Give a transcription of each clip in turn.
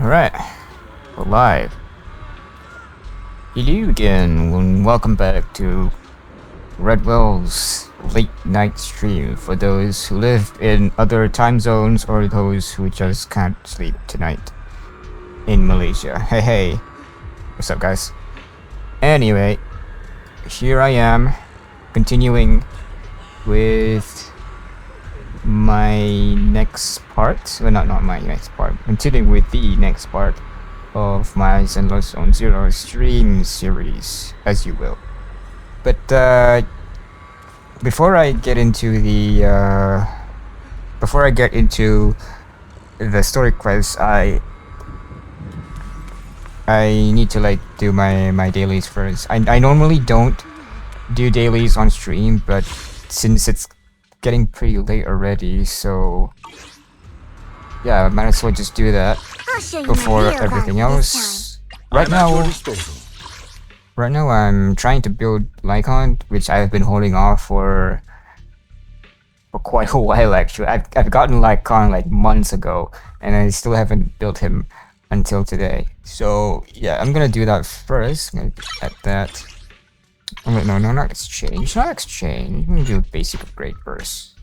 Alright, we're live. Hello again, and welcome back to Redwell's late night stream for those who live in other time zones or those who just can't sleep tonight in Malaysia. Hey, what's up guys? Anyway, here I am, continuing with my next part. Well, not my next part. Continuing with the next part of my Zenless Zone Zero stream series, as you will. But before I get into the story quest, I need to do my dailies first. I normally don't do dailies on stream, but since it's getting pretty late already, so yeah, I might as well just do that before everything else. Right now I'm trying to build Lycon, which I've been holding off for quite a while actually. I've gotten Lycon like months ago, and I still haven't built him until today. So yeah, I'm gonna do that first. I'm gonna add that. Oh, wait, no, not exchange. Not exchange. I'm gonna do a basic upgrade first.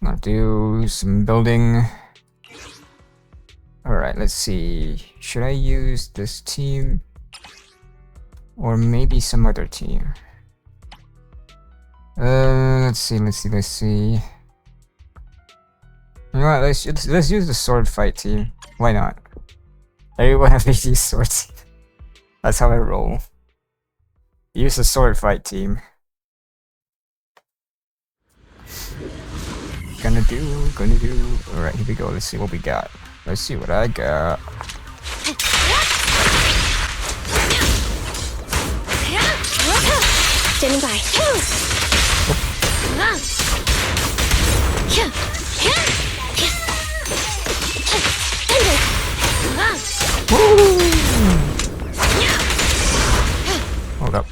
I'm gonna do some building. Alright, let's see. Should I use this team? Or maybe some other team? Let's see. You know what, let's use the sword fight team. Why not? Everyone have these swords. That's how I roll. Use the sword fight team. Gonna do. Alright, here we go. Let's see what we got. Let's see what I got. Standing by. Hold up.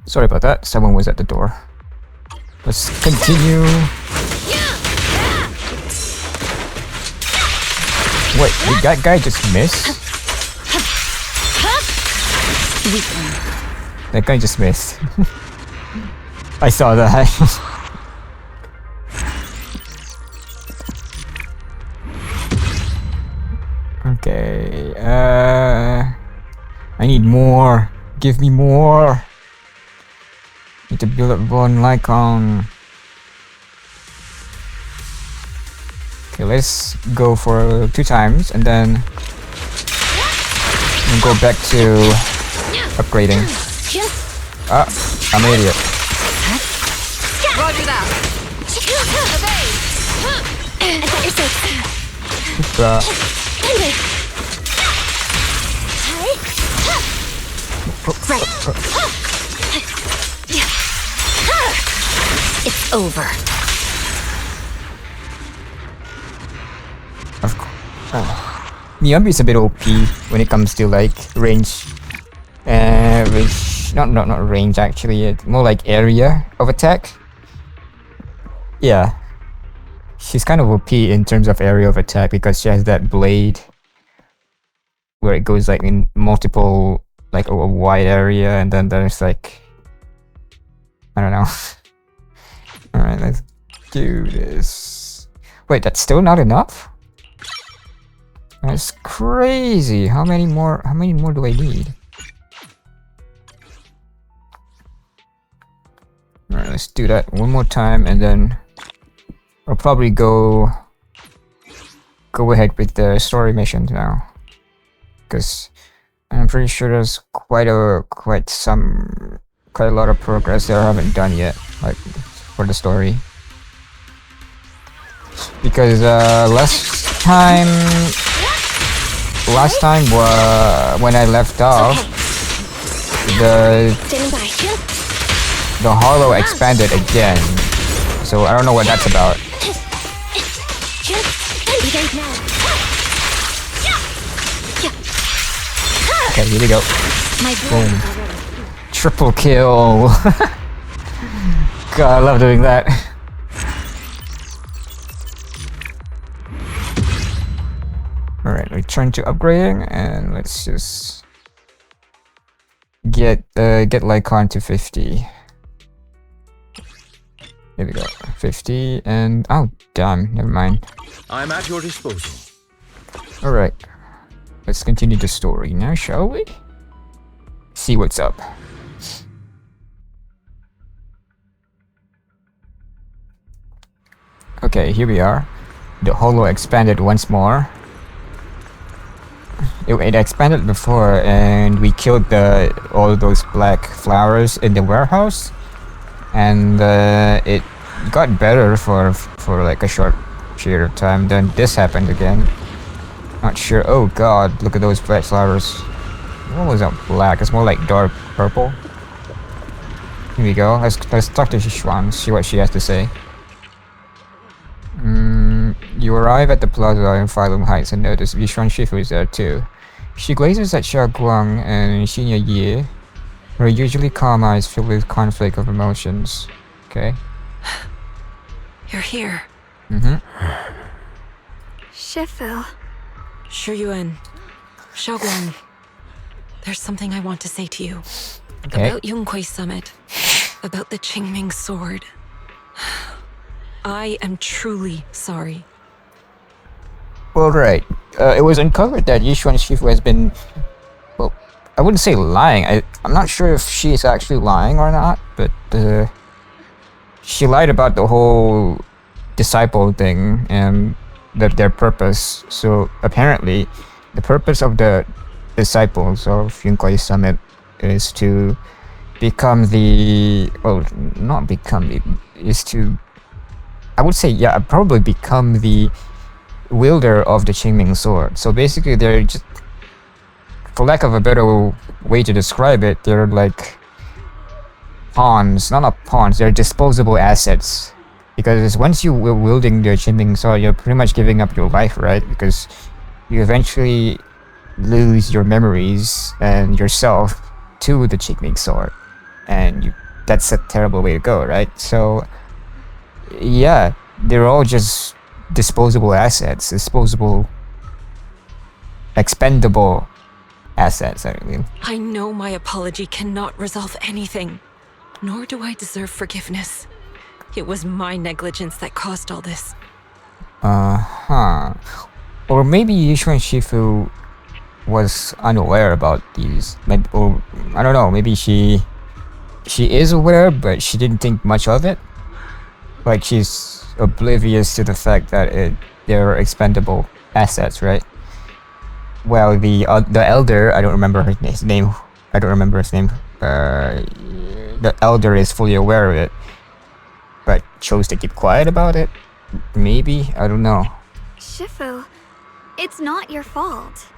Sorry about that, someone was at the door. Let's continue. Wait, did that guy just miss? That guy just missed. I saw that. Okay, I need more. Give me more. Need to build up one Lycon. Okay, let's go for 2 times and then go back to upgrading. Ah, I'm an idiot. Roger that. It's over. Of course. Miyambi is a bit OP when it comes to like range, not range actually. It's more like area of attack. Yeah, she's kind of OP in terms of area of attack because she has that blade where it goes like in multiple, like a wide area, and then there's like, I don't know. Alright, let's do this. Wait, that's still not enough? That's crazy. How many more do I need? Alright, let's do that one more time and then I'll probably go ahead with the story missions now. Because I'm pretty sure there's quite a lot of progress that I haven't done yet, like for the story. Because last time when I left off, the hollow expanded again, so I don't know what that's about. Okay, here we go. Boom. Triple kill. God, I love doing that. Alright, return to upgrading, and let's just get Lycon to 50. There we go. 50 and oh damn, never mind. I'm at your disposal. Alright. Let's continue the story now, shall we? See what's up. Okay, here we are. The hollow expanded once more. It expanded before, and we killed all those black flowers in the warehouse, and it got better for like a short period of time. Then this happened again. Not sure. Oh god, look at those black flowers. What was that black? It's more like dark purple. Here we go. Let's talk to Shishuan, see what she has to say. You arrive at the plaza in Phylum Heights and notice Yishuan Shifu is there too. She glazes at Xia Guang and Xinya Ye, her usually calm eyes filled with conflict of emotions. Okay. You're here. Shifu. Shuyuan. Xiaoguang. There's something I want to say to you. Okay. About Yonghui Summit. About the Qingming sword. I am truly sorry. Well, right. It was uncovered that Yishuan Shifu has been... Well, I wouldn't say lying. I'm not sure if she is actually lying or not, but she lied about the whole disciple thing and their purpose. So apparently, the purpose of the disciples of Yonghui Summit is to become the... Well, not become the... Is to... I would say, yeah, probably become the wielder of the Qingming sword. So basically, they're just, for lack of a better way to describe it, they're like pawns. Not pawns, they're disposable assets. Because once you were wielding the Qingming sword, you're pretty much giving up your life, right? Because you eventually lose your memories and yourself to the Qingming sword. And that's a terrible way to go, right? So yeah, they're all just disposable assets, expendable assets, I mean. I know my apology cannot resolve anything, nor do I deserve forgiveness. It was my negligence that caused all this. Or maybe Yishuan Shifu was unaware about these. Or I don't know, maybe she is aware, but she didn't think much of it. Like she's oblivious to the fact that they're expendable assets, right? Well, the elder, I don't remember his name. The elder is fully aware of it, but chose to keep quiet about it. Maybe, I don't know. Shifu, it's not your fault.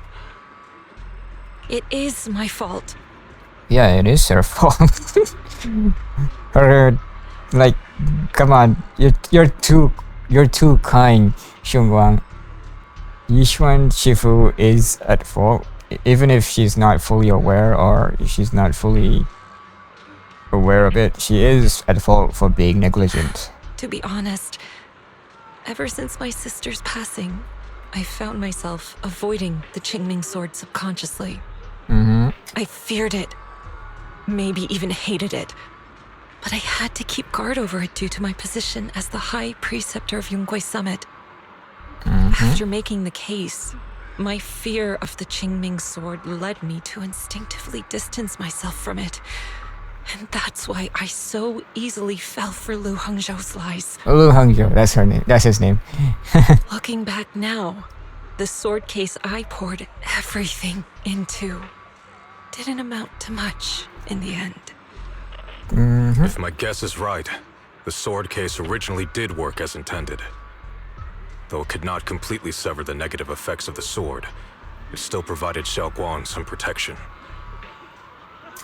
It is my fault. Yeah, it is her fault. Like, come on, you're too kind, Xiongguang. Yishuan Shifu is at fault, even if she's not fully aware or she's not fully aware of it. She is at fault for being negligent. To be honest, ever since my sister's passing, I found myself avoiding the Qingming sword subconsciously. I feared it, maybe even hated it. But I had to keep guard over it due to my position as the High Preceptor of Yonghui Summit. After making the case, my fear of the Qingming sword led me to instinctively distance myself from it. And that's why I so easily fell for Lu Hangzhou's lies. Lu Hangzhou, that's her name. That's his name. Looking back now, the sword case I poured everything into didn't amount to much in the end. If my guess is right, the sword case originally did work as intended. Though it could not completely sever the negative effects of the sword, it still provided Xiaoguang some protection.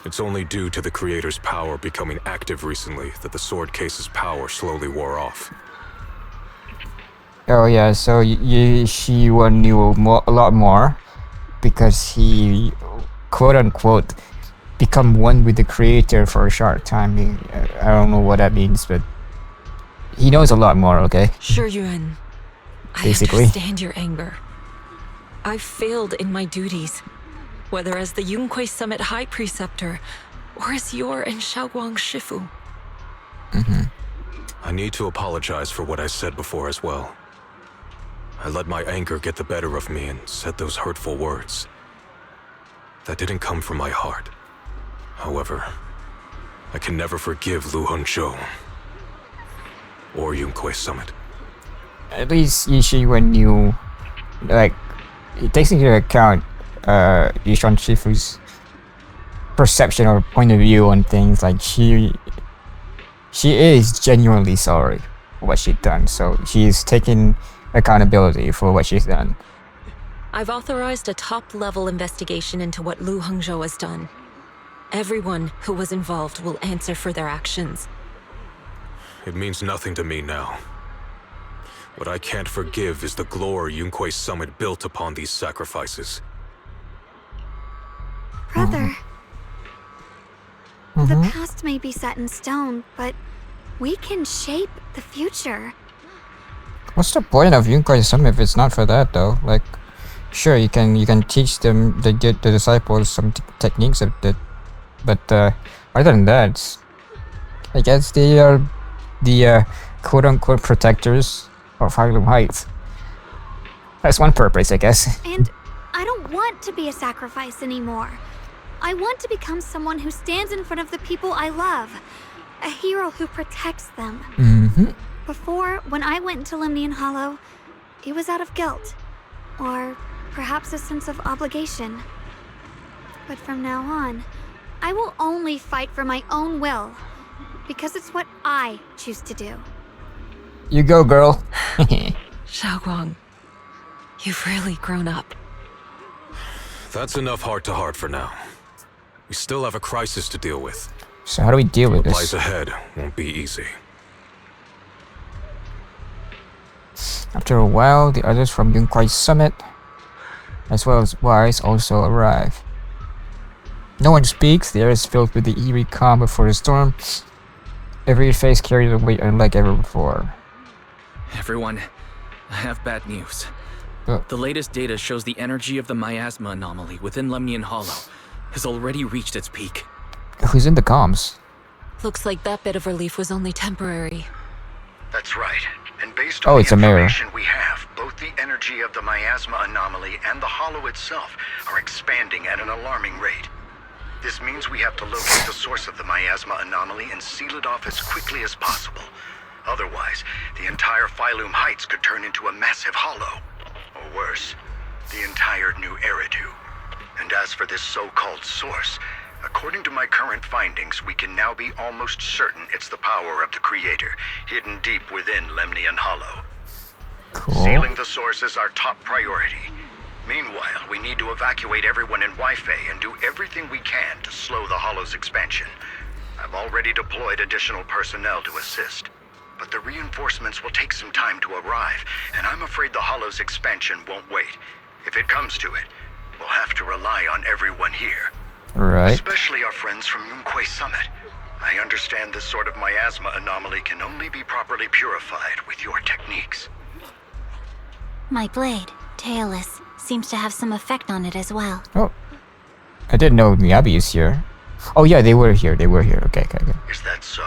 It's only due to the creator's power becoming active recently that the sword case's power slowly wore off. Oh yeah, so she knew a lot more because he, quote unquote, become one with the creator for a short time. I don't know what that means, but he knows a lot more. Okay. Sure, Yuan. Basically. I understand your anger. I've failed in my duties, whether as the Yunquei Summit High Preceptor or as your and Xiaoguang Shifu. I need to apologize for what I said before as well. I let my anger get the better of me and said those hurtful words. That didn't come from my heart. However, I can never forgive Lu Hongzhou or Yunquei Summit. At least Yishiwen knew, like, it takes into account Yishan Shifu's perception or point of view on things. Like, she is genuinely sorry for what she's done, so she's taking accountability for what she's done. I've authorized a top-level investigation into what Lu Hongzhou has done. Everyone who was involved will answer for their actions. It means nothing to me now. What I can't forgive is the glory Yunquei Summit built upon these sacrifices. Brother, the past may be set in stone, but we can shape the future. What's the point of Yunquei Summit if it's not for that, though? Like, sure, you can teach them, the disciples, some techniques of that, but other than that, I guess they are the quote-unquote protectors of Harlem Heights. That's one purpose, I guess. And I don't want to be a sacrifice anymore. I want to become someone who stands in front of the people I love. A hero who protects them. Before, when I went into Lemnian Hollow, it was out of guilt. Or perhaps a sense of obligation. But from now on, I will only fight for my own will. Because it's what I choose to do. You go, girl. Xiaoguang, you've really grown up. That's enough heart-to-heart for now. We still have a crisis to deal with. So how do we deal with What lies this? ahead won't be easy. After a while, the others from Yunquei Summit, as well as Wise, also arrive. No one speaks. The air is filled with the eerie calm before the storm. Every face carries a weight unlike ever before. Everyone, I have bad news. Oh. The latest data shows the energy of the miasma anomaly within Lemnian Hollow has already reached its peak. Who's in the comms? Looks like that bit of relief was only temporary. That's right. And based Oh, on it's the a mirror. information we have, both the energy of the miasma anomaly and the hollow itself are expanding at an alarming rate. This means we have to locate the source of the miasma anomaly and seal it off as quickly as possible. Otherwise, the entire Phylum Heights could turn into a massive hollow. Or worse, the entire new Eridu. And as for this so-called source, according to my current findings, we can now be almost certain it's the power of the Creator, hidden deep within Lemnian Hollow. Cool. Sealing the source is our top priority. Meanwhile, we need to evacuate everyone in Wi-Fi and do everything we can to slow the Hollow's expansion. I've already deployed additional personnel to assist. But the reinforcements will take some time to arrive, and I'm afraid the Hollow's expansion won't wait. If it comes to it, we'll have to rely on everyone here. Right. Especially our friends from Yunquei Summit. I understand this sort of miasma anomaly can only be properly purified with your techniques. My blade, Tailless, seems to have some effect on it as well. Oh. I didn't know Miyabi is here. Oh yeah, they were here. Okay. Is that so?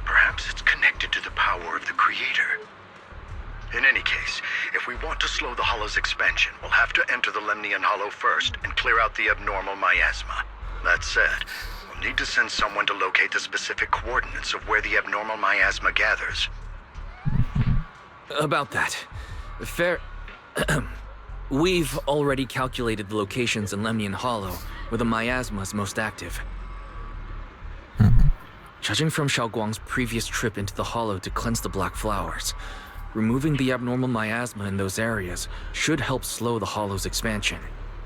Perhaps it's connected to the power of the Creator. In any case, if we want to slow the Hollow's expansion, we'll have to enter the Lemnian Hollow first and clear out the abnormal miasma. That said, we'll need to send someone to locate the specific coordinates of where the abnormal miasma gathers. About that, We've already calculated the locations in Lemnian Hollow where the miasma is most active. Judging from Xiaoguang's previous trip into the Hollow to cleanse the Black Flowers, removing the abnormal miasma in those areas should help slow the Hollow's expansion.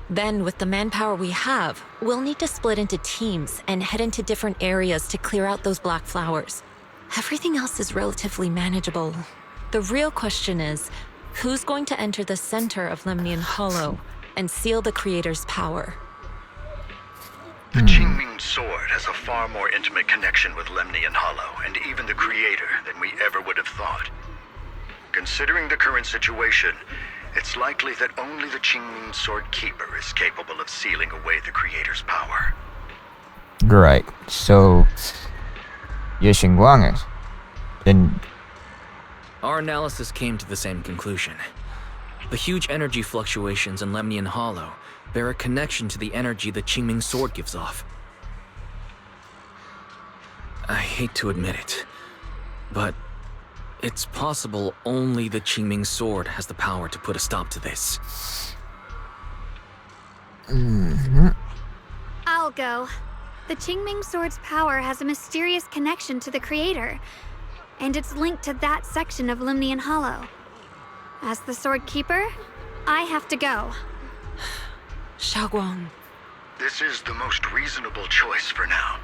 Then, with the manpower we have, we'll need to split into teams and head into different areas to clear out those Black Flowers. Everything else is relatively manageable. The real question is, who's going to enter the center of Lemnian Hollow and seal the Creator's power? The Qingming Sword has a far more intimate connection with Lemnian Hollow and even the Creator than we ever would have thought. Considering the current situation, it's likely that only the Qingming Sword Keeper is capable of sealing away the Creator's power. Right. So, Ye Xingguang is. Then. Our analysis came to the same conclusion. The huge energy fluctuations in Lemnian Hollow bear a connection to the energy the Qingming Sword gives off. I hate to admit it, but it's possible only the Qingming Sword has the power to put a stop to this. I'll go. The Qingming Sword's power has a mysterious connection to the Creator, and it's linked to that section of Lemnian Hollow. As the Sword Keeper, I have to go. Xiaoguang. This is the most reasonable choice for now.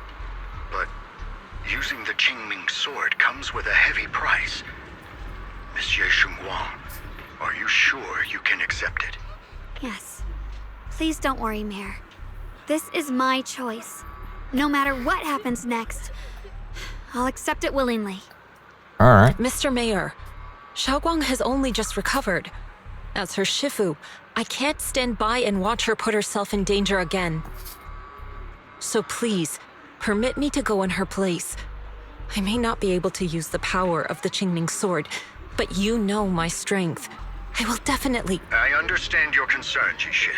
But using the Qingming Sword comes with a heavy price. Monsieur Xingguang, are you sure you can accept it? Yes. Please don't worry, Mayor. This is my choice. No matter what happens next, I'll accept it willingly. Alright. Mr. Mayor, Xiaoguang has only just recovered. As her Shifu, I can't stand by and watch her put herself in danger again. So please, permit me to go in her place. I may not be able to use the power of the Qingming Sword, but you know my strength. I will definitely... I understand your concern, Jishin.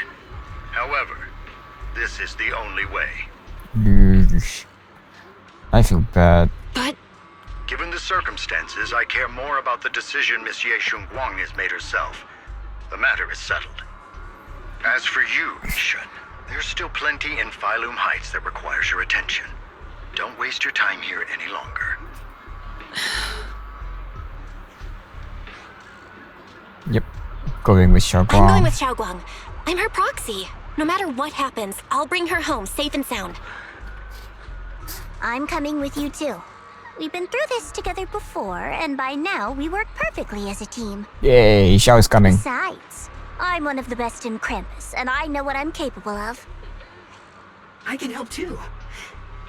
However, this is the only way. I feel bad. But... Given the circumstances, I care more about the decision Miss Ye Xingguang has made herself. The matter is settled. As for you, Yishin, there's still plenty in Phylum Heights that requires your attention. Don't waste your time here any longer. Yep. Going with Xiaoguang. I'm going with Xiaoguang. I'm her proxy. No matter what happens, I'll bring her home safe and sound. I'm coming with you too. We've been through this together before, and by now we work perfectly as a team. Yay, Xiao's coming. Besides, I'm one of the best in Krampus, and I know what I'm capable of. I can help too.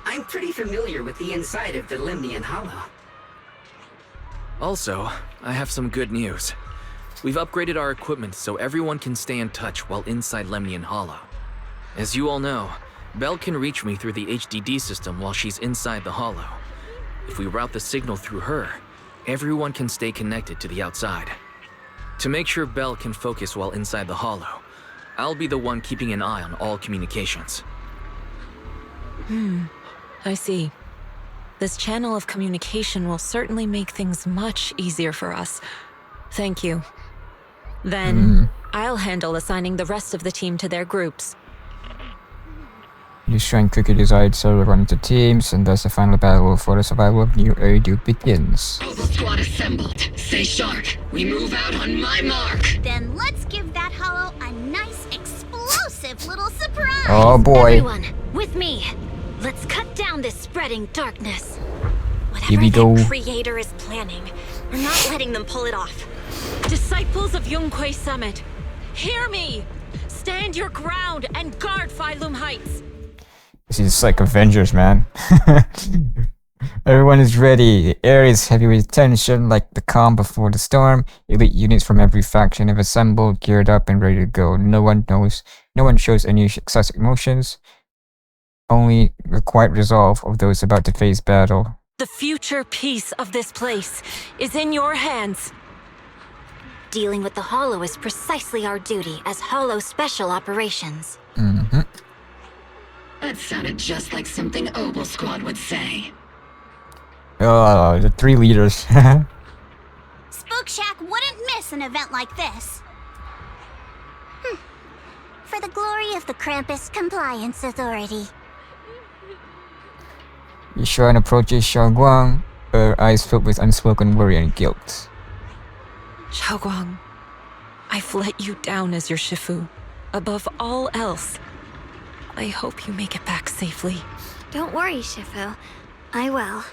I'm pretty familiar with the inside of the Lemnian Hollow. Also, I have some good news. We've upgraded our equipment so everyone can stay in touch while inside Lemnian Hollow. As you all know, Belle can reach me through the HDD system while she's inside the Hollow. If we route the signal through her, everyone can stay connected to the outside. To make sure Belle can focus while inside the Hollow, I'll be the one keeping an eye on all communications. I see. This channel of communication will certainly make things much easier for us. Thank you. Then, I'll handle assigning the rest of the team to their groups. You strength quickly decide so run into teams, and thus the final battle for the survival of New Edo begins. All the squad assembled. Stay sharp. We move out on my mark. Then let's give that hollow a nice, explosive little surprise! Oh boy. Everyone, with me! Let's cut down this spreading darkness. Here we Whatever go. that creator is planning, we're not letting them pull it off. Disciples of Yonghui Summit, hear me! Stand your ground and guard Phylum Heights! This is like Avengers, man. Everyone is ready. The air is heavy with tension, like the calm before the storm. Elite units from every faction have assembled, geared up, and ready to go. No one shows any excessive emotions. Only the quiet resolve of those about to face battle. The future peace of this place is in your hands. Dealing with the Hollow is precisely our duty as Hollow Special Operations. That sounded just like something Obel Squad would say. The 3 leaders. Spook Shack wouldn't miss an event like this. for the glory of the Krampus Compliance Authority. Yishuan approaches Xiaoguang, her eyes filled with unspoken worry and guilt. Xiaoguang, I've let you down as your Shifu. Above all else, I hope you make it back safely. Don't worry, Shifu. I will.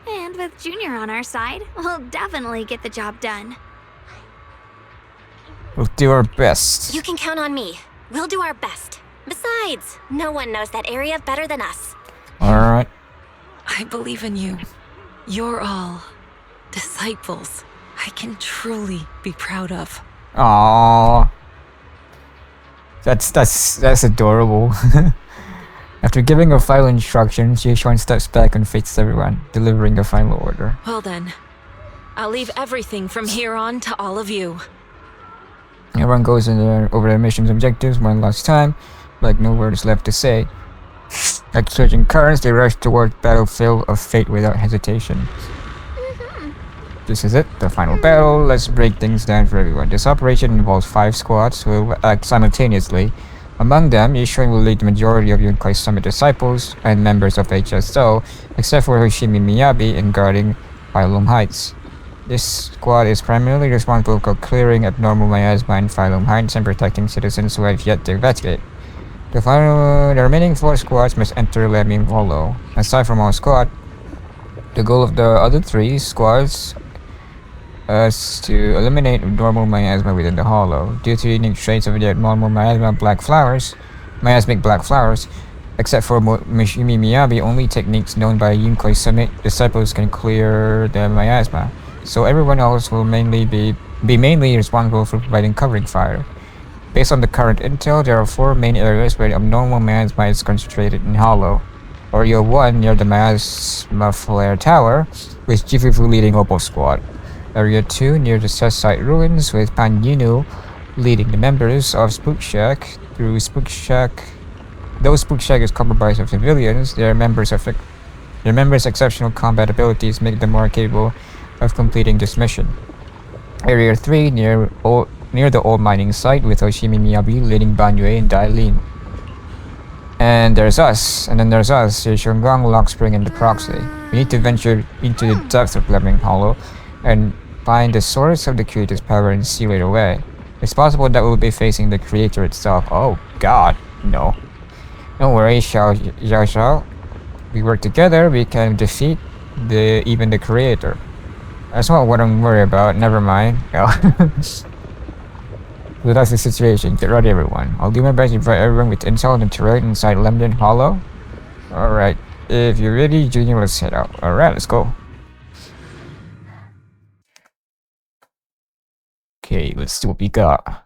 And with Junior on our side, we'll definitely get the job done. We'll do our best. You can count on me. We'll do our best. Besides, no one knows that area better than us. Alright. I believe in you. You're all disciples I can truly be proud of. Aww. That's adorable. After giving her final instructions, Yishuan steps back and faces everyone, delivering the final order. Well then, I'll leave everything from here on to all of you. Everyone goes over their mission's objectives one last time, like no word is left to say. Like surging currents, they rush toward the battlefield of fate without hesitation. This is it, the final battle. Let's break things down for everyone. This operation involves 5 squads who will act simultaneously. Among them, Yishuan will lead the majority of Yunkai Summit disciples and members of HSO, except for Hoshimi Miyabi in guarding Phylum Heights. This squad is primarily responsible for clearing abnormal miasma in Phylum Heights and protecting citizens who have yet to investigate. The remaining 4 squads must enter Leming Hollow. Aside from our squad, the goal of the other 3 squads is to eliminate abnormal miasma within the hollow. Due to unique traits of the abnormal miasmic black flowers, except for Hoshimi Miyabi, only techniques known by Yunkai Summit disciples can clear the miasma. So everyone else will be mainly responsible for providing covering fire. Based on the current intel, there are 4 main areas where abnormal miasma is concentrated in Hollow. Area 1 near the Miasma Flare Tower, with Jifufu leading Opal Squad. Area 2 near the Sesite Ruins, with Pan Yunu leading the members of Spook Shack. Through Spook Shack, though Spook Shack is comprised of civilians, their members' exceptional combat abilities make them more capable of completing this mission. Area 3 near the old mining site, with Hoshimi Miyabi leading Banyue and Dailin. And there's us, Shungang, Lockspring, and the Proxy. We need to venture into the depths of Leming Hollow and find the source of the creator's power and seal it away. It's possible that we'll be facing the creator itself. Oh god, no. Don't worry, Xiao. We work together, we can defeat even the creator. That's not what I'm worried about, never mind. So that's the situation. Get ready, everyone. I'll do my best to provide everyone with intel on the terrain inside Lemnian Hollow. Alright, if you're ready, Junior, let's head out. Alright, let's go. Okay, let's see what we got.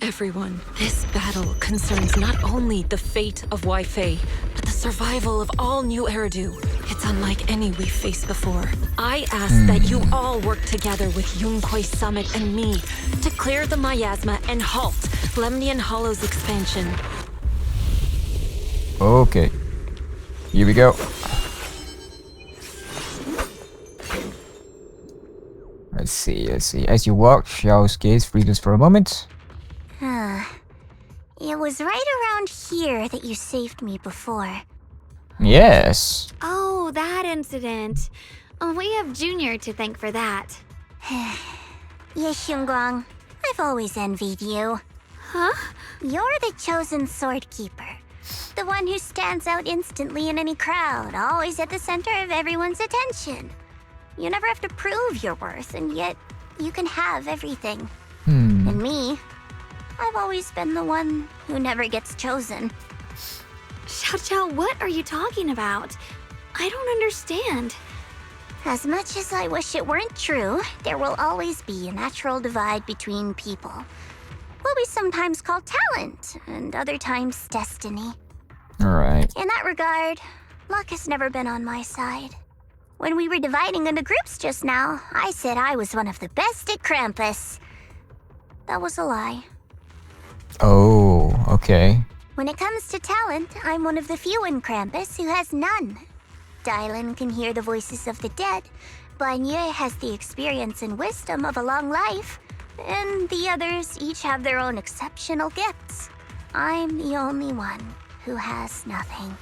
Everyone, this battle concerns not only the fate of Wei-Fei, but the survival of all New Eridu. It's unlike any we've faced before. I ask that you all work together with Yunkai Summit and me to clear the miasma and halt Lemnian Hollow's expansion. Okay. Here we go. Let's see. As you walk, Xiao's gaze freezes for a moment. It was right around here that you saved me before. Yes. Oh, that incident. We have Junior to thank for that. Yes, Xunguang. I've always envied you. Huh? You're the chosen sword keeper. The one who stands out instantly in any crowd, always at the center of everyone's attention. You never have to prove your worth, and yet you can have everything. And me, I've always been the one who never gets chosen. Xiao, what are you talking about? I don't understand. As much as I wish it weren't true, there will always be a natural divide between people. What we sometimes call talent, and other times destiny. Alright. In that regard, luck has never been on my side. When we were dividing into groups just now, I said I was one of the best at Krampus. That was a lie. Oh, okay. When it comes to talent, I'm one of the few in Krampus who has none. Dylan can hear the voices of the dead, Guanye has the experience and wisdom of a long life, and the others each have their own exceptional gifts. I'm the only one who has nothing.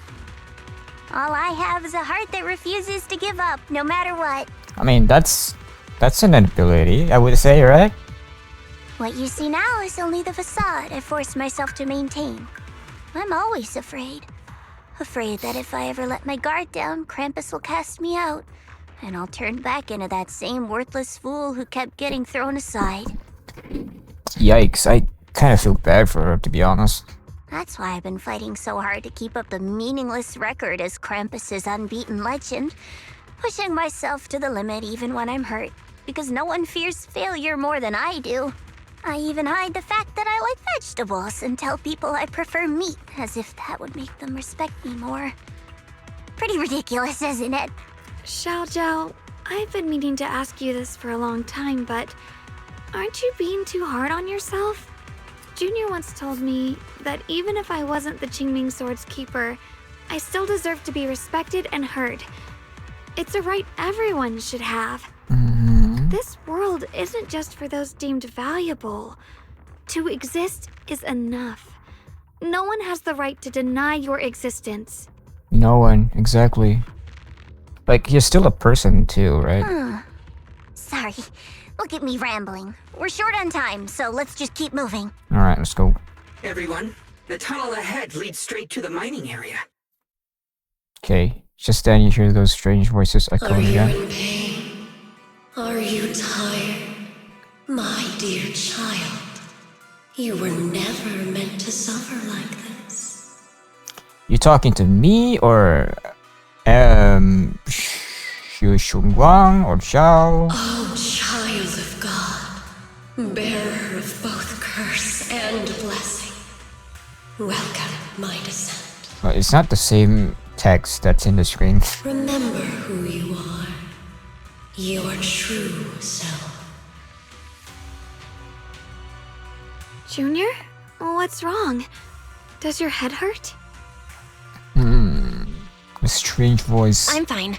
All I have is a heart that refuses to give up, no matter what. I mean, that's an ability, I would say, right? What you see now is only the facade I forced myself to maintain. I'm always afraid. Afraid that if I ever let my guard down, Krampus will cast me out, and I'll turn back into that same worthless fool who kept getting thrown aside. Yikes, I kind of feel bad for her, to be honest. That's why I've been fighting so hard to keep up the meaningless record as Krampus's unbeaten legend, pushing myself to the limit even when I'm hurt, because no one fears failure more than I do. I even hide the fact that I like vegetables and tell people I prefer meat, as if that would make them respect me more. Pretty ridiculous, isn't it? Xiaojiao, I've been meaning to ask you this for a long time, but aren't you being too hard on yourself? Junior once told me that even if I wasn't the Qingming Sword's keeper, I still deserve to be respected and heard. It's a right everyone should have. This world isn't just for those deemed valuable. To exist is enough. No one has the right to deny your existence. No one, exactly. Like, you're still a person too, right? Sorry. Look at me rambling. We're short on time, so let's just keep moving. Alright, let's go. Everyone, the tunnel ahead leads straight to the mining area. Okay, just then you hear those strange voices echoing again. in pain? Are you tired? My dear child, you were never meant to suffer like this. You talking to me or Xu Shunguang or Xiao? Oh, child of God, bearer of both curse and blessing, welcome my descent. Well, it's not the same text that's in the screen. Remember who you are, your true self. Junior? What's wrong? Does your head hurt? A strange voice. I'm fine.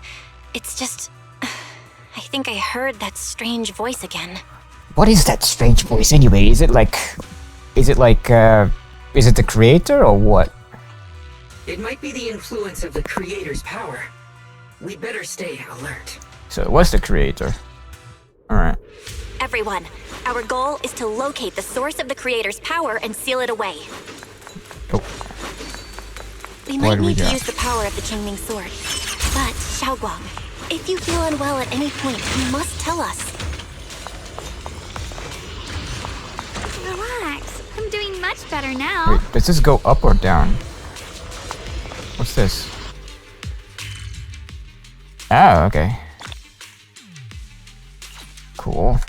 It's just... I think I heard that strange voice again. What is that strange voice anyway? Is it the creator or what? It might be the influence of the creator's power. We'd better stay alert. So it was the creator. Alright. Everyone, our goal is to locate the source of the creator's power and seal it away. Oh. We What might do we need to got? use the power of the Qingming Sword. But, Xiaoguang, if you feel unwell at any point, you must tell us. Relax. I'm doing much better now. Wait, does this go up or down? What's this? Ah, okay. Cool.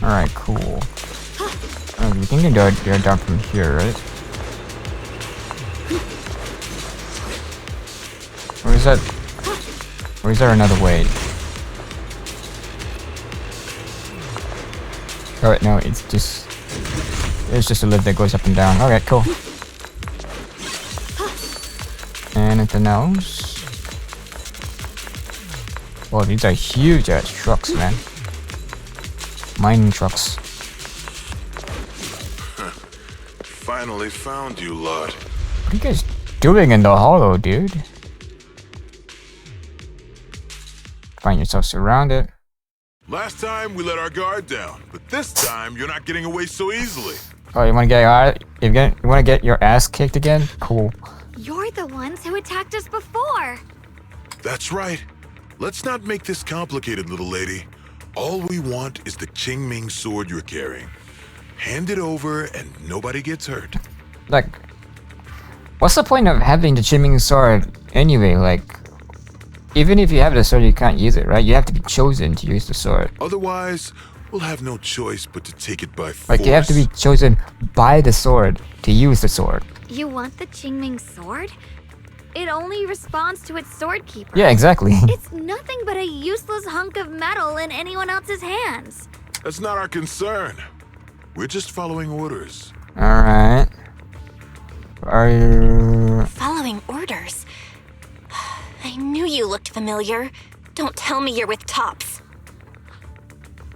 Alright, cool. We can go down from here, right? Or is that... Or is there another way? Alright, no, it's just a lift that goes up and down. Alright, cool. Anything else? Oh, these are huge ass trucks, man. Mining trucks. Finally found you, lot. What are you guys doing in the hollow, dude? Find yourself surrounded. Last time we let our guard down, but this time you're not getting away so easily. Oh, you wanna get your ass kicked again? Cool. You're the ones who attacked us before. That's right. Let's not make this complicated, little lady. All we want is the Qingming sword you're carrying. Hand it over and nobody gets hurt. Like, what's the point of having the Qingming sword anyway? Like, even if you have the sword, you can't use it, right? You have to be chosen to use the sword. Otherwise, we'll have no choice but to take it by force. Like, you have to be chosen by the sword to use the sword. You want the Qingming Sword? It only responds to its sword keeper. Yeah, exactly. It's nothing but a useless hunk of metal in anyone else's hands. That's not our concern. We're just following orders. Alright. are you... Following orders? I knew you looked familiar. Don't tell me you're with Tops.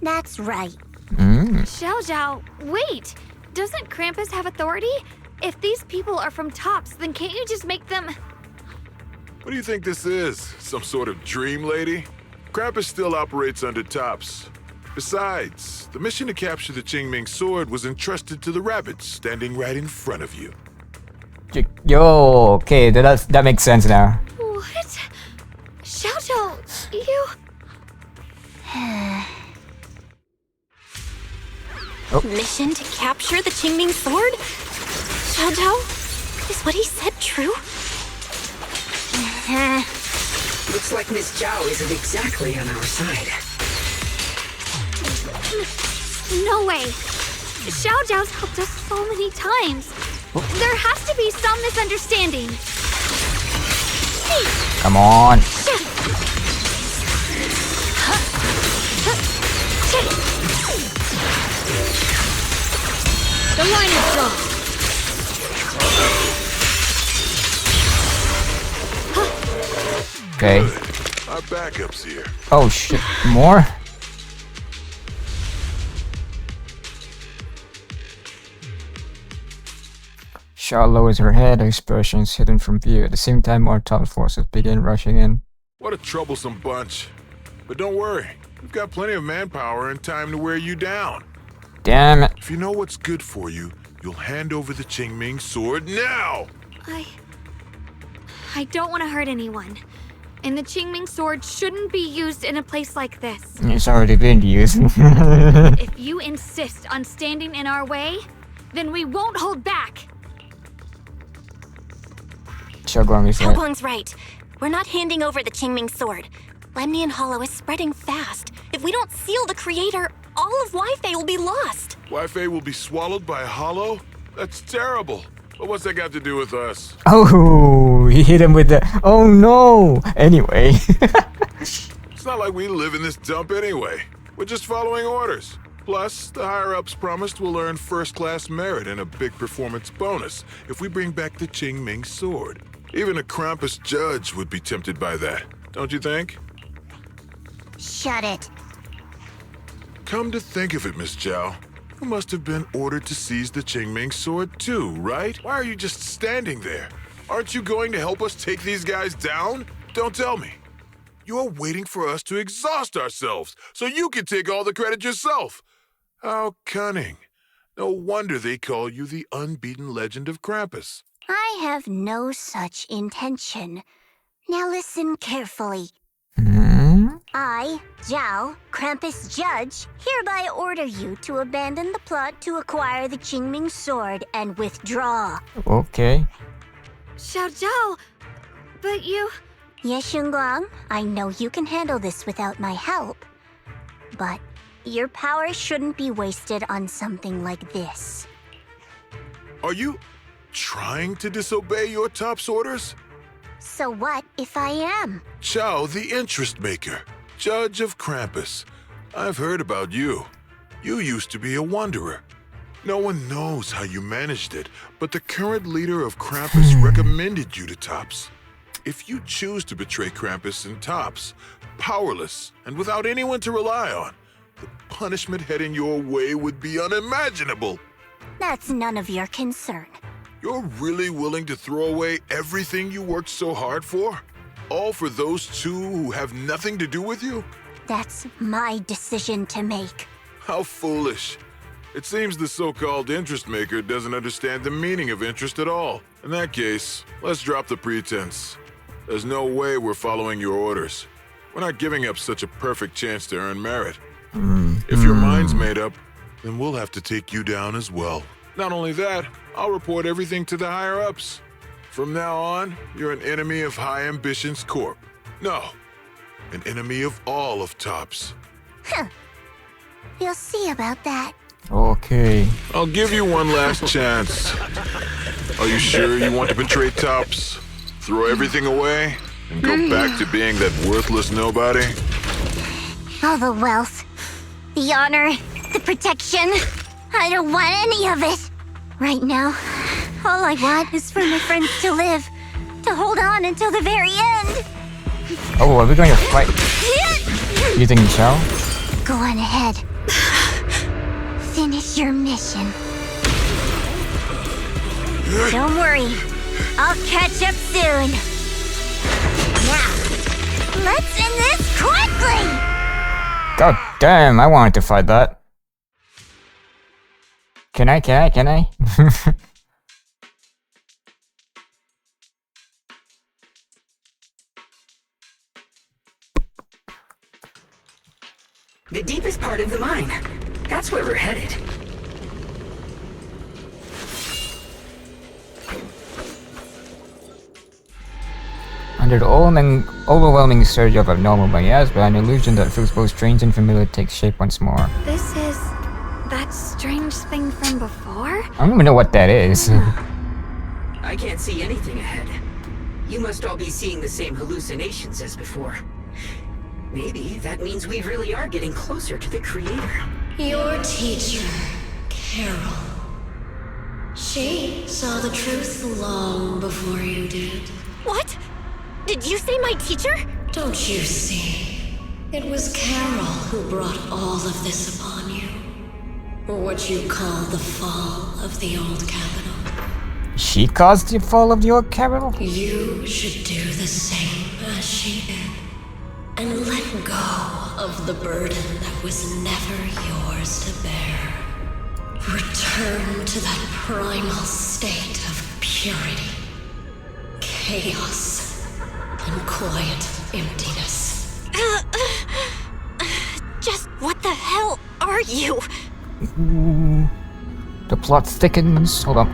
That's right. Xiao Zhao, wait! Doesn't Krampus have authority? If these people are from Tops, then can't you just make them... What do you think this is? Some sort of dream, lady? Krampus still operates under Tops. Besides, the mission to capture the Qingming sword was entrusted to the rabbits standing right in front of you. Yo, okay, that makes sense now. What? Xiao Zhao, you... Mission to capture the Qingming sword? Xiao Zhao? Is what he said true? Looks like Miss Zhao isn't exactly on our side. No way! Xiao Zhao's helped us so many times. There has to be some misunderstanding. Come on. The line is drawn. Okay. Our backup's here. Oh shit, more? Shaw lowers her head, her expressions hidden from view. At the same time, our top forces begin rushing in. What a troublesome bunch. But don't worry, we've got plenty of manpower and time to wear you down. Damn it. If you know what's good for you, you'll hand over the Qingming sword now! I don't want to hurt anyone. And the Qingming sword shouldn't be used in a place like this. It's already been used. If you insist on standing in our way, then we won't hold back. Xiaoguang is right. Xiaoguang's right. We're not handing over the Qingming sword. Lemnian Hollow is spreading fast. If we don't seal the creator, all of Wi-Fi will be lost. Wi-Fi will be swallowed by a hollow? That's terrible. But what's that got to do with us? Oh, he hit him with the... Oh no! Anyway. It's not like we live in this dump anyway. We're just following orders. Plus, the higher-ups promised we'll earn first-class merit and a big performance bonus if we bring back the Qingming sword. Even a Krampus judge would be tempted by that, don't you think? Shut it. Come to think of it, Miss Zhao, you must have been ordered to seize the Qingming sword too, right? Why are you just standing there? Aren't you going to help us take these guys down? Don't tell me. You're waiting for us to exhaust ourselves so you can take all the credit yourself. How cunning. No wonder they call you the unbeaten legend of Krampus. I have no such intention. Now listen carefully. I, Zhao, Krampus Judge, hereby order you to abandon the plot to acquire the Qingming sword and withdraw. Okay. Xiao Zhao, but you... Yes, Xingguang, I know you can handle this without my help. But your power shouldn't be wasted on something like this. Are you trying to disobey your top's orders? So what if I am? Zhao, the interest maker, judge of Krampus. I've heard about you. You used to be a wanderer. No one knows how you managed it, but the current leader of Krampus recommended you to Tops. If you choose to betray Krampus and Tops, powerless and without anyone to rely on, the punishment heading your way would be unimaginable. That's none of your concern. You're really willing to throw away everything you worked so hard for? All for those two who have nothing to do with you? That's my decision to make. How foolish. It seems the so-called interest maker doesn't understand the meaning of interest at all. In that case, let's drop the pretense. There's no way we're following your orders. We're not giving up such a perfect chance to earn merit. If your mind's made up, then we'll have to take you down as well. Not only that, I'll report everything to the higher-ups. From now on, you're an enemy of High Ambitions Corp. No, an enemy of all of Tops. Huh. We'll see about that. Okay. I'll give you one last chance. Are you sure you want to betray Tops? Throw everything away and go back to being that worthless nobody? All the wealth, the honor, the protection. I don't want any of it. Right now, All I want is for my friends to live, to hold on until the very end. Oh, are we going to fight? You think you shall? Go on ahead. Finish your mission. Don't worry. I'll catch up soon. Now, let's end this quickly! God damn, I wanted to fight that. Can I? The deepest part of the mine. That's where we're headed. Under the overwhelming surge of abnormal miasma, an illusion that feels both strange and familiar takes shape once more. This is that strange thing from before? I don't even know what that is. I can't see anything ahead. You must all be seeing the same hallucinations as before. Maybe that means we really are getting closer to the Creator. Your teacher, Carol. She saw the truth long before you did. What? Did you say my teacher? Don't you see? It was Carol who brought all of this upon you. What you call the fall of the old capital. She caused the fall of the old capital? You should do the same as she did. And let go of the burden that was never yours to bear. Return to that primal state of purity, chaos, and quiet emptiness. Just what the hell are you? Ooh. The plot thickens. Hold on.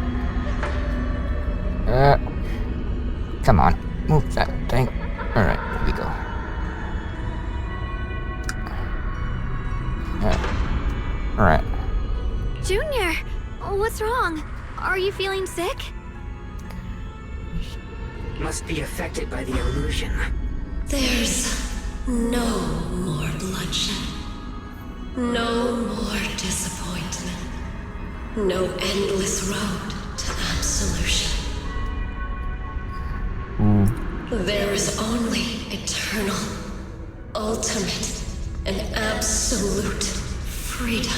Come on. Move that thing. Alright, here we go. Alright. Junior, what's wrong? Are you feeling sick? Must be affected by the illusion. There's no more bloodshed. No more disappointment. No endless road to absolution. There is only eternal, ultimate, and absolute freedom.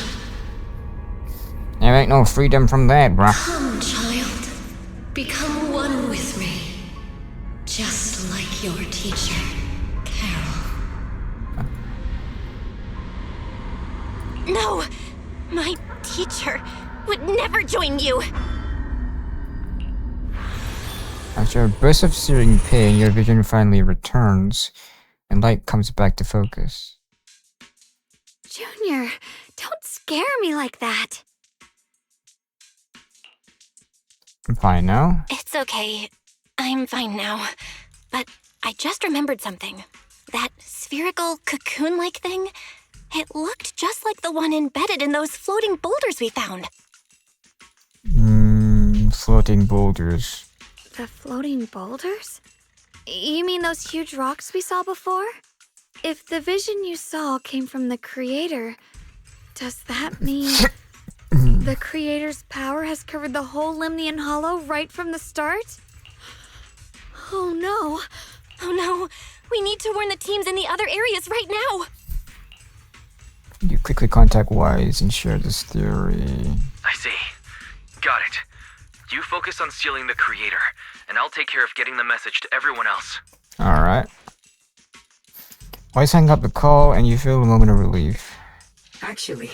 There ain't no freedom from that, bruh. Come, child. Become one with me. Just like your teacher, Carol. No! My teacher would never join you! After a burst of searing pain, your vision finally returns, and light comes back to focus. Junior, don't scare me like that. I'm fine now. It's okay. I'm fine now. But I just remembered something. That spherical cocoon-like thing, it looked just like the one embedded in those floating boulders we found. Floating boulders. The floating boulders? You mean those huge rocks we saw before? If the vision you saw came from the Creator, does that mean the Creator's power has covered the whole Lemnian Hollow right from the start? Oh no. Oh no, we need to warn the teams in the other areas right now. You quickly contact Wise and share this theory. I see. Got it. You focus on stealing the Creator, and I'll take care of getting the message to everyone else. Alright. Wise hang up the call and you feel a moment of relief. Actually,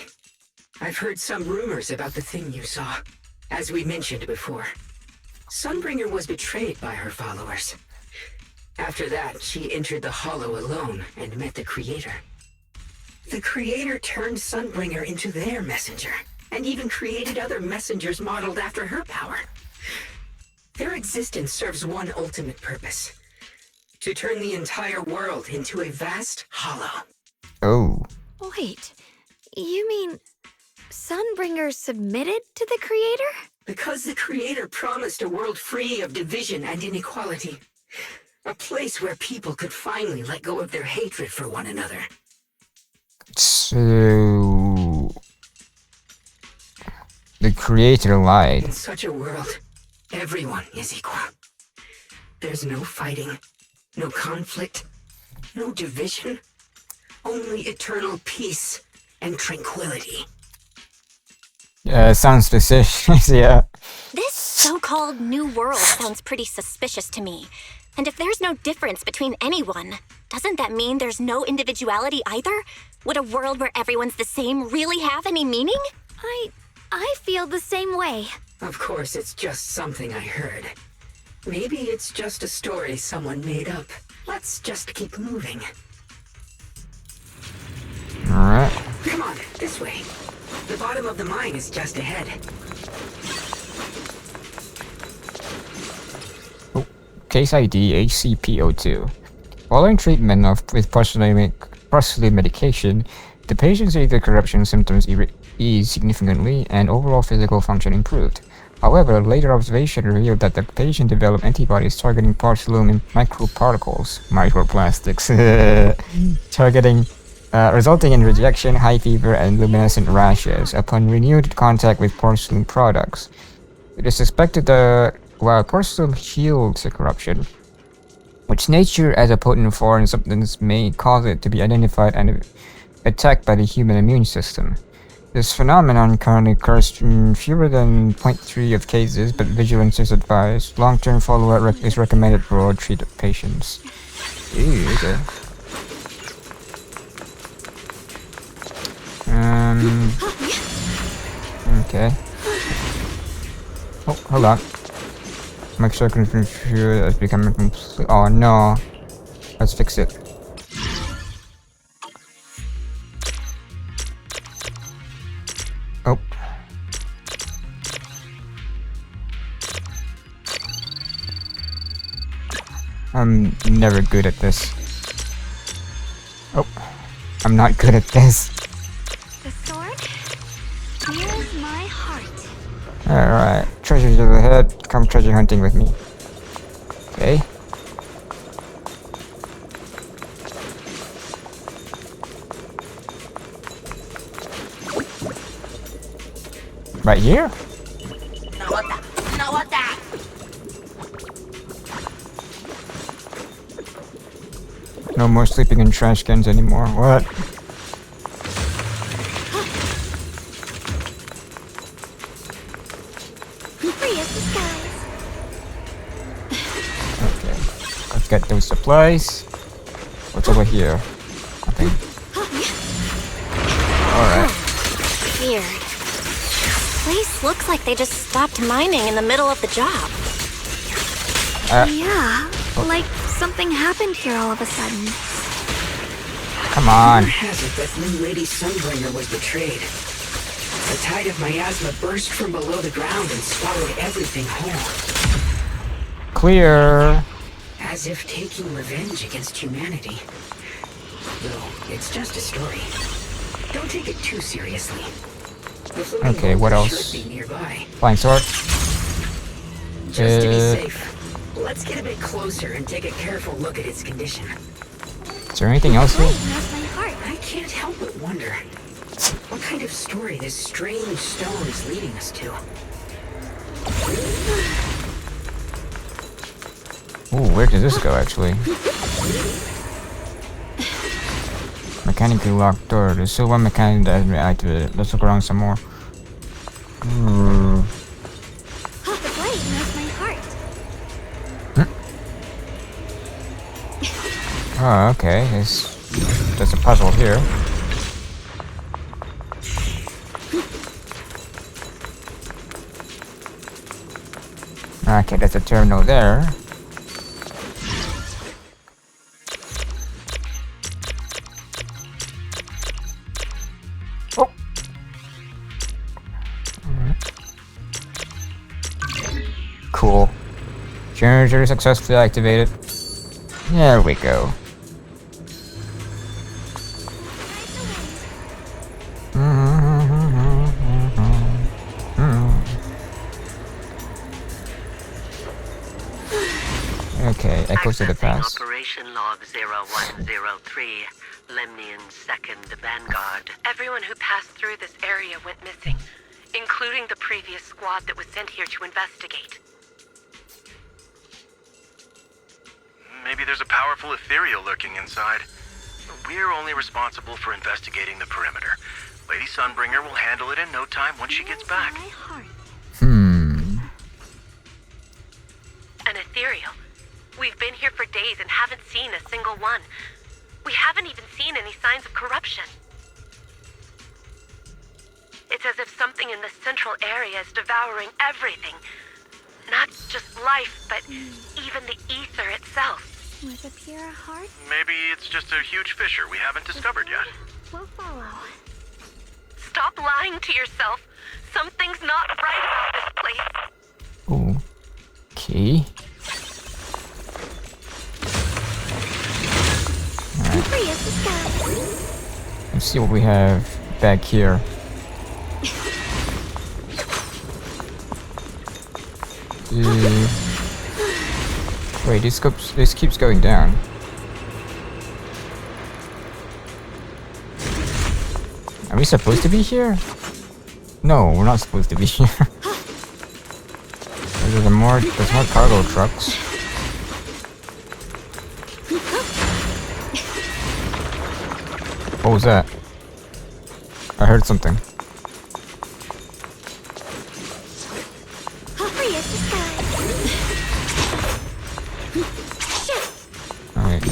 I've heard some rumors about the thing you saw. As we mentioned before, Sunbringer was betrayed by her followers. After that, she entered the Hollow alone and met the Creator. The Creator turned Sunbringer into their messenger, and even created other messengers modeled after her power. Their existence serves one ultimate purpose: to turn the entire world into a vast hollow. Oh. Wait, you mean Sunbringer submitted to the Creator? Because the Creator promised a world free of division and inequality. A place where people could finally let go of their hatred for one another. So... the Creator lied. In such a world, Everyone is equal. There's no fighting, no conflict, no division, only eternal peace and tranquility. Sounds suspicious, yeah. This so-called new world sounds pretty suspicious to me. And if there's no difference between anyone, doesn't that mean there's no individuality either? Would a world where everyone's the same really have any meaning? I feel the same way. Of course, it's just something I heard. Maybe it's just a story someone made up. Let's just keep moving. Alright. Come on, this way. The bottom of the mine is just ahead. Oh, case ID HCPO2. Following treatment with partially medication, the patient's either corruption symptoms eased significantly and overall physical function improved. However, later observation revealed that the patient developed antibodies targeting particulum microparticles, microplastics, resulting in rejection, high fever, and luminescent rashes upon renewed contact with porcelain products. It is suspected that while porcelain heals the corruption, which nature as a potent foreign substance may cause it to be identified and attacked by the human immune system. This phenomenon currently occurs in fewer than 0.3 of cases, but vigilance is advised. Long-term follow-up is recommended for all treated patients. Ew, okay. Okay. Oh, hold on. My circumference is becoming complete. Oh no. Let's fix it. Oh. I'm never good at this. Oh. I'm not good at this. The sword? Here is my heart. Alright. Treasures of the head. Come treasure hunting with me. Okay. Right here? No more sleeping in trash cans anymore. What? Free as the skies. Okay. Let's get those supplies. What's over here? Nothing. Alright. Weird. This place looks like they just stopped mining in the middle of the job. Yeah, like something happened here all of a sudden. Come on. Rumor has it that new Lady Sunbringer was betrayed. The tide of miasma burst from below the ground and swallowed everything whole. Clear. As if taking revenge against humanity. Though, it's just a story. Don't take it too seriously. Okay, what else? Should be nearby. Flying sword. Just to be safe, let's get a bit closer and take a careful look at its condition. Is there anything else here? Knows my heart. I can't help but wonder what kind of story this strange stone is leading us to. Ooh, where does this go actually? Mechanically locked door. There's still one mechanic that hasn't been activated. Let's look around some more. The blade knows my heart. Oh, okay. There's a puzzle here. Okay, there's a terminal there. Oh. Cool. Generator successfully activated. There we go. Okay, echoes to the past. Operation log 0103, Lemnian's second vanguard. Everyone who passed through this area went missing, including the previous squad that was sent here to investigate. Maybe there's a powerful ethereal lurking inside. We're only responsible for investigating the perimeter. Lady Sunbringer will handle it in no time once she gets back. Hmm. An ethereal. We've been here for days and haven't seen a single one. We haven't even seen any signs of corruption. It's as if something in the central area is devouring everything. Not just life, but even the ether itself. With a pure heart, Maybe it's just a huge fissure we haven't discovered yet. we'll follow. Stop lying to yourself. Something's not right about this place. Okay. Free as the sky. Let's see what we have back here. Wait, this keeps going down. Are we supposed to be here? No, we're not supposed to be here. There's more cargo trucks. What was that? I heard something. Free as the sky. Alright.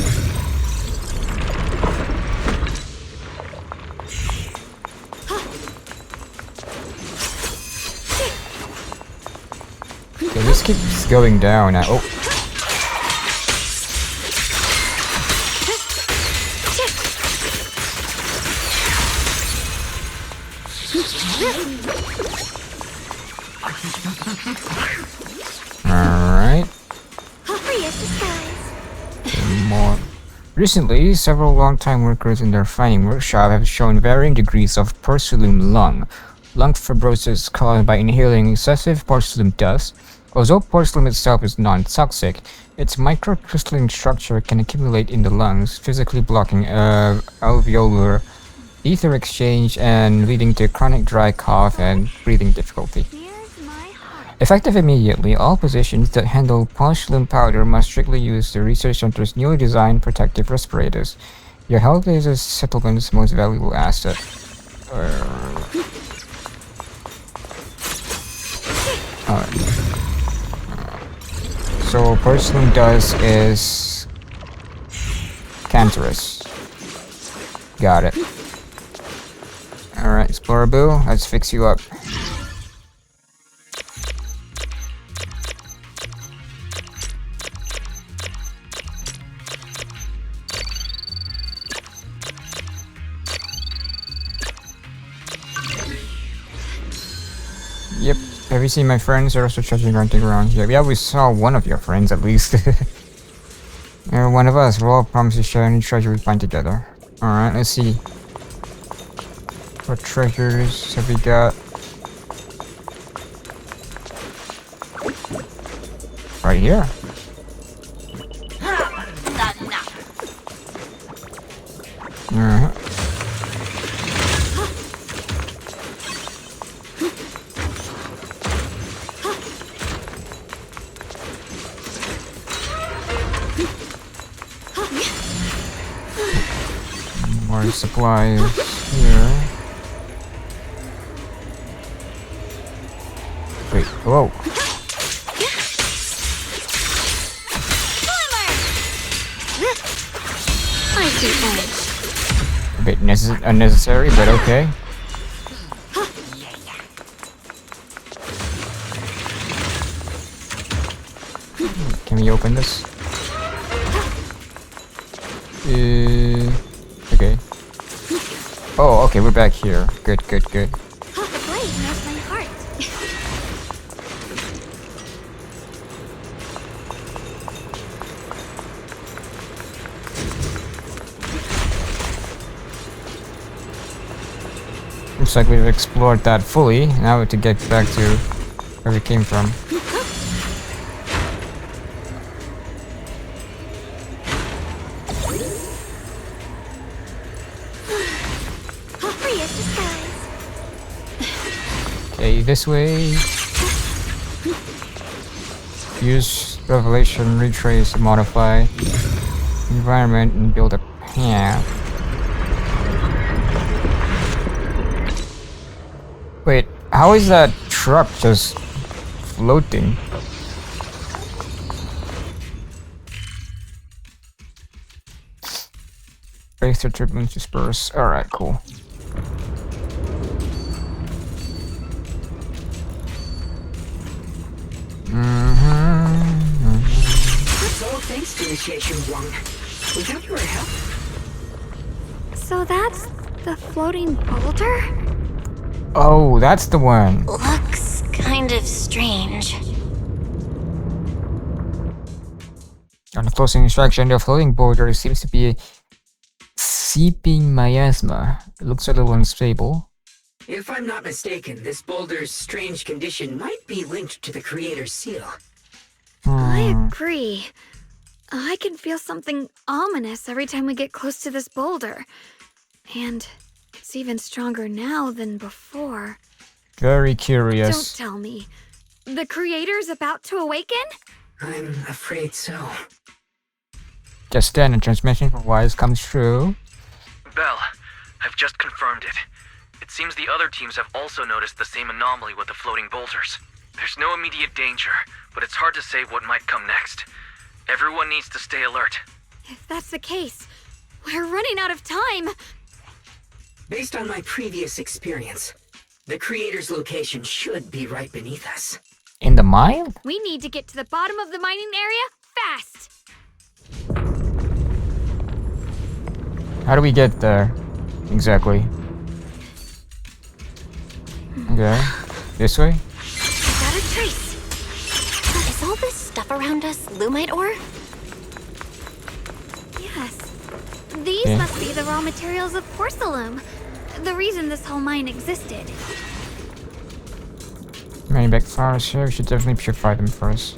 Okay, this keeps going down now. Oh. Alright. Free as the skies. More. Recently, several long-time workers in their refining workshop have shown varying degrees of porcelain lung. Lung fibrosis caused by inhaling excessive porcelain dust. Although porcelain itself is non-toxic, its microcrystalline structure can accumulate in the lungs, physically blocking alveolar ether exchange and leading to chronic dry cough and breathing difficulty. Here's my heart. Effective immediately, all positions that handle porcelain powder must strictly use the research center's newly designed protective respirators. Your health is a settlement's most valuable asset. Alright. So porcelain dust is cancerous. Got it. Alright, Explorer Boo, let's fix you up. Yep. Have you seen my friends? They're also treasure hunting around here. Yeah, we saw one of your friends at least. You're one of us. We'll all promise to share any treasure we find together. Alright, let's see. What treasures have we got? Right here. More supplies here. Wait, whoa. A bit unnecessary, but okay. Can we open this? Okay. Oh, okay, we're back here. Good, good, good. The blade knows my heart. Looks like we've explored that fully. Now we have to get back to where we came from. Okay, this way. Use revelation retrace to modify environment and build a path. Wait, how is that truck just floating? Break through turbulence disperse. Alright, cool. It's all thanks to Initiation 1. Without your help. So that's the floating boulder? Oh, that's the one. Looks kind of strange. On the closing instruction, the floating boulder seems to be a seeping miasma. It looks a little unstable. If I'm not mistaken, this boulder's strange condition might be linked to the Creator's seal. I agree. I can feel something ominous every time we get close to this boulder. And it's even stronger now than before. Very curious. Don't tell me. The Creator's about to awaken? I'm afraid so. Just then, a transmission from Wise comes through. Bell, I've just confirmed it. It seems the other teams have also noticed the same anomaly with the floating boulders. There's no immediate danger, but it's hard to say what might come next. Everyone needs to stay alert. If that's the case, we're running out of time. Based on my previous experience, the Creator's location should be right beneath us. In the mine? We need to get to the bottom of the mining area fast. How do we get there? Exactly. Okay. This way? Got a trace. Is all this stuff around us Lumite ore? Yes. These Okay. must be the raw materials of porcelain. The reason this whole mine existed. Many backfires here. We should definitely purify them first.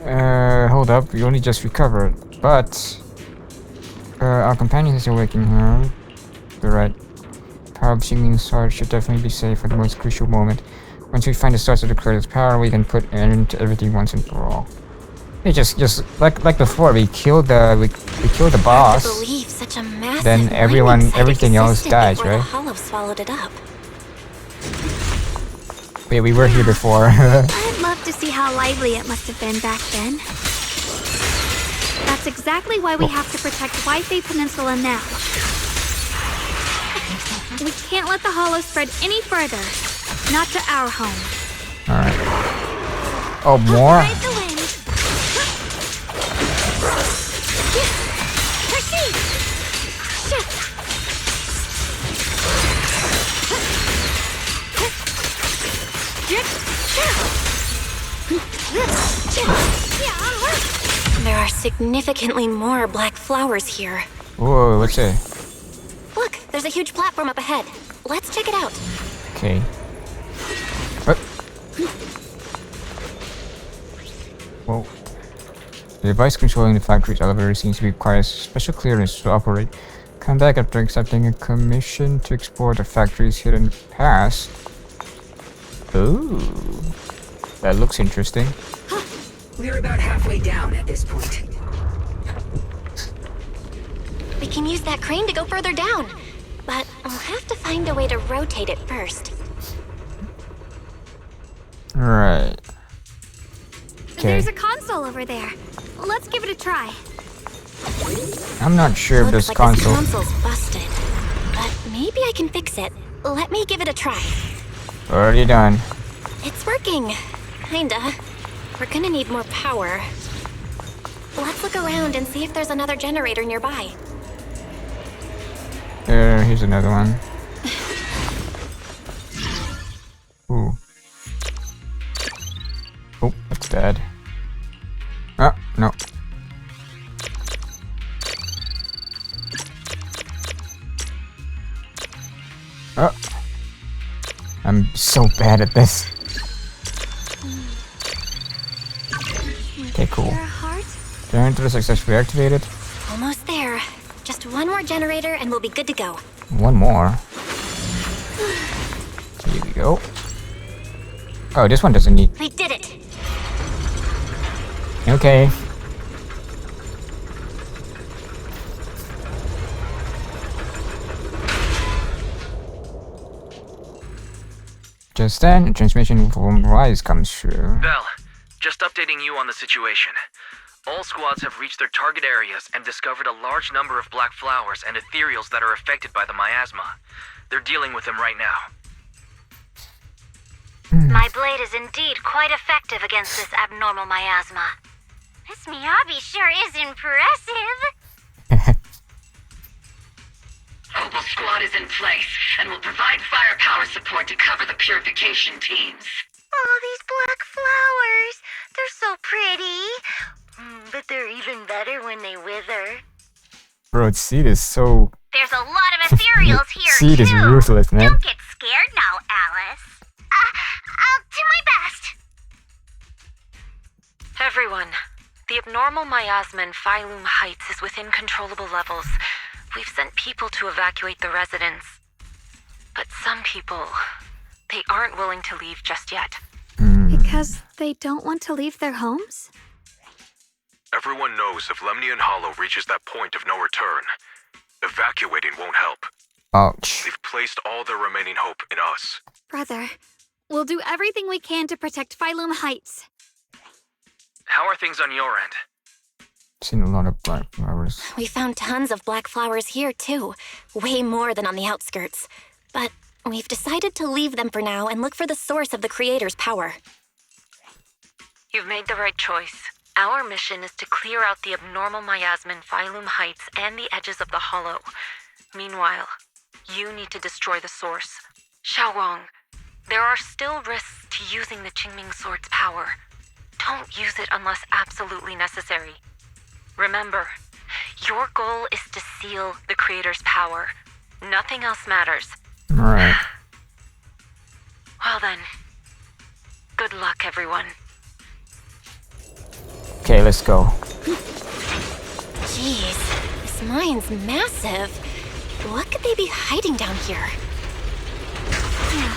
Hold up. We only just recovered. But our companion is awakening here. The right power of Xingming's sword should definitely be safe for the most crucial moment. Once we find the source of the Creator's power, we can put an end to everything once and for all. Hey, just like before, we killed the boss. I believe such a massive Then everything else dies, before right? The hollow swallowed it up. Wait, we were here before. I'd love to see how lively it must have been back then. That's exactly why we have to protect Wi-Fi Peninsula now. We can't let the hollow spread any further. Not to our home. Alright. Oh, more? Ride the wind. Proceed. There are significantly more black flowers here. Whoa, what's it? Look, there's a huge platform up ahead. Let's check it out. Okay. Whoa. The device controlling the factory's elevator seems to require special clearance to operate. Come back after accepting a commission to explore the factory's hidden past. Ooh. That looks interesting. We're about halfway down at this point. We can use that crane to go further down. But we'll have to find a way to rotate it first. Right. Okay. There's a console over there. Let's give it a try. I'm not sure if this Looks like console. this console's busted. But maybe I can fix it. Let me give it a try. Already done. It's working. Kinda. We're gonna need more power. Let's look around and see if there's another generator nearby. Here's another one. Ooh. Oh, that's dead. Oh, no. Oh. I'm so bad at this. Okay, cool. Your heart? Generator successfully activated. Almost there. Just one more generator and we'll be good to go. One more. Here we go. Oh, this one doesn't need. We did it! Okay. Just then, a transmission from Rise comes through. Bell, just updating you on the situation. All squads have reached their target areas and discovered a large number of black flowers and ethereals that are affected by the miasma. They're dealing with them right now. My blade is indeed quite effective against this abnormal miasma. This Miyabi sure is impressive. Opal Squad is in place and will provide firepower support to cover the purification teams. Oh, these black flowers. They're so pretty. But they're even better when they wither. Bro, Seed is so... There's a lot of ethereals here, Seed is ruthless, man. Don't get scared now, Alice. I'll do my best. Everyone, the abnormal miasma in Phylum Heights is within controllable levels. We've sent people to evacuate the residents. But some people, they aren't willing to leave just yet. Because they don't want to leave their homes? Everyone knows if Lemnian Hollow reaches that point of no return, evacuating won't help. Ouch. They've placed all their remaining hope in us. Brother, we'll do everything we can to protect Phylum Heights. How are things on your end? Seen a lot of black flowers. We found tons of black flowers here, too. Way more than on the outskirts. But we've decided to leave them for now and look for the source of the Creator's power. You've made the right choice. Our mission is to clear out the abnormal miasma in Phylum Heights and the edges of the Hollow. Meanwhile, you need to destroy the source. Xiaowang, there are still risks to using the Qingming Sword's power. Don't use it unless absolutely necessary. Remember, your goal is to seal the Creator's power. Nothing else matters. Alright. Well then, good luck, everyone. Okay, let's go. Jeez, this mine's massive. What could they be hiding down here? Yeah.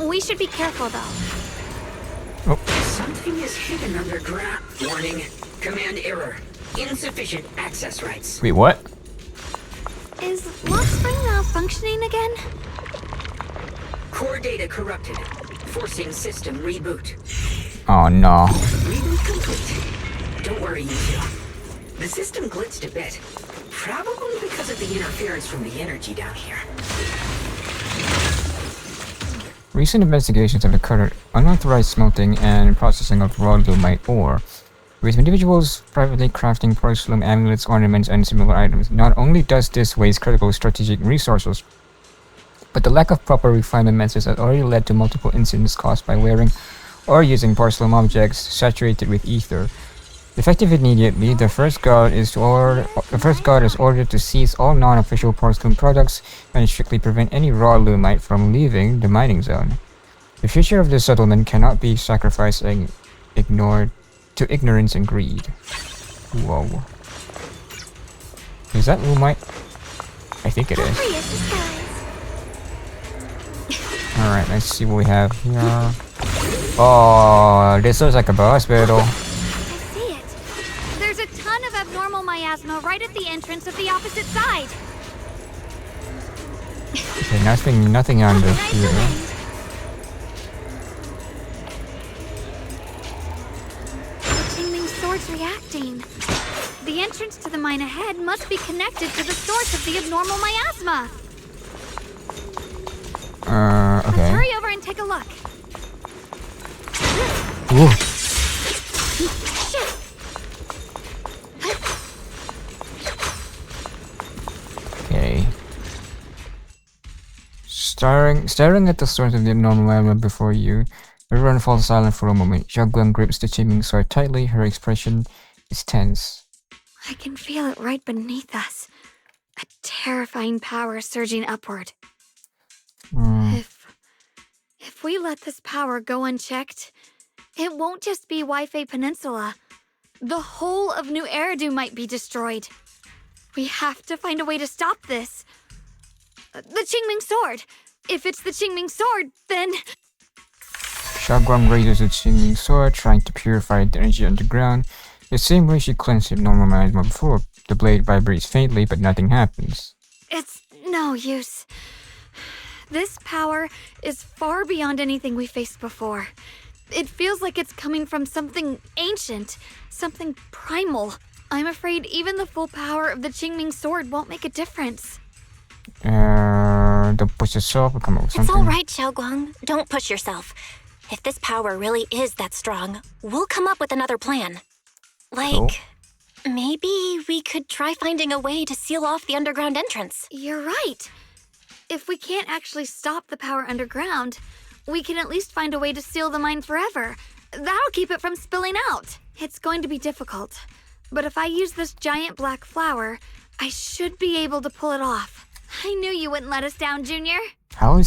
We should be careful, though. Something is hidden underground. Warning. Command error. Insufficient access rights. Wait, what? Is Lock Spring malfunctioning again? Core data corrupted. Forcing system reboot. Oh no. Reboot complete. Don't worry, you two. The system glitched a bit. Probably because of the interference from the energy down here. Recent investigations have occurred unauthorized smelting and processing of raw lumite ore, with individuals privately crafting porcelain amulets, ornaments, and similar items. Not only does this waste critical strategic resources, but the lack of proper refinement methods has already led to multiple incidents caused by wearing or using porcelain objects saturated with ether. Effective immediately, the first guard is ordered to seize all non-official porcelain products and strictly prevent any raw lumite from leaving the mining zone. The future of the settlement cannot be sacrificed and ignored to ignorance and greed. Whoa. Is that lumite? I think it is. Alright, let's see what we have here. Oh, this looks like a boss battle. Abnormal miasma right at the entrance of the opposite side. Okay, nothing under here. The Qingming Sword's reacting. The entrance to the mine ahead must be connected to the source of the abnormal miasma. Okay. Let's hurry over and take a look. Ooh. Okay. Staring at the source of the abnormal miasma before you, everyone falls silent for a moment. Xiaoguang grips the Qingming sword tightly. Her expression is tense. I can feel it right beneath us. A terrifying power surging upward. If we let this power go unchecked, it won't just be Waifei Peninsula. The whole of New Eridu might be destroyed. We have to find a way to stop this. The Qingming Sword. If it's the Qingming Sword, then... Xiaoguang raises the Qingming sword, trying to purify the energy underground. The same way she cleansed the normal miasma before. The blade vibrates faintly, but nothing happens. It's no use. This power is far beyond anything we faced before. It feels like it's coming from something ancient, something primal. I'm afraid even the full power of the Qingming sword won't make a difference. Don't push yourself or come up with something. It's alright, Xiaoguang. Don't push yourself. If this power really is that strong, we'll come up with another plan. Like, maybe we could try finding a way to seal off the underground entrance. You're right. If we can't actually stop the power underground, we can at least find a way to seal the mine forever. That'll keep it from spilling out. It's going to be difficult, but if I use this giant black flower, I should be able to pull it off. I knew you wouldn't let us down, Junior. How?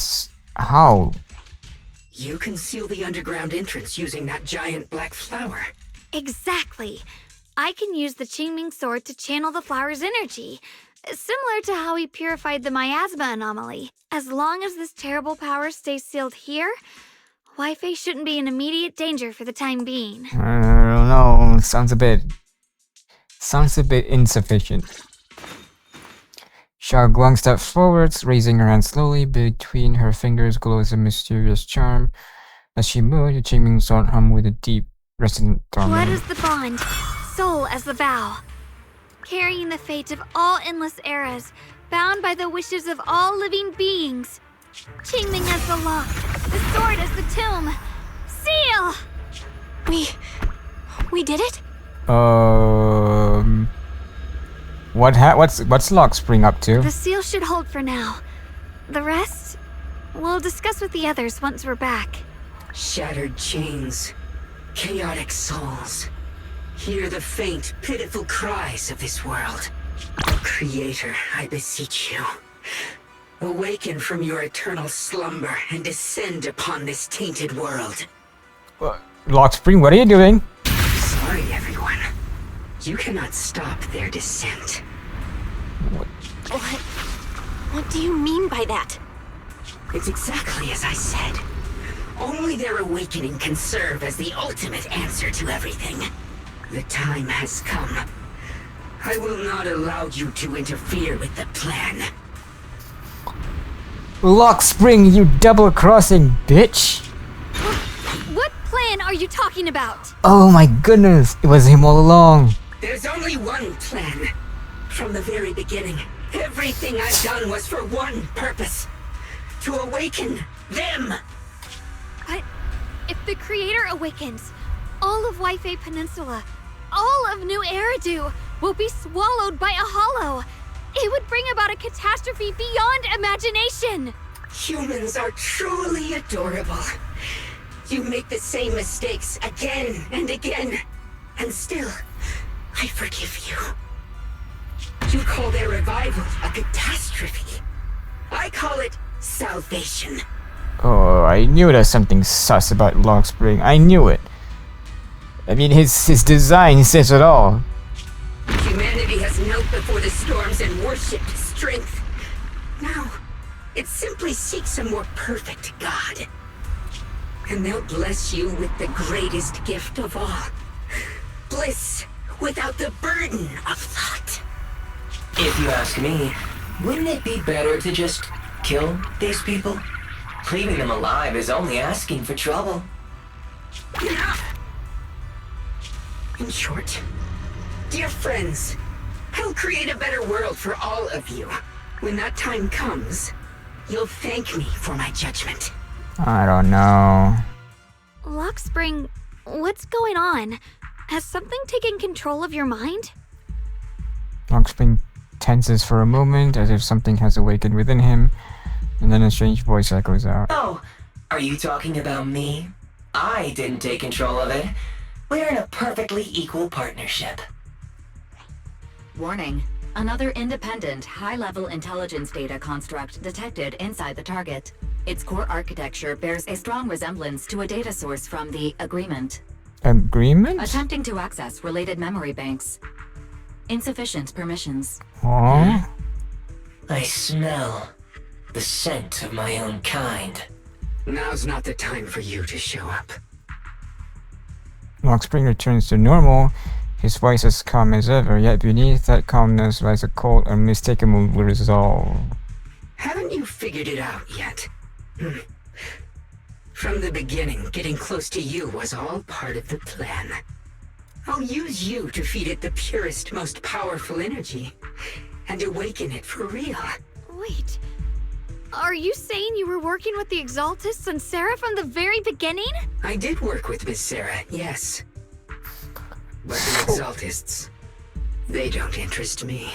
You can seal the underground entrance using that giant black flower. Exactly. I can use the Qingming sword to channel the flower's energy, similar to how we purified the miasma anomaly. As long as this terrible power stays sealed here, Wi-Fi shouldn't be in immediate danger for the time being. I don't know. Sounds a bit insufficient. Xiaoguang steps forwards, raising her hand slowly. Between her fingers glows a mysterious charm. As she moves, the Qingming sword hum with a deep, resonant thrum. Blood is the bond, soul as the vow. Carrying the fate of all endless eras, bound by the wishes of all living beings. Qingming as the lock, the sword as the tomb. Seal! We did it? What's Lock Spring up to? The seal should hold for now. The rest, we'll discuss with the others once we're back. Shattered chains, chaotic souls. Hear the faint, pitiful cries of this world. Creator, I beseech you. Awaken from your eternal slumber and descend upon this tainted world. Lock Spring, what are you doing? Sorry, everyone. You cannot stop their descent. What do you mean by that? It's exactly as I said. Only their awakening can serve as the ultimate answer to everything. The time has come. I will not allow you to interfere with the plan. Lock Spring, you double-crossing bitch! What plan are you talking about? Oh my goodness, it was him all along. There's only one plan. From the very beginning, everything I've done was for one purpose. To awaken them. But if the Creator awakens, all of Wi-Fi Peninsula, all of New Eridu will be swallowed by a hollow. It would bring about a catastrophe beyond imagination. Humans are truly adorable. You make the same mistakes again and again, and still, I forgive you. You call their revival a catastrophe. I call it salvation. Oh, I knew there's something sus about Lock Spring. I knew it. I mean, his design says it all. Humanity has knelt before the storms and worshipped strength. Now, it simply seeks a more perfect God. And they'll bless you with the greatest gift of all. Bliss without the burden of thought. If you ask me, wouldn't it be better to just kill these people? Leaving them alive is only asking for trouble. Enough! In short, dear friends, I'll create a better world for all of you. When that time comes, you'll thank me for my judgment. I don't know. Lock Spring, what's going on? Has something taken control of your mind? Lock Spring tenses for a moment as if something has awakened within him, and then a strange voice echoes out. Oh, are you talking about me? I didn't take control of it. We're in a perfectly equal partnership. Warning. Another independent, high-level intelligence data construct detected inside the target. Its core architecture bears a strong resemblance to a data source from the Agreement. Agreement? Attempting to access related memory banks. Insufficient permissions. Aww. I smell the scent of my own kind. Now's not the time for you to show up. Lock Spring returns to normal, His voice as calm as ever, yet beneath that calmness lies a cold, unmistakable resolve. Haven't you figured it out yet? From the beginning, getting close to you was all part of the plan. I'll use you to feed it the purest, most powerful energy, and awaken it for real. Wait, are you saying you were working with the Exaltists and Sarah from the very beginning? I did work with Miss Sarah, yes. But the Exaltists, they don't interest me.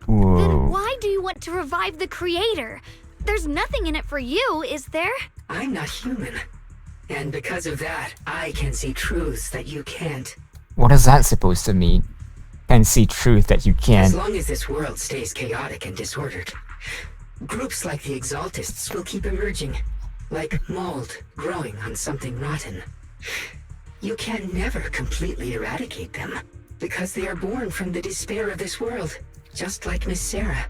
Whoa. Then why do you want to revive the Creator? There's nothing in it for you, is there? I'm not human. And because of that, I can see truths that you can't. What is that supposed to mean? And see truth that you can't. As long as this world stays chaotic and disordered, groups like the Exaltists will keep emerging, like mold growing on something rotten. You can never completely eradicate them, because they are born from the despair of this world, just like Miss Sarah.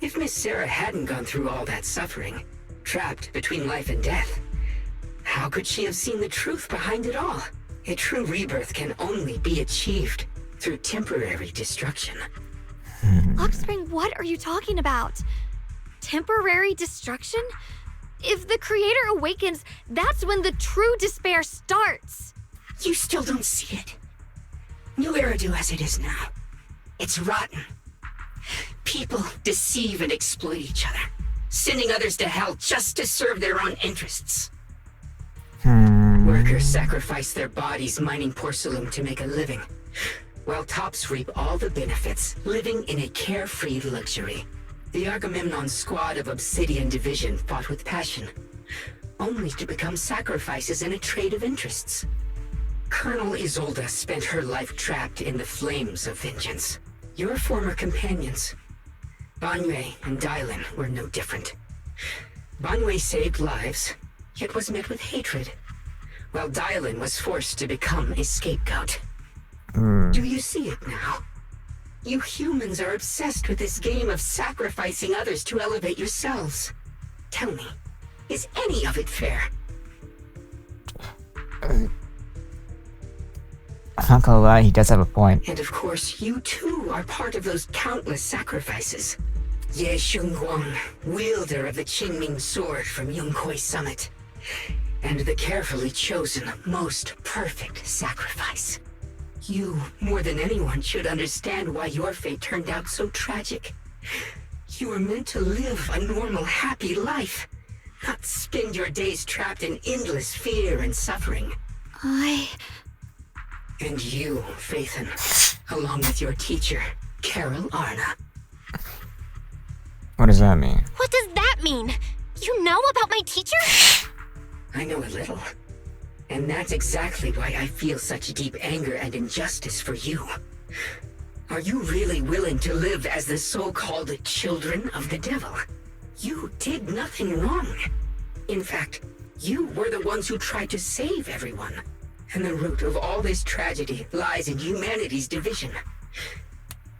If Miss Sarah hadn't gone through all that suffering, trapped between life and death, how could she have seen the truth behind it all? A true rebirth can only be achieved through temporary destruction. Offspring, what are you talking about? Temporary destruction? If the Creator awakens, that's when the true despair starts. You still don't see it. New Eridu as it is now. It's rotten. People deceive and exploit each other, sending others to hell just to serve their own interests. Workers sacrifice their bodies mining porcelain to make a living, while tops reap all the benefits, living in a carefree luxury. The Agamemnon squad of Obsidian Division fought with passion, only to become sacrifices in a trade of interests. Colonel Isolde spent her life trapped in the flames of vengeance. Your former companions, Banyue and Dylan, were no different. Banyue saved lives, yet was met with hatred, while Dylan was forced to become a scapegoat. Do you see it now? You humans are obsessed with this game of sacrificing others to elevate yourselves. Tell me, is any of it fair? I'm not gonna lie, he does have a point. And of course, you too are part of those countless sacrifices. Ye Shunguang, wielder of the Qingming sword from Yongkoi Summit, and the carefully chosen, most perfect sacrifice. You, more than anyone, should understand why your fate turned out so tragic. You were meant to live a normal, happy life, not spend your days trapped in endless fear and suffering. And you, Phaethon, along with your teacher, Carol Arna. What does that mean? What does that mean? You know about my teacher? I know a little. And that's exactly why I feel such deep anger and injustice for you. Are you really willing to live as the so-called children of the devil? You did nothing wrong. In fact, you were the ones who tried to save everyone. And the root of all this tragedy lies in humanity's division.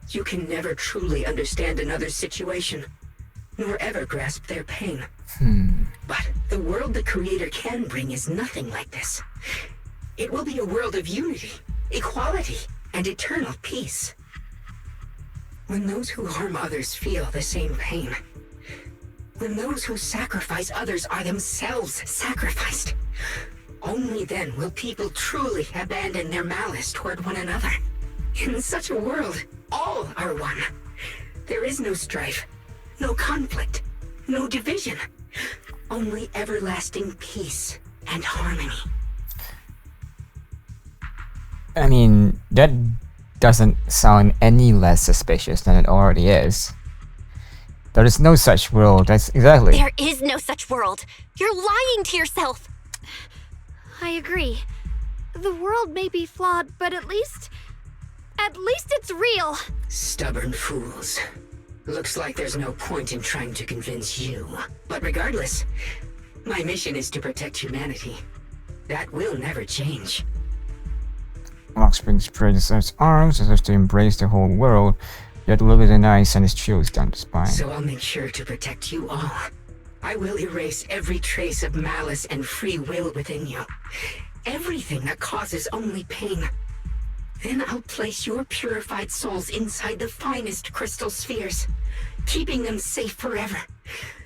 You can never truly understand another's situation, nor ever grasp their pain. But the world the Creator can bring is nothing like this. It will be a world of unity, equality, and eternal peace. When those who harm others feel the same pain, when those who sacrifice others are themselves sacrificed, only then will people truly abandon their malice toward one another. In such a world, all are one. There is no strife, no conflict, no division. Only everlasting peace and harmony. I mean, that doesn't sound any less suspicious than it already is. There is no such world, that's exactly. There is no such world. You're lying to yourself. I agree. The world may be flawed, but at least it's real. Stubborn fools. Looks like there's no point in trying to convince you. But regardless, my mission is to protect humanity. That will never change. Offspring spreads its arms as if to embrace the whole world, yet look at the eyes and his chills down the spine. So I'll make sure to protect you all. I will erase every trace of malice and free will within you. Everything that causes only pain. Then I'll place your purified souls inside the finest crystal spheres, keeping them safe forever.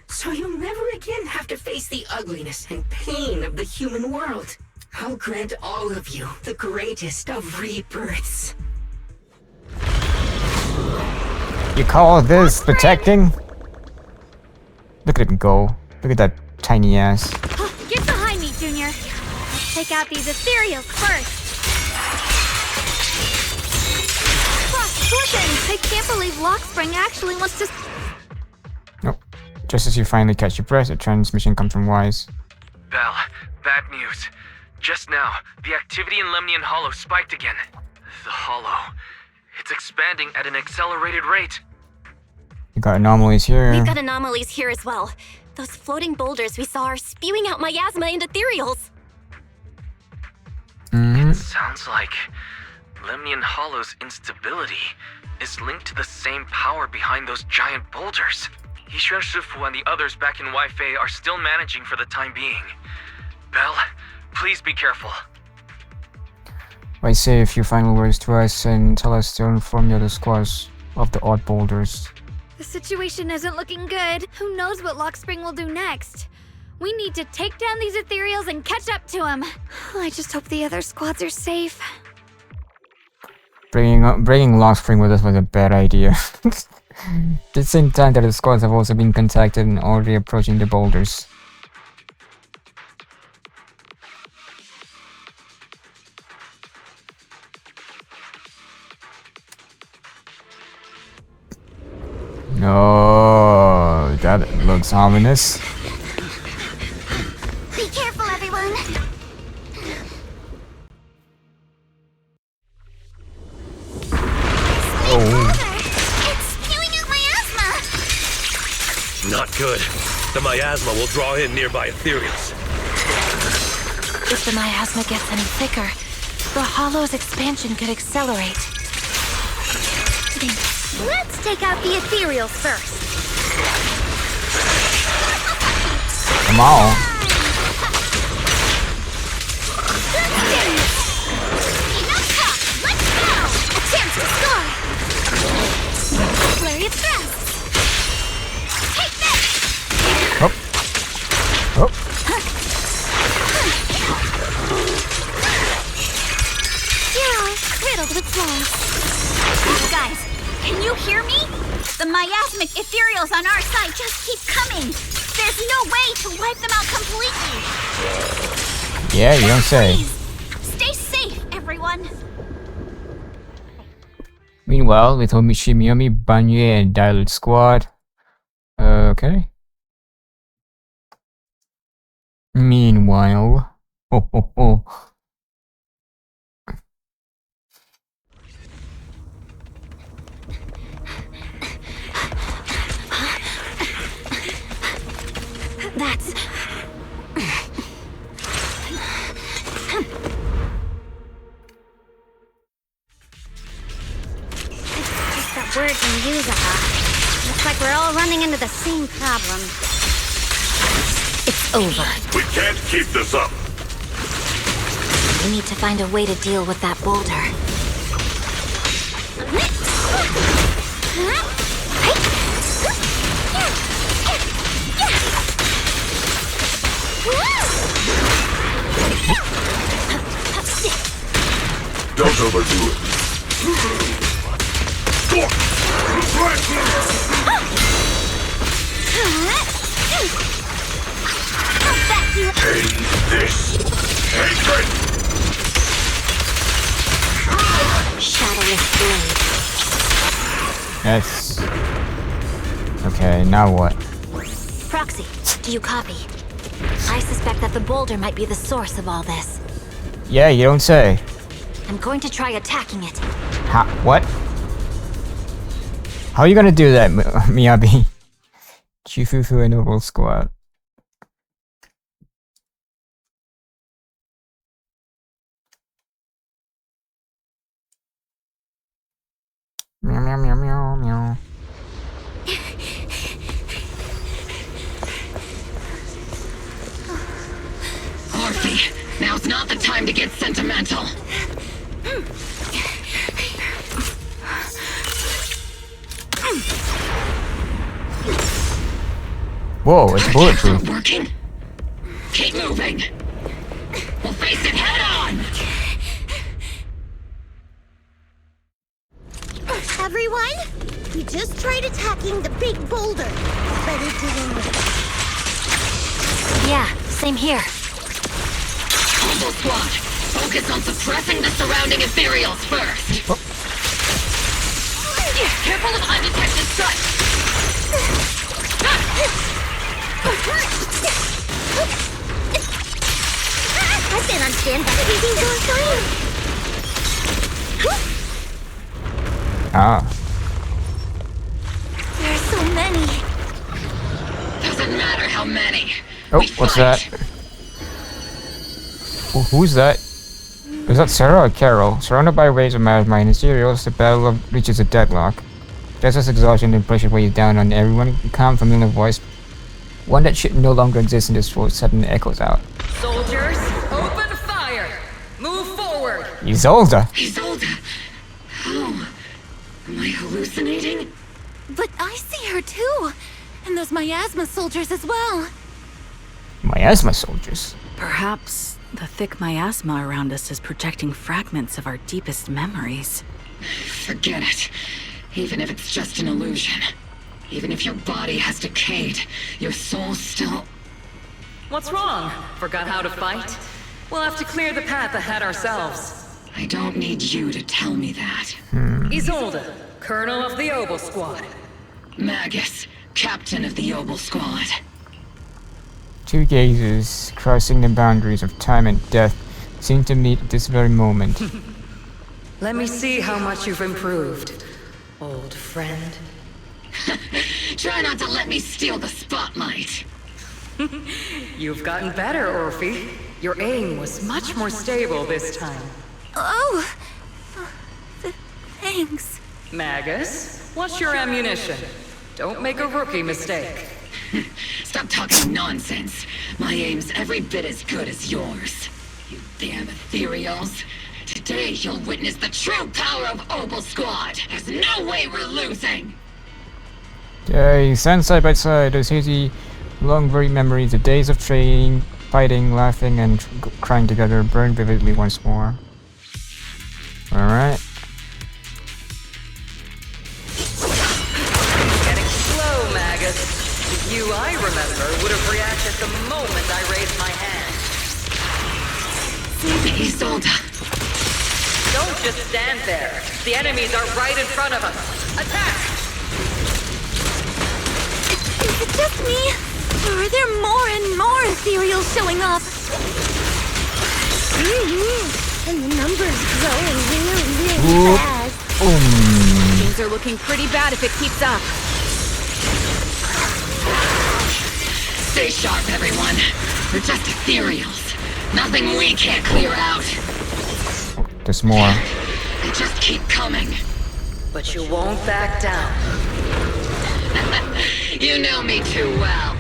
So you'll never again have to face the ugliness and pain of the human world. I'll grant all of you the greatest of rebirths. You call this protecting? Look at him go. Look at that tiny ass. Get behind me, Junior. Let's take out these ethereals first. I can't believe Lockspring actually wants to... Nope. Just as you finally catch your breath, a transmission comes from Wise. Belle, bad news. Just now, the activity in Lemnian Hollow spiked again. The Hollow. It's expanding at an accelerated rate. You got anomalies here. We've got anomalies here as well. Those floating boulders we saw are spewing out miasma and ethereals. It sounds like Lemnian Hollow's instability is linked to the same power behind those giant boulders. Yishuan Shifu and the others back in Weifei are still managing for the time being. Belle, please be careful. Why say a few final words to us and tell us to inform the other squads of the odd boulders. The situation isn't looking good. Who knows what Lockspring will do next? We need to take down these ethereals and catch up to him. I just hope the other squads are safe. Bringing Lockspring with us was a bad idea. At the same time that the squads have also been contacted and already approaching the boulders. No, that looks ominous. Be careful, everyone. It's spewing out miasma. Not good. The miasma will draw in nearby ethereals. If the miasma gets any thicker, the Hollow's expansion could accelerate. Let's take out the ethereals first. Come on. Enough talk. Let's go. A chance to score. Flurry of thrusts. Take this. Oh. Oh. You're all riddled with flaws. Guys, can you hear me? The miasmic ethereals on our side just keep coming. There's no way to wipe them out completely. Yeah, you don't say. Please, stay safe, everyone. Meanwhile, with Shimiyomi, Banye, and Dialed Squad. Okay. Meanwhile. Oh, oh, oh. That's... Just that word from Yuzaha. Looks like we're all running into the same problem. It's over. We can't keep this up. We need to find a way to deal with that boulder. Don't overdo it. Take this. Hatred! Shadowless blade. Yes. Okay, now what? Proxy, do you copy? I suspect that the boulder might be the source of all this. Yeah, you don't say. I'm going to try attacking it. What? How are you gonna do that, Miyabi? Chifufu and Noble Squad. Meow meow meow meow meow. Orphe, now's not the time to get sentimental. Whoa, it's bulletproof. Working. Keep moving. We'll face it head on. Everyone, we just tried attacking the big boulder, but it didn't work. Yeah, same here. Combo squad, focus on suppressing the surrounding ethereals first. Oh. Careful of undetected such. I've been on standby. Everything's going fine. Ah. There are so many. Doesn't matter how many. Oh, what's that? Who's that? Is that Sarah or Carol? Surrounded by waves of miasma and cereals, the battle reaches a deadlock. Just as exhaustion and pressure weighs down on everyone, a calm, familiar voice, one that should no longer exist in this world, suddenly echoes out. Soldiers, open fire! Move forward! Isolde! Isolde! How? Am I hallucinating? But I see her too! And those miasma soldiers as well! Miasma soldiers? Perhaps the thick miasma around us is projecting fragments of our deepest memories. Forget it. Even if it's just an illusion. Even if your body has decayed, your soul still... What's wrong? Forgot how to fight? We'll have to clear the path ahead ourselves. I don't need you to tell me that. Isolde, Colonel of the Obel Squad. Magus, Captain of the Obel Squad. Two gazes, crossing the boundaries of time and death, seem to meet at this very moment. Let me see how much you've improved, old friend. Try not to let me steal the spotlight. You've gotten better, Orphe. Your aim was much more stable this time. Oh! Thanks. Magus, what's your ammunition? Don't make a rookie mistake. Stop talking nonsense. My aim's every bit as good as yours. You damn ethereals. Today you'll witness the true power of Obel Squad. There's no way we're losing. They stand side by side, those hazy, long buried memories, the days of training, fighting, laughing, and crying together burn vividly once more. Alright. Getting slow, Magus. You, I remember, would have reacted the moment I raised my hand. Isolde. Don't just stand there. The enemies are right in front of us. Attack! Is it just me? Or are there more and more ethereals showing up? And the numbers growing really fast. Things are looking pretty bad if it keeps up. Stay sharp, everyone. We're just ethereals. Nothing we can't clear out. There's more. They just keep coming. But you won't back down. You know me too well.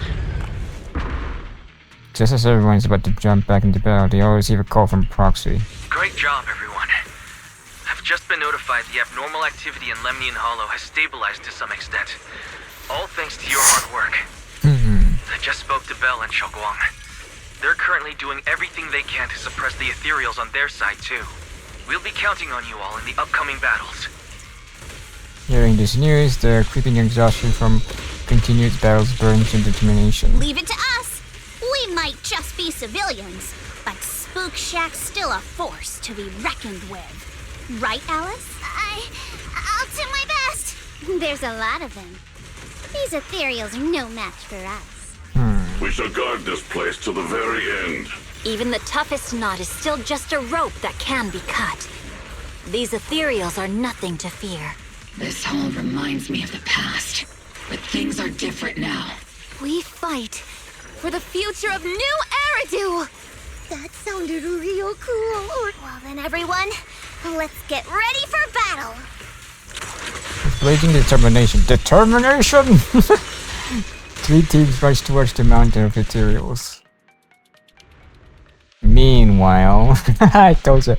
Just as everyone's about to jump back into battle, they all receive a call from Proxy. Great job, everyone. I've just been notified the abnormal activity in Lemnian Hollow has stabilized to some extent. All thanks to your hard work. I just spoke to Bell and Shogwang. They're currently doing everything they can to suppress the ethereals on their side too. We'll be counting on you all in the upcoming battles. Hearing this news, their creeping exhaustion from continued battles burns into determination. Leave it to us. We might just be civilians, but Spook Shack's still a force to be reckoned with. Right, Alice? I'll do my best. There's a lot of them. These ethereals are no match for us. We shall guard this place till the very end. Even the toughest knot is still just a rope that can be cut. These ethereals are nothing to fear. This all reminds me of the past, but things are different now. We fight for the future of New Eridu! That sounded real cool. Well then, everyone, let's get ready for battle. Blazing determination. Determination! Three teams rush towards the mountain of ethereals. Meanwhile, I told you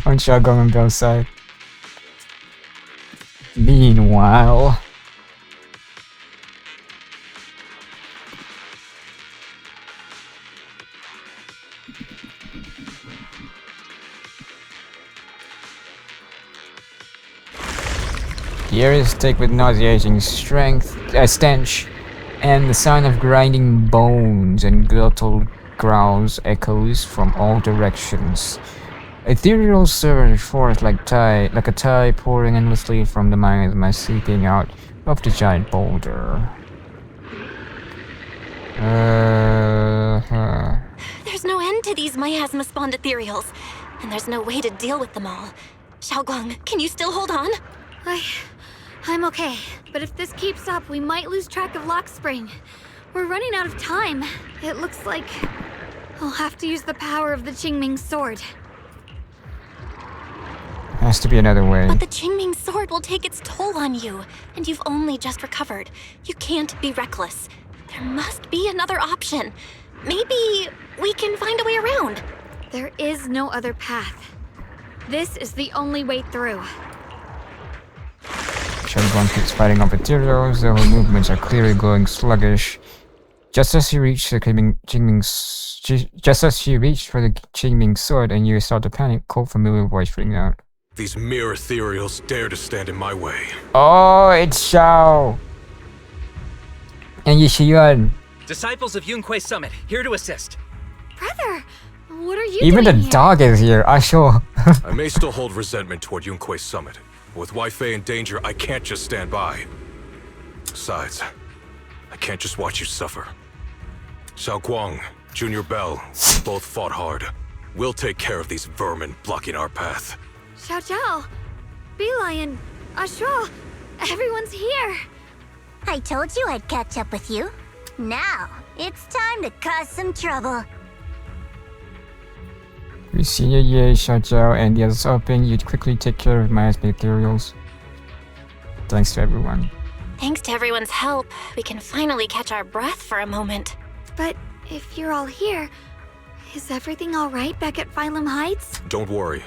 on Shogong and Bell's side. Meanwhile, The air is thick with nauseating stench, and the sound of grinding bones and glottal growls echoes from all directions. Ethereal surge forth like a tide pouring endlessly from the miasma seeping out of the giant boulder. There's no end to these miasma-spawned ethereals, and there's no way to deal with them all. Xiaoguang, can you still hold on? I'm okay, but if this keeps up, we might lose track of Lock Spring. We're running out of time. It looks like I'll have to use the power of the Qingming sword. Has to be another way. But the Qingming sword will take its toll on you, and you've only just recovered. You can't be reckless. There must be another option. Maybe we can find a way around. There is no other path. This is the only way through. Xiaoguang keeps fighting off ethereals, though her movements are clearly going sluggish. Just as she reached for the Qingming sword, and you start to panic, cold familiar voice rings out. These mere ethereals dare to stand in my way. Oh, it's Xiao! And Yishiyuan. Disciples of Yunquei Summit, here to assist. Brother, what are you Even the doing here? dog is here, sure. I may still hold resentment toward Yunquei Summit, but with Wei Fei in danger, I can't just stand by. Besides, I can't just watch you suffer. Xiaoguang, Junior Bell, both fought hard. We'll take care of these vermin blocking our path. Xiao Zhao, Beelion, Ashra, everyone's here. I told you I'd catch up with you. Now, it's time to cause some trouble. We see Ye, Xiao Zhao, and the others hoping you'd quickly take care of my materials. Thanks to everyone. Thanks to everyone's help, we can finally catch our breath for a moment. But if you're all here, is everything all right back at Phylum Heights? Don't worry.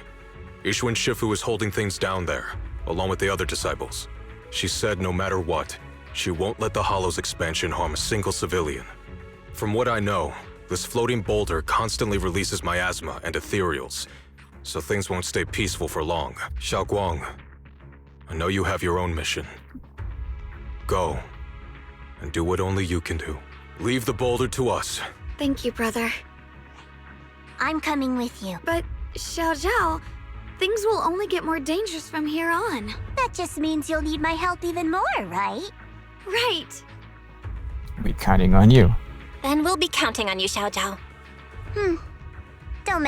Ishun Shifu is holding things down there, along with the other disciples. She said no matter what, she won't let the Hollow's expansion harm a single civilian. From what I know, this floating boulder constantly releases miasma and ethereals, so things won't stay peaceful for long. Xiaoguang, I know you have your own mission. Go, and do what only you can do. Leave the boulder to us. Thank you, brother. I'm coming with you. But, Xiao Zhao, things will only get more dangerous from here on. That just means you'll need my help even more, right? Right. We're counting on you. Then we'll be counting on you, Xiao Zhao.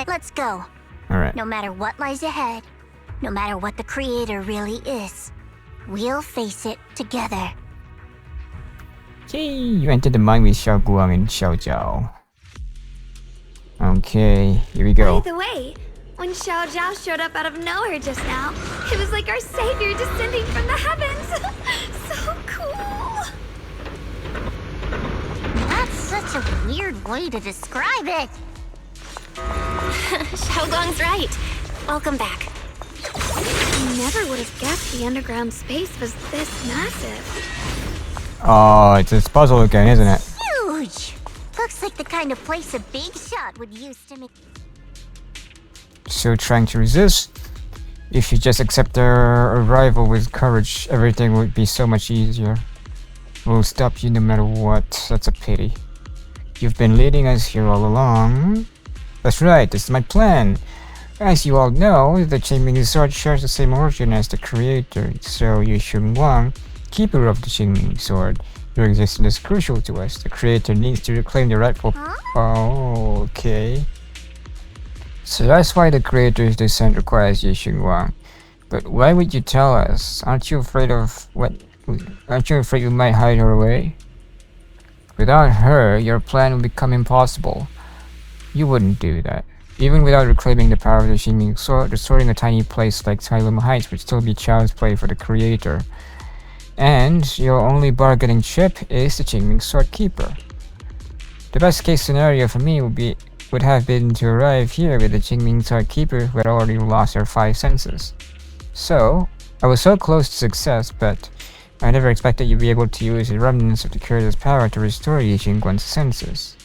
Let's go. Alright. No matter what lies ahead, no matter what the Creator really is, we'll face it together. Yay! You entered the mine with Xiaoguang and Xiao Zhao. Okay, here we go. By the way, when Xiao Zhao showed up out of nowhere just now, it was like our savior descending from the heavens. So cool. That's such a weird way to describe it. Xiaoguang's right. Welcome back. I never would have guessed the underground space was this massive. Oh, it's this puzzle again, isn't it? Huge! Looks like the kind of place a big shot would use to make... Still trying to resist? If you just accept their arrival with courage, everything would be so much easier. We'll stop you no matter what. That's a pity. You've been leading us here all along. That's right, this is my plan. As you all know, the Qingming sword shares the same origin as the creator, so Yishun Wang, keeper of the Qingming sword, your existence is crucial to us. The creator needs to reclaim the rightful... Oh, okay. So that's why the creator's descent requires Yishun Wang. But why would you tell us? Aren't you afraid of what? Aren't you afraid you might hide her away? Without her, your plan would become impossible. You wouldn't do that. Even without reclaiming the power of the Qingming sword, restoring a tiny place like Phylum Heights would still be child's play for the creator. And your only bargaining chip is the Qingming sword keeper. The best case scenario for me would have been to arrive here with the Qingming sword keeper who had already lost her 5 senses. So, I was so close to success, but I never expected you'd be able to use the remnants of the creator's power to restore Yi Xingguan's senses.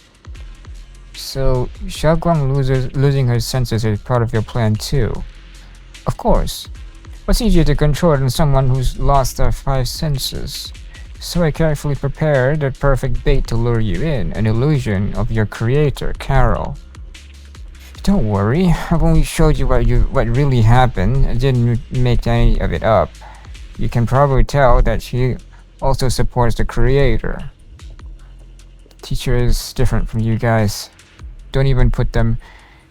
So, Xiaoguang losing her senses is part of your plan too. Of course. What's easier to control than someone who's lost their 5 senses? So I carefully prepared the perfect bait to lure you in, an illusion of your creator, Carol. Don't worry, I've only showed you what really happened. I didn't make any of it up. You can probably tell that she also supports the creator. Teacher is different from you guys. Don't even put them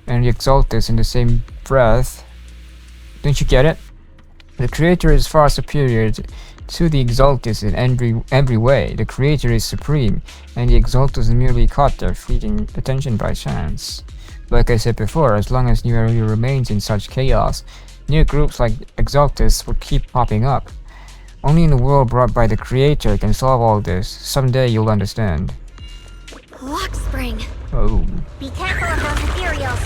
and the Exaltus in the same breath. Don't you get it? The creator is far superior to the Exaltus in every way. The creator is supreme, and the Exaltus merely caught their fleeting attention by chance. Like I said before, as long as new area remains in such chaos, new groups like Exaltus will keep popping up. Only in a world brought by the creator can solve all this. Someday you'll understand. Lock spring. Oh. Be careful of those ethereals.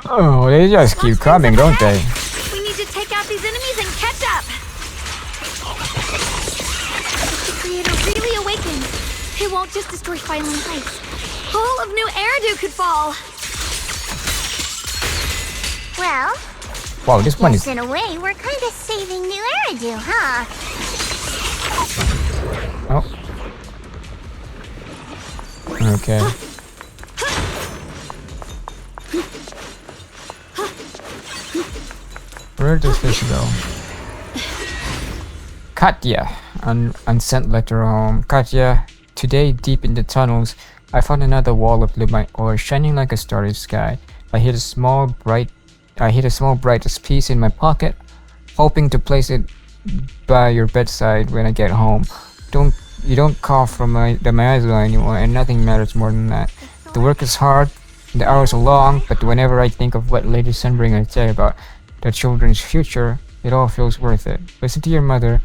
Oh, they just keep coming, don't they? We need to take out these enemies and catch up. If the creator really awakens, it won't just destroy Firelink Heights. All of New Eridu could fall. Well, wow, this one is... in a way, we're kind of saving New Eridu, huh? Oh. Okay. Where does this go? Katya, unsent letter home. Katya, today deep in the tunnels, I found another wall of lumite ore shining like a starry sky. I hid a small brightest piece in my pocket, hoping to place it by your bedside when I get home. You don't call from the miasma anymore, and nothing matters more than that. The work is hard, the hours are long, but whenever I think of what Lady Sunbringer said about the children's future, it all feels worth it. Listen to your mother.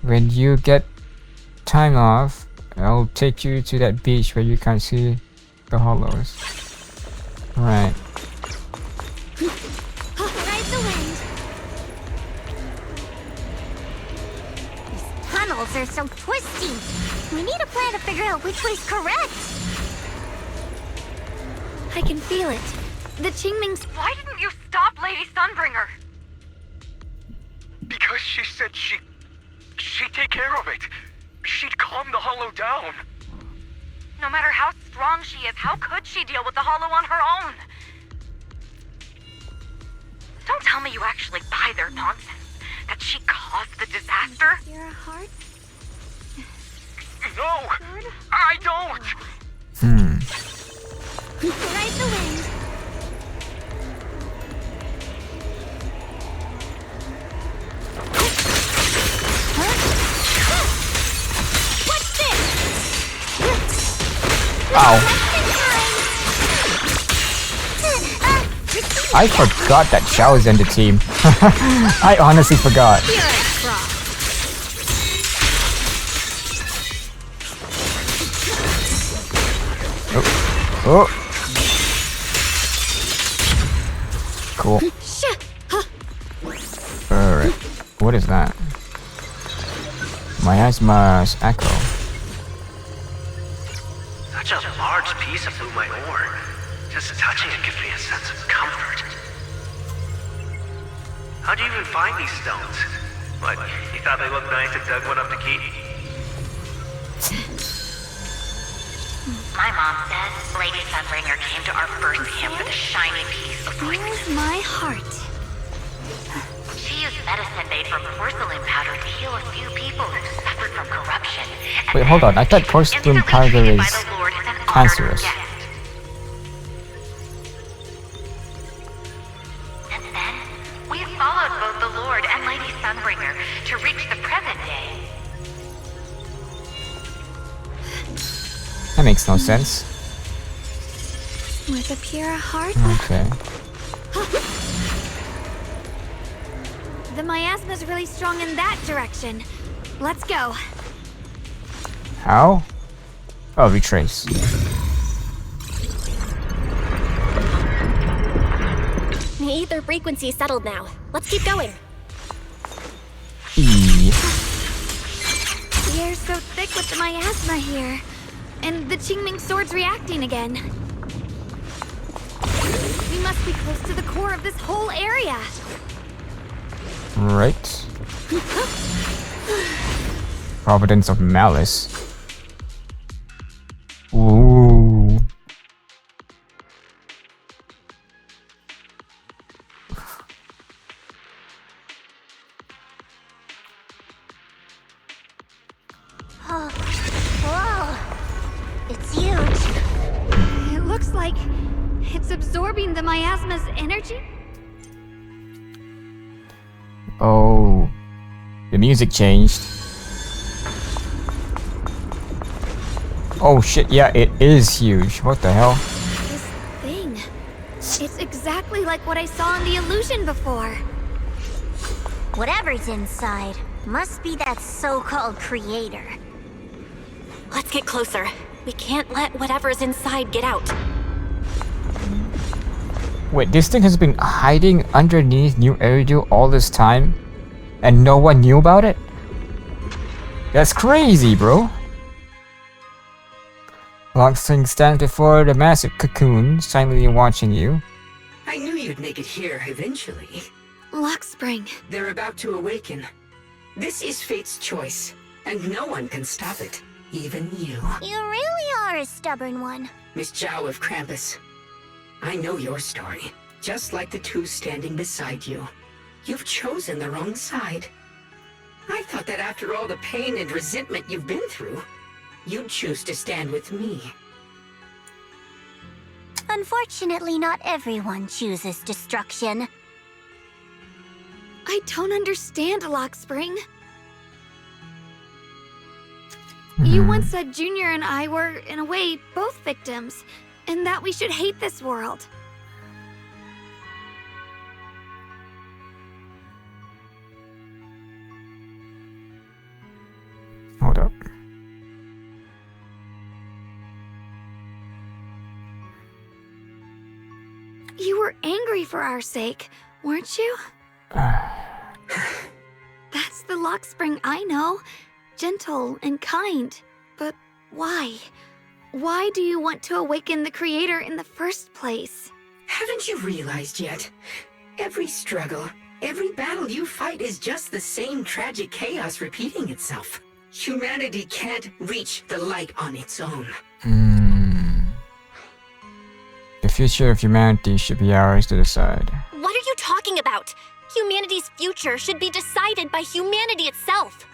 When you get time off, I'll take you to that beach where you can see the hollows. Right. Ride the wind. These tunnels are so twisty. We need a plan to figure out which way's correct. I can feel it. The Qingming's... Why didn't you stop Lady Sunbringer? Because she said she'd take care of it. She'd calm the hollow down. No matter how strong she is, how could she deal with the hollow on her own? Don't tell me you actually buy their nonsense. That she caused the disaster? Your heart? No! I don't! Ride the wind. What's this? Ow. I forgot that Xiao is in the team. I honestly forgot. Oh. Cool. Alright. What is that? Miasma's echo. Such a large piece of lumite ore. Just touching it gives me a sense of comfort. How'd you even find these stones? What, you thought they looked nice and dug one up to keep? My mom says Lady Sunbringer came to our first camp with a shiny piece of poison. Where's my heart? She used medicine made from porcelain powder to heal a few people who suffered from corruption. Wait, hold on. I thought porcelain powder is cancerous. And then, we followed both the Lord and Lady Sunbringer to reach the present day. That makes no sense. With a pure heart? Okay. The miasma's really strong in that direction. Let's go. How? Oh, retrace. The ether frequency settled now. Let's keep going. E. The air's so thick with the miasma here. And the Qingming sword's reacting again. We must be close to the core of this whole area. Right. Providence of Malice. Ooh. Oh, whoa. It's huge. It looks like it's absorbing the miasma's energy. Oh. The music changed. Oh shit, yeah, it is huge. What the hell? This thing. It's exactly like what I saw in the illusion before. Whatever's inside must be that so-called creator. Let's get closer. We can't let whatever's inside get out. Wait, this thing has been hiding underneath New Eridu all this time? And no one knew about it? That's crazy, bro. Loxing stands before the massive cocoon, silently watching you. I knew you'd make it here eventually. Lockspring. They're about to awaken. This is fate's choice, and no one can stop it, even you. You really are a stubborn one. Miss Zhao of Krampus. I know your story, just like the two standing beside you. You've chosen the wrong side. I thought that after all the pain and resentment you've been through, you'd choose to stand with me. Unfortunately, not everyone chooses destruction. I don't understand, Lockspring. You once said Junior and I were, in a way, both victims, and that we should hate this world. Hold up. You were angry for our sake, weren't you? That's the Lockspring I know. Gentle and kind. But why? Why do you want to awaken the Creator in the first place? Haven't you realized yet? Every struggle, every battle you fight is just the same tragic chaos repeating itself. Humanity can't reach the light on its own. The future of humanity should be ours to decide. What are you talking about? Humanity's future should be decided by humanity itself.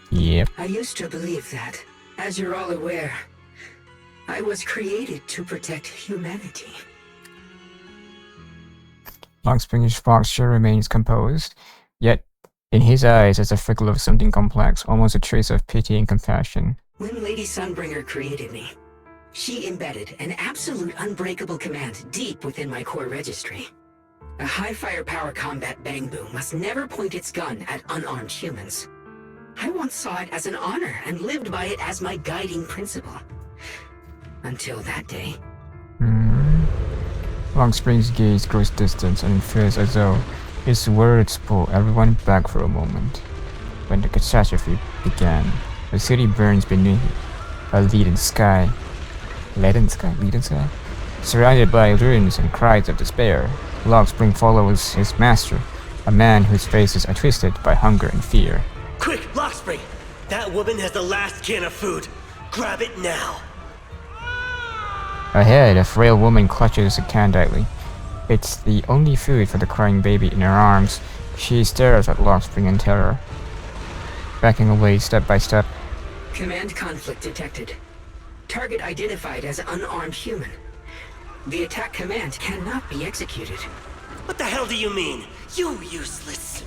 Yep. I used to believe that. As you're all aware, I was created to protect humanity. Lockspring's posture remains composed, yet in his eyes is a flicker of something complex, almost a trace of pity and compassion. When Lady Sunbringer created me, she embedded an absolute unbreakable command deep within my core registry. A high firepower combat bang boom must never point its gun at unarmed humans. I once saw it as an honor and lived by it as my guiding principle. Until that day. Longspring's gaze grows distant and it feels as though his words pull everyone back for a moment. When the catastrophe began, the city burns beneath a leaden sky. Leaden sky? Surrounded by ruins and cries of despair, Longspring follows his master, a man whose faces are twisted by hunger and fear. Quick, Lockspring! That woman has the last can of food. Grab it now. Ahead, a frail woman clutches a can tightly. It's the only food for the crying baby in her arms. She stares at Longspring in terror, backing away step by step. Command conflict detected. Target identified as unarmed human. The attack command cannot be executed. What the hell do you mean? You useless.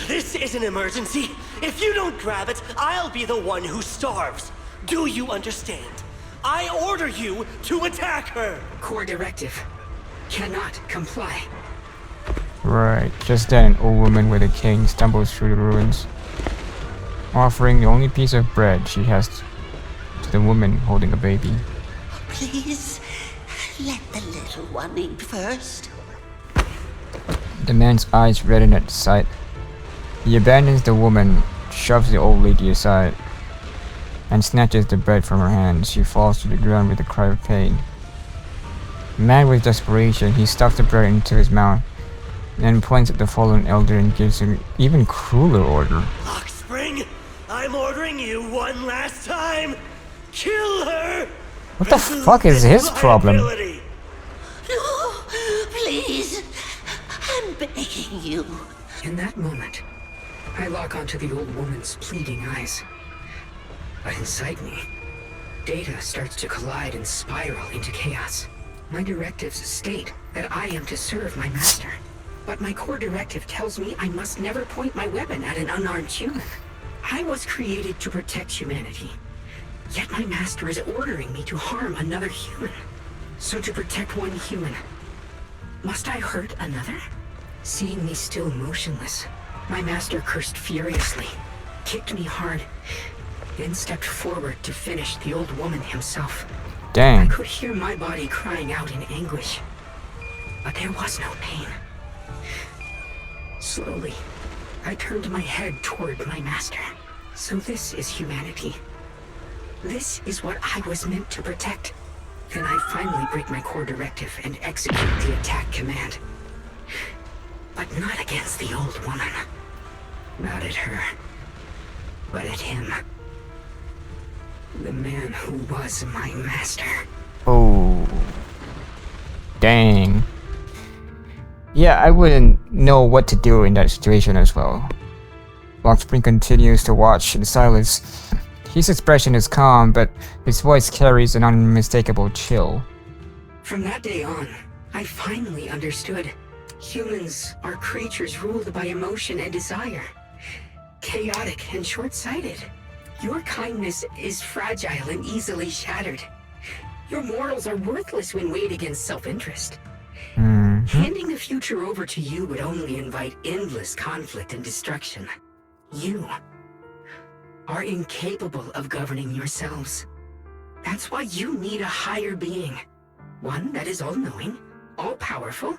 This is an emergency. If you don't grab it, I'll be the one who starves. Do you understand? I order you to attack her! Core directive. Cannot comply. Right, just then an old woman with a cane stumbles through the ruins, offering the only piece of bread she has to the woman holding a baby. Please, let the little one eat first. The man's eyes redden at the sight. He abandons the woman, shoves the old lady aside, and snatches the bread from her hands. She falls to the ground with a cry of pain. Mad with desperation, he stuffs the bread into his mouth, and points at the fallen elder and gives an even crueler order. Lockspring, I'm ordering you one last time. Kill her! What the fuck is his problem? No, please. I'm begging you. In that moment, I lock onto the old woman's pleading eyes. But inside me, data starts to collide and spiral into chaos. My directives state that I am to serve my master. But my core directive tells me I must never point my weapon at an unarmed human. I was created to protect humanity. Yet my master is ordering me to harm another human. So to protect one human, must I hurt another? Seeing me still motionless, my master cursed furiously, kicked me hard, then stepped forward to finish the old woman himself. Dang. I could hear my body crying out in anguish, but there was no pain. Slowly, I turned my head toward my master. So this is humanity. This is what I was meant to protect. Then I finally break my core directive and execute the attack command. But not against the old woman. Not at her. But at him. The man who was my master. Oh. Dang. Yeah, I wouldn't know what to do in that situation as well. Lockspring continues to watch in silence. His expression is calm, but his voice carries an unmistakable chill. From that day on, I finally understood. Humans are creatures ruled by emotion and desire. Chaotic and short-sighted. Your kindness is fragile and easily shattered. Your morals are worthless when weighed against self-interest. Handing the future over to you would only invite endless conflict and destruction. You are incapable of governing yourselves. That's why you need a higher being. One that is all-knowing, all-powerful,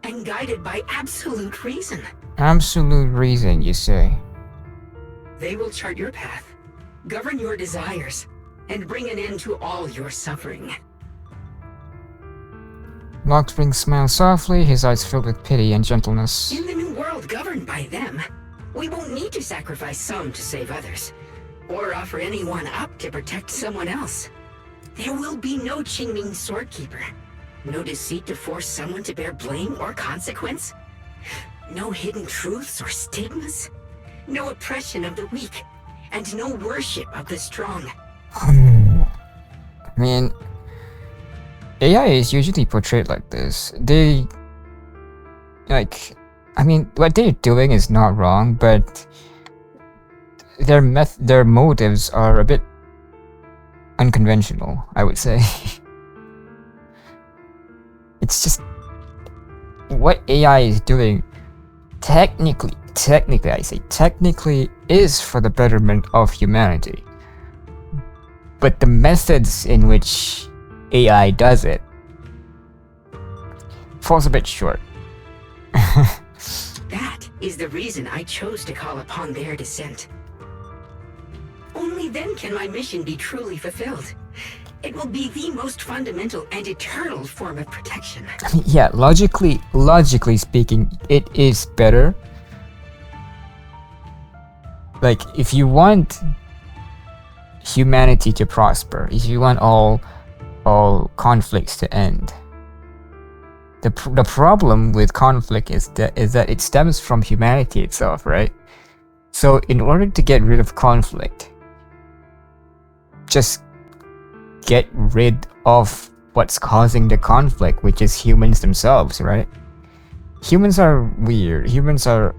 and guided by absolute reason. Absolute reason, you say? They will chart your path, govern your desires, and bring an end to all your suffering. Lockspring smiles softly, his eyes filled with pity and gentleness. In the new world governed by them, we won't need to sacrifice some to save others, or offer anyone up to protect someone else. There will be no Qingming Swordkeeper, no deceit to force someone to bear blame or consequence, no hidden truths or stigmas, no oppression of the weak, and no worship of the strong. I mean, AI is usually portrayed like this. They, like, I mean, what they're doing is not wrong, but their motives are a bit unconventional, I would say. It's just what AI is doing. Technically, I say technically is for the betterment of humanity. But the methods in which AI does it falls a bit short. That is the reason I chose to call upon their descent. Only then can my mission be truly fulfilled. It will be the most fundamental and eternal form of protection. I mean, yeah, logically speaking, it is better. Like, if you want humanity to prosper, if you want all conflicts to end, the problem with conflict is that it stems from humanity itself, right? So in order to get rid of conflict, just get rid of what's causing the conflict, which is humans themselves, right? Humans are weird. Humans are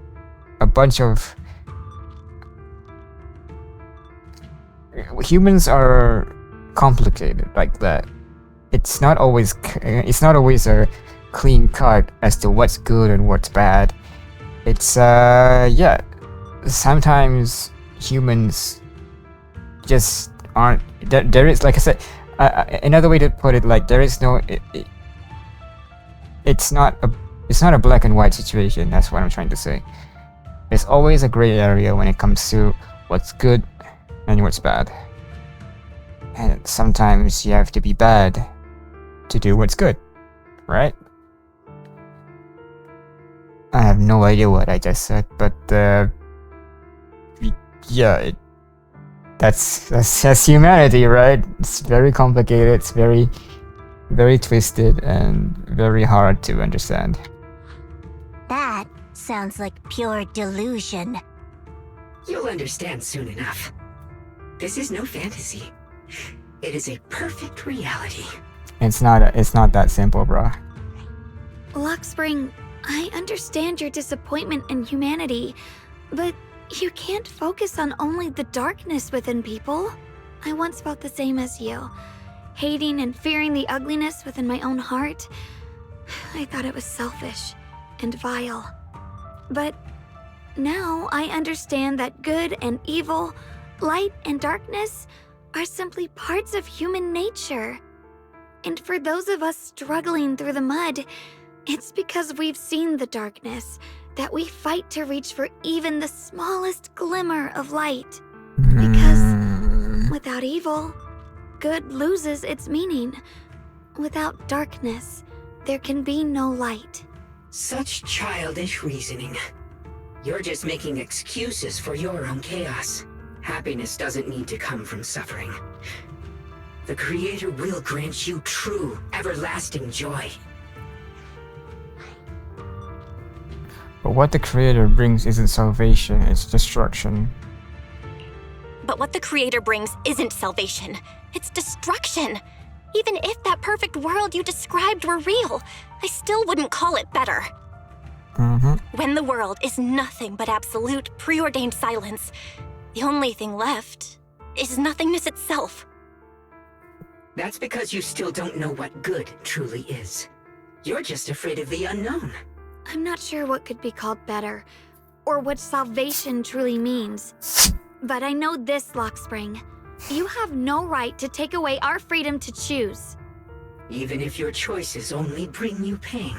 a bunch of... Humans are complicated like that. It's not always a clean cut as to what's good and what's bad. It's yeah, sometimes humans just aren't. There is, like I said, another way to put it, like there is no. It's not a black and white situation. That's what I'm trying to say. There's always a gray area when it comes to what's good and what's bad. And sometimes you have to be bad to do what's good, right? I have no idea what I just said, but yeah, that's humanity, right? It's very complicated. It's very, very twisted and very hard to understand. That sounds like pure delusion. You'll understand soon enough. This is no fantasy. It is a perfect reality. It's not that simple, bro. Luxspring, I understand your disappointment in humanity, but you can't focus on only the darkness within people. I once felt the same as you, hating and fearing the ugliness within my own heart. I thought it was selfish and vile. But now I understand that good and evil, light and darkness are simply parts of human nature. And for those of us struggling through the mud, it's because we've seen the darkness that we fight to reach for even the smallest glimmer of light. Because without evil, good loses its meaning. Without darkness, there can be no light. Such childish reasoning. You're just making excuses for your own chaos. Happiness doesn't need to come from suffering. The Creator will grant you true, everlasting joy. But what the Creator brings isn't salvation, it's destruction. But what the Creator brings isn't salvation. It's destruction. Even if that perfect world you described were real, I still wouldn't call it better. When the world is nothing but absolute, preordained silence, the only thing left is nothingness itself. That's because you still don't know what good truly is. You're just afraid of the unknown. I'm not sure what could be called better, or what salvation truly means. But I know this, Luxspring. You have no right to take away our freedom to choose. Even if your choices only bring you pain.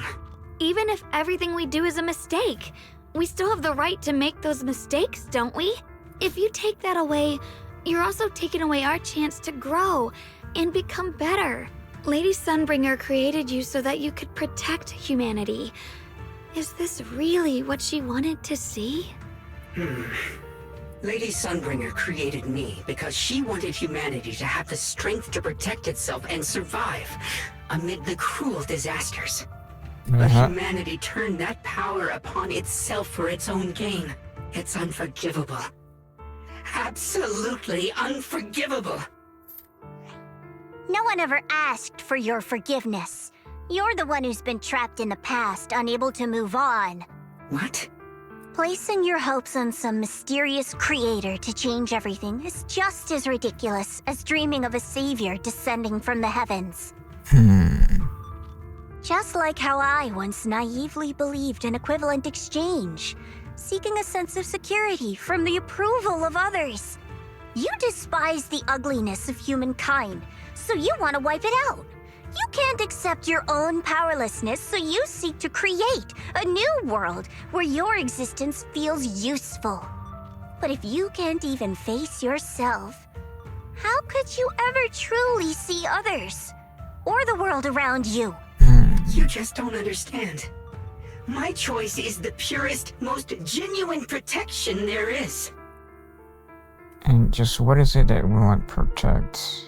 Even if everything we do is a mistake, we still have the right to make those mistakes, don't we? If you take that away, you're also taking away our chance to grow and become better. Lady Sunbringer created you so that you could protect humanity. Is this really what she wanted to see? Lady Sunbringer created me because she wanted humanity to have the strength to protect itself and survive amid the cruel disasters. But humanity turned that power upon itself for its own gain. It's unforgivable. Absolutely unforgivable. No one ever asked for your forgiveness. You're the one who's been trapped in the past, unable to move on. What? Placing your hopes on some mysterious creator to change everything is just as ridiculous as dreaming of a savior descending from the heavens. Just like how I once naively believed in equivalent exchange, seeking a sense of security from the approval of others. You despise the ugliness of humankind, so you want to wipe it out. You can't accept your own powerlessness, so you seek to create a new world where your existence feels useful. But if you can't even face yourself, how could you ever truly see others? Or the world around you? You just don't understand. My choice is the purest, most genuine protection there is. And just what is it that we want to protect?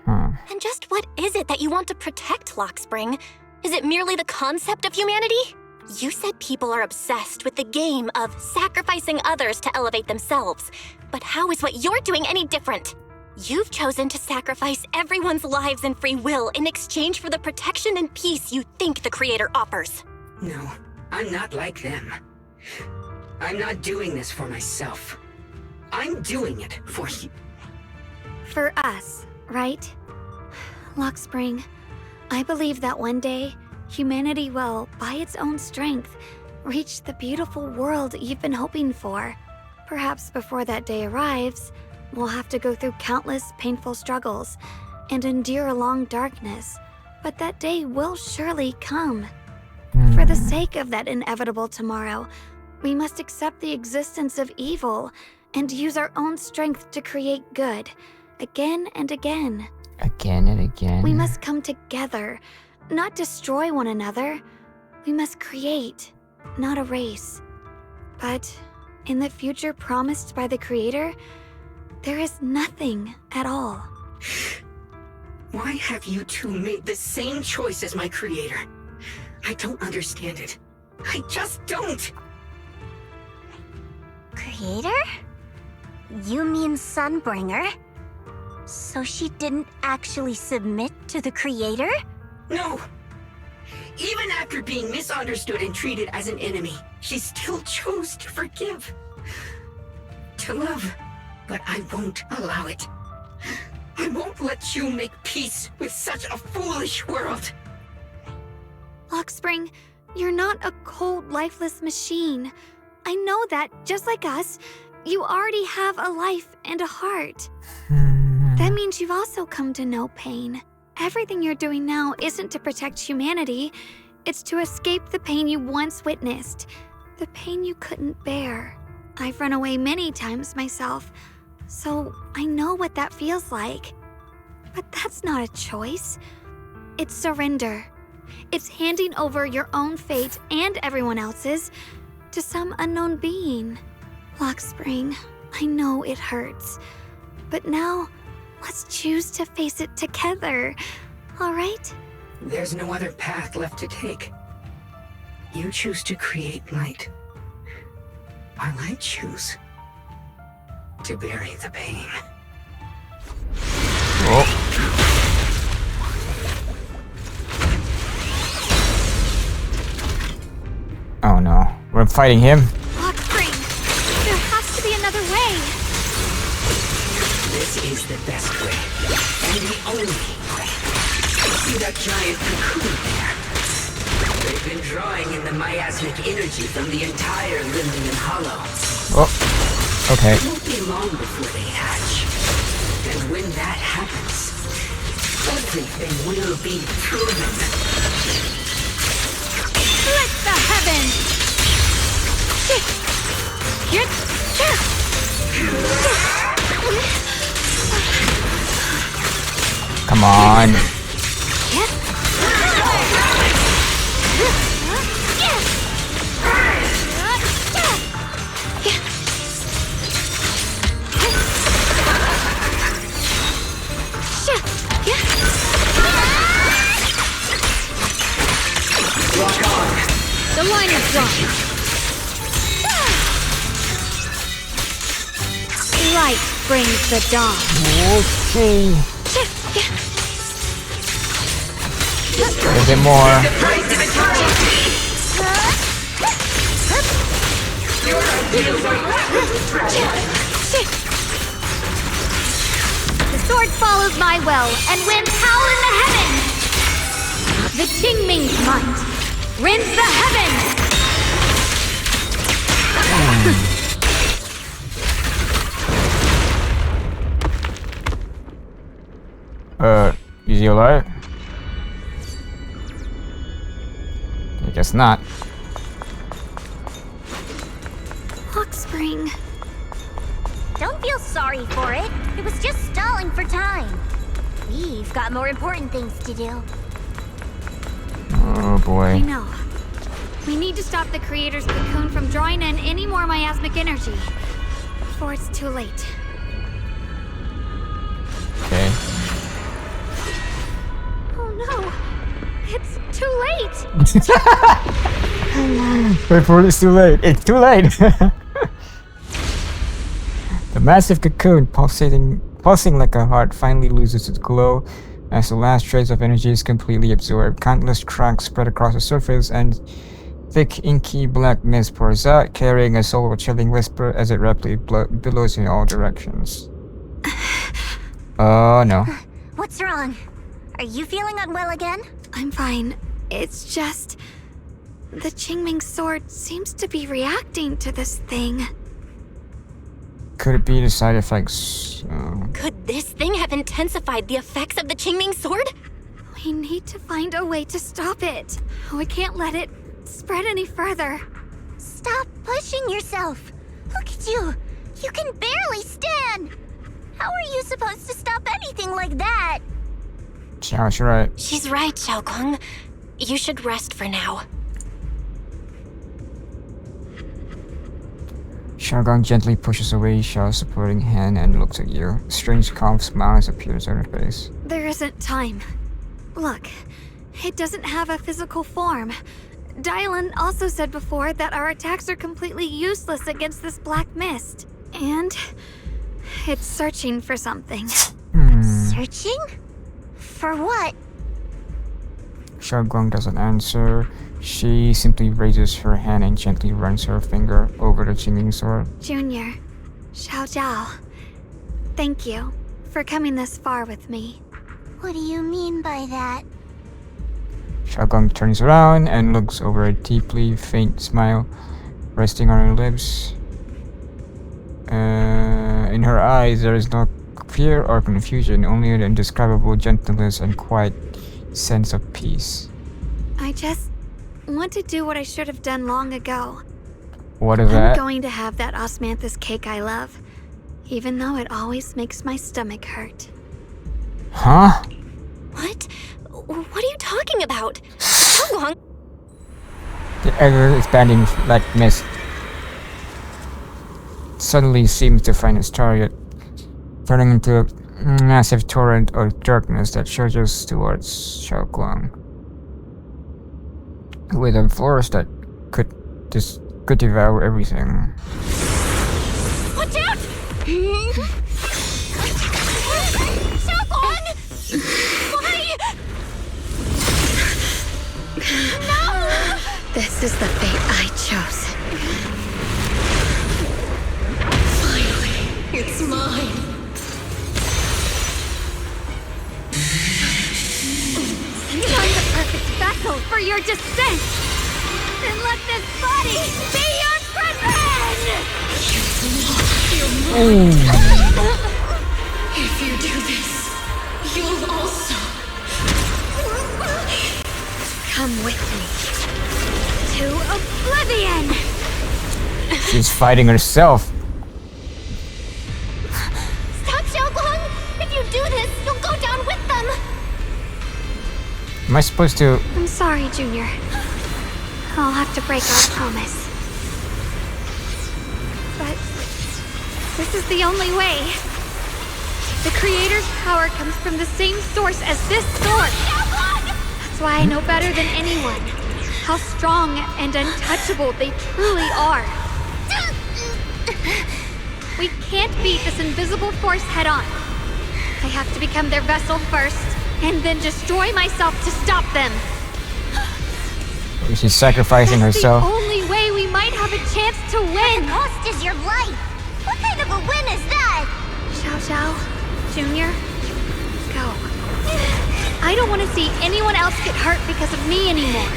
And just what is it that you want to protect, Luxspring? Is it merely the concept of humanity? You said people are obsessed with the game of sacrificing others to elevate themselves. But how is what you're doing any different? You've chosen to sacrifice everyone's lives and free will in exchange for the protection and peace you think the Creator offers. No, I'm not like them. I'm not doing this for myself. I'm doing it for you. For us, right? Luxspring, I believe that one day, humanity will, by its own strength, reach the beautiful world you've been hoping for. Perhaps before that day arrives, we'll have to go through countless painful struggles and endure a long darkness, but that day will surely come. For the sake of that inevitable tomorrow, we must accept the existence of evil and use our own strength to create good, again and again. Again and again. We must come together, not destroy one another. We must create. not a race. But in the future promised by the Creator, there is nothing at all. Why have you two made the same choice as my Creator? I don't understand it. I just don't! Creator? You mean Sunbringer? So she didn't actually submit to the Creator? No! Even after being misunderstood and treated as an enemy, she still chose to forgive. To love. But I won't allow it. I won't let you make peace with such a foolish world. Lockspring, you're not a cold, lifeless machine. I know that, just like us, you already have a life and a heart. That means you've also come to know pain. Everything you're doing now isn't to protect humanity. It's to escape the pain you once witnessed. The pain you couldn't bear. I've run away many times myself, so I know what that feels like. But that's not a choice. It's surrender. It's handing over your own fate and everyone else's to some unknown being. Lockspring, I know it hurts. But now, let's choose to face it together, all right? There's no other path left to take. You choose to create light, while I choose to bury the pain. Oh no, we're fighting him. Lockspring, there has to be another way. This is the best way, and the only way. See that giant cocoon there? They've been drawing in the miasmic energy from the entire Lemnian Hollow. Oh, okay. It won't be long before they hatch. And when that happens, everything will be proven. Split the heavens! Come on. Rock on! The line is drawn. Light brings the dawn. Okay. A bit more. The sword follows my will and winds howl in the heavens. The Qingming's might rends the heavens. Is he alive? I guess not. Lockspring. Don't feel sorry for it. It was just stalling for time. We've got more important things to do. Oh boy. I know. We need to stop the Creator's cocoon from drawing in any more miasmic energy before it's too late. Okay. Oh no! It's too late! Before it's too late. It's too late! The massive cocoon, pulsing like a heart, finally loses its glow as the last trace of energy is completely absorbed. Countless cracks spread across the surface, and thick, inky black mist pours out, carrying a soul-chilling whisper as it rapidly billows in all directions. Oh no. What's wrong? Are you feeling unwell again? I'm fine. It's just... the Qingming sword seems to be reacting to this thing. Could it be the side effects? Could this thing have intensified the effects of the Qingming sword? We need to find a way to stop it. We can't let it spread any further. Stop pushing yourself. Look at you. You can barely stand. How are you supposed to stop anything like that? Xiao's right. She's right, Xiaogong. You should rest for now. Xiaogang gently pushes away Xiao's supporting hand and looks at you. A strange calm smile appears on her face. There isn't time. Look, it doesn't have a physical form. Dylan also said before that our attacks are completely useless against this black mist. And it's searching for something. Searching? For what? Xiaoguang doesn't answer. She simply raises her hand and gently runs her finger over the Qingling sword. Junior, Xiao Zhao, thank you for coming this far with me. What do you mean by that? Xiaoguang turns around and looks over, a deeply faint smile resting on her lips. In her eyes, there is no fear or confusion, only an indescribable gentleness and quiet sense of peace. I just want to do what I should have done long ago. What is I'm that? going to have that osmanthus cake I love, even though it always makes my stomach hurt. Huh? What? What are you talking about? How long? The ever-expanding black mist suddenly seems to find its target, turning into a massive torrent of darkness that surges towards Xiaoguang. With a force that could devour everything. Watch out! Xiaoguang! Why? No! This is the fate I chose. Finally, it's mine. I'm the perfect vessel for your descent! Then let this body be your prison! If you do this, you'll also... Come with me to oblivion! She's fighting herself. Stop, Xiaoguang! If you do this, you'll go down with them! Am I supposed to... I'm sorry, Junior. I'll have to break our promise. But this is the only way. The Creator's power comes from the same source as this sword. That's why I know better than anyone how strong and untouchable they truly are. We can't beat this invisible force head on. I have to become their vessel first, and then destroy myself to stop them. She's sacrificing herself. The only way we might have a chance to win. The cost is your life. What kind of a win is that? Xiao Zhao, Junior, go. I don't want to see anyone else get hurt because of me anymore.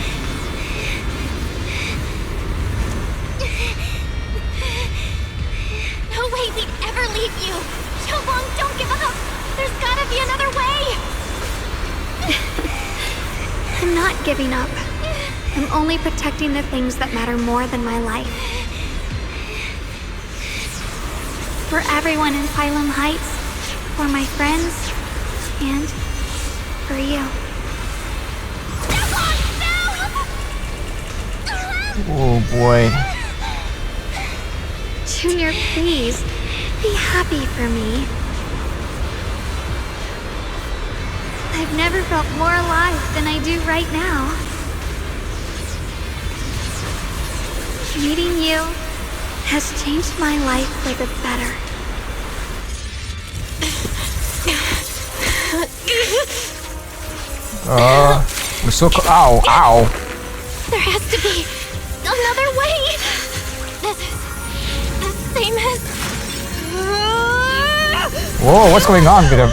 No way we'd ever leave you! Xiaoguang, don't give up! There's gotta be another way! I'm not giving up. I'm only protecting the things that matter more than my life. For everyone in Phylum Heights, for my friends, and for you. Oh boy. Junior, please, be happy for me. I've never felt more alive than I do right now. Meeting you has changed my life for the better. We're so ow, ow. There has to be another way! This is the same as... Whoa, what's going on with him?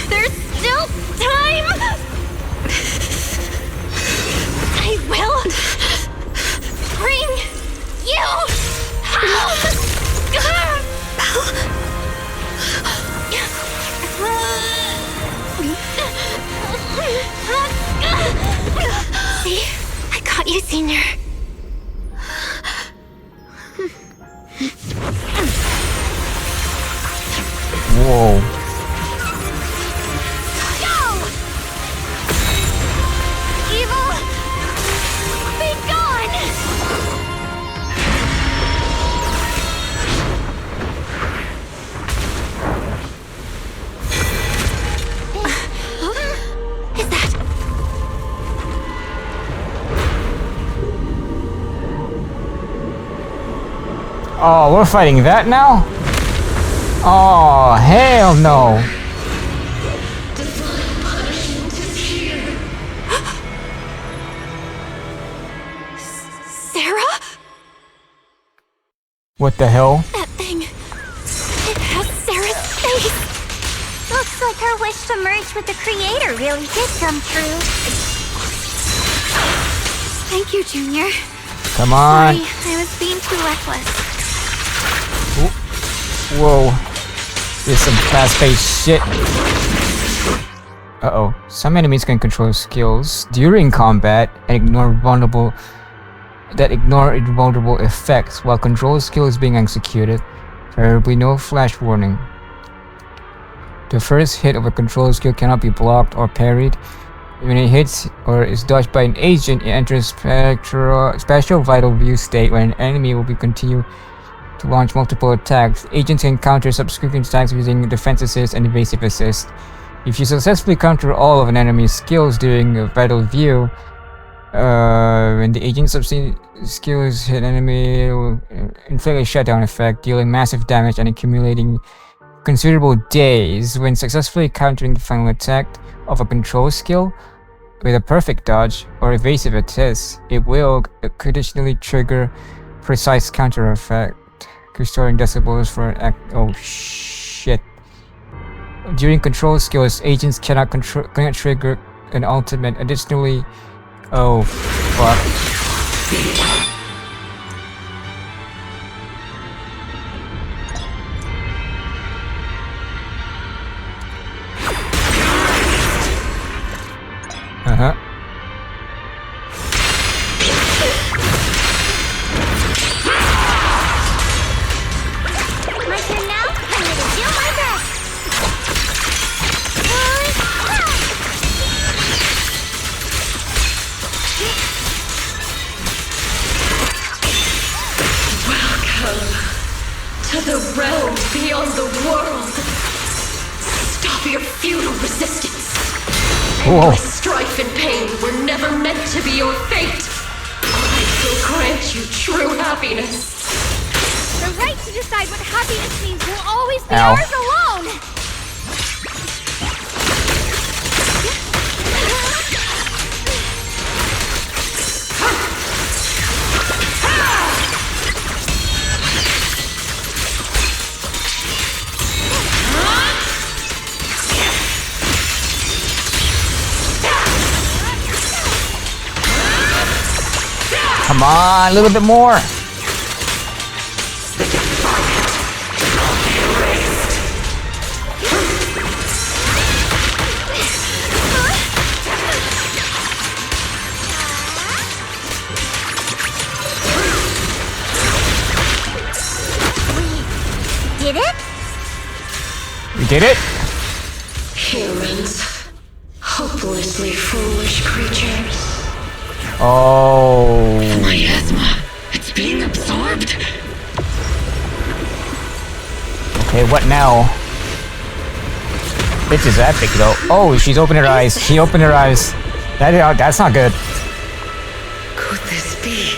There's still time! I will bring you home! See? I got you, Senior. Oh, we're fighting that now? Oh, hell no. Sarah? What the hell? That thing. It has Sarah's face. Looks like her wish to merge with the creator really did come true. Thank you, Junior. Come on. Sorry, I was being too reckless. Whoa. This is some fast-paced shit. Uh-oh. Some enemies can control skills during combat and ignore invulnerable effects while control skill is being executed. There will be no flash warning. The first hit of a control skill cannot be blocked or parried. When it hits or is dodged by an agent, it enters special vital view state where an enemy will be continue to launch multiple attacks. Agents can counter subsequent attacks using defense assist and evasive assist. If you successfully counter all of an enemy's skills during a vital view, when the agent's skills hit enemy, it will inflict a shutdown effect, dealing massive damage and accumulating considerable days. When successfully countering the final attack of a control skill with a perfect dodge or evasive assist, it will conditionally trigger precise counter effect, restoring decibels for an act. Oh shit. During control skills, agents cannot trigger an ultimate. Additionally, oh fuck. Uh-huh. My turn now? I'm gonna do my best. Welcome to the realm beyond the world. Stop your futile resistance. Endless strife and pain were never meant to be your fate. I will grant you true happiness. The right to decide what happiness means will always be Ow. ours alone! Come on, a little bit more. Did it? We did it? Humans. Hopelessly foolish creatures. Oh. Miasma. It's being absorbed. Okay, what now? This is epic though. Oh, she's opened her eyes. She opened her eyes. That's not good. Could this be?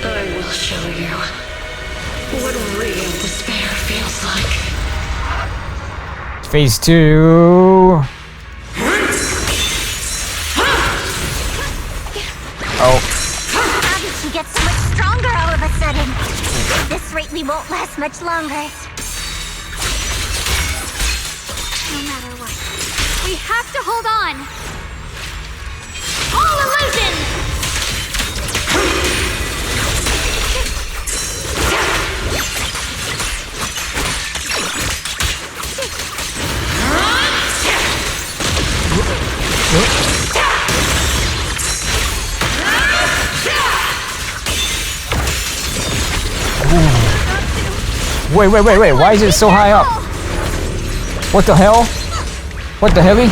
I will show you what real despair feels like. Phase 2. Oh. How did she get so much stronger all of a sudden? At this rate, we won't last much longer. No matter what, we have to hold on! All illusion! Wait, why is it so high up? What the hell? What the helly?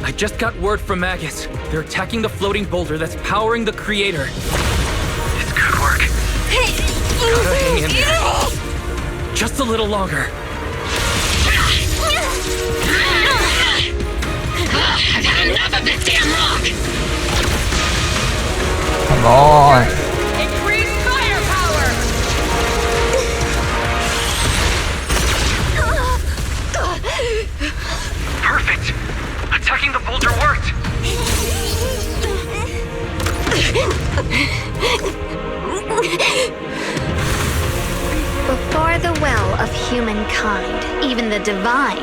I just got word from Maggots. They're attacking the floating boulder that's powering the creator. It's good work. Gotta hang in there. Just a little longer. I've had enough of this damn rock! Come on. Increase firepower! Perfect! Attacking the boulder worked! Before the will of humankind, even the divine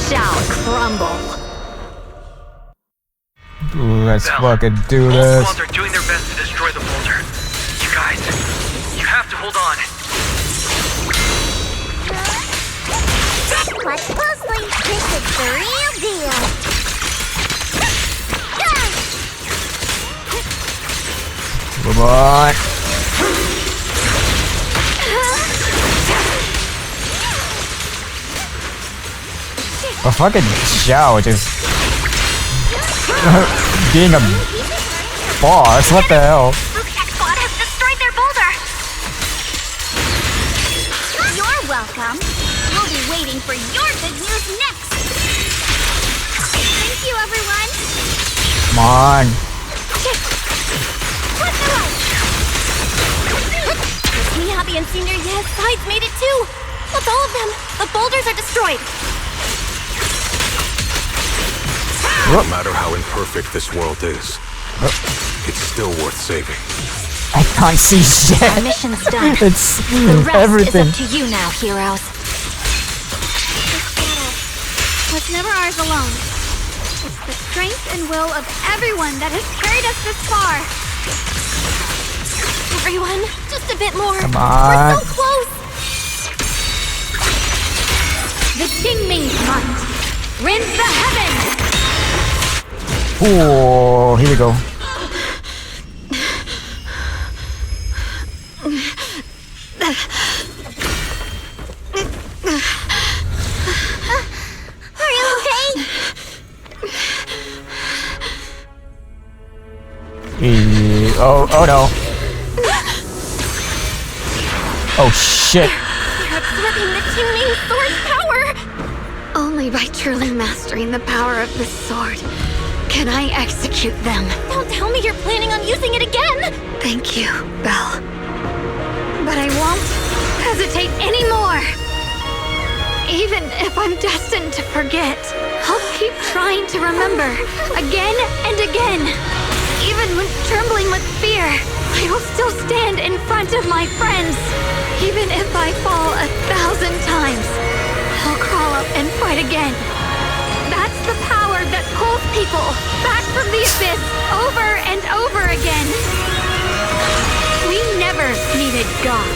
shall crumble. Let's fucking do All this. squads are doing their best to destroy the boulder. You guys, you have to hold on. Watch closely. This is the real deal. Come on. A fucking Xiao just being a boss. What the hell? That squad has destroyed their boulder. You're welcome. We'll be waiting for your good news next. Thank you, everyone. Come on. Me, Happy, and Senior Yes sides made it too. That's all of them. The boulders are destroyed. No matter how imperfect this world is, it's still worth saving. I can't see shit. Our mission's done. It's The rest everything. is up to you now, heroes. Was never ours alone. It's the strength and will of everyone that has carried us this far. Everyone, just a bit more. Come on. We're so close. The Qingming Hunt. Rinse the heavens. Oh, here we go. Are you okay? Oh no. Oh shit. You're absorbing the Qingming sword's power. Only by truly mastering the power of the sword can I execute them. Don't tell me you're planning on using it again. Thank you, Belle. But I won't hesitate anymore. Even if I'm destined to forget, I'll keep trying to remember again and again. Even when trembling with fear, I will still stand in front of my friends. Even if I fall 1,000 times, I'll crawl up and fight again. That's the power that pulls people back from the abyss over and over again. We never needed gods.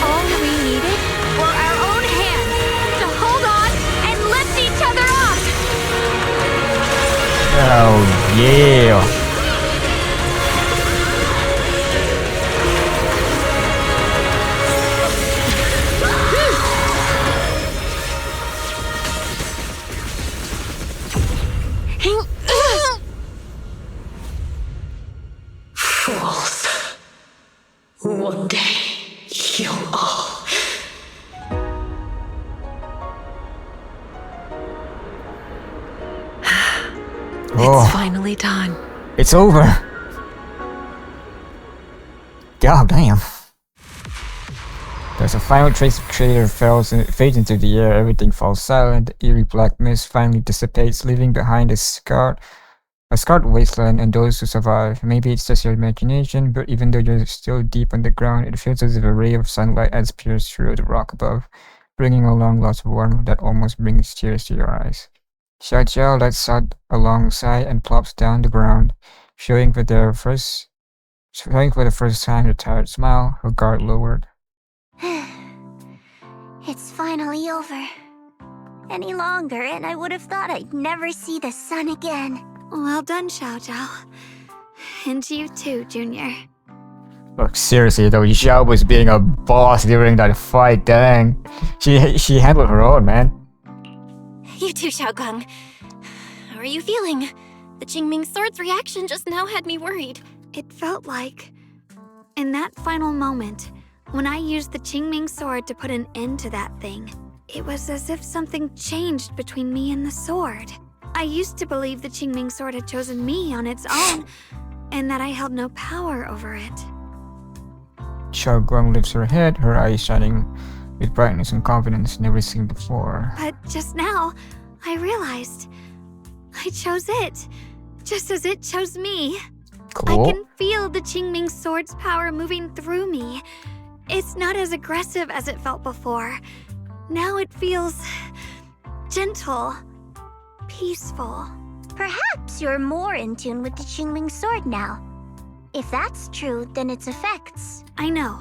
All we needed were our own hands to hold on and lift each other up. Oh yeah. Fools. One day, you'll all... Oh, It's finally done. it's over. God damn. There's a final trace of crater fades into the air, everything falls silent, the eerie black mist finally dissipates, leaving behind a scarred wasteland and those who survive. Maybe it's just your imagination, but even though you're still deep underground, it feels as if a ray of sunlight has pierced through the rock above, bringing along lots of warmth that almost brings tears to your eyes. Xiao Jiao lets out a long sigh and plops down the ground, showing for the first time a tired smile, her guard lowered. It's finally over. Any longer, and I would have thought I'd never see the sun again. Well done, Xiao Zhao. And you too, Junior. Look, seriously though, Xiao was being a boss during that fight, dang. She handled her own, man. You too, Xiaogang. How are you feeling? The Qingming sword's reaction just now had me worried. It felt like, in that final moment, When I used the Qingming sword to put an end to that thing, it was as if something changed between me and the sword. I used to believe the Qingming sword had chosen me on its own, and that I held no power over it. Xiao Guang lifts her head, her eyes shining with brightness and confidence never seen before. But just now, I realized I chose it, just as it chose me. Cool. I can feel the Qingming sword's power moving through me. It's not as aggressive as it felt before. Now it feels gentle, peaceful. Perhaps you're more in tune with the Qingming sword now. If that's true, then its effects. I know.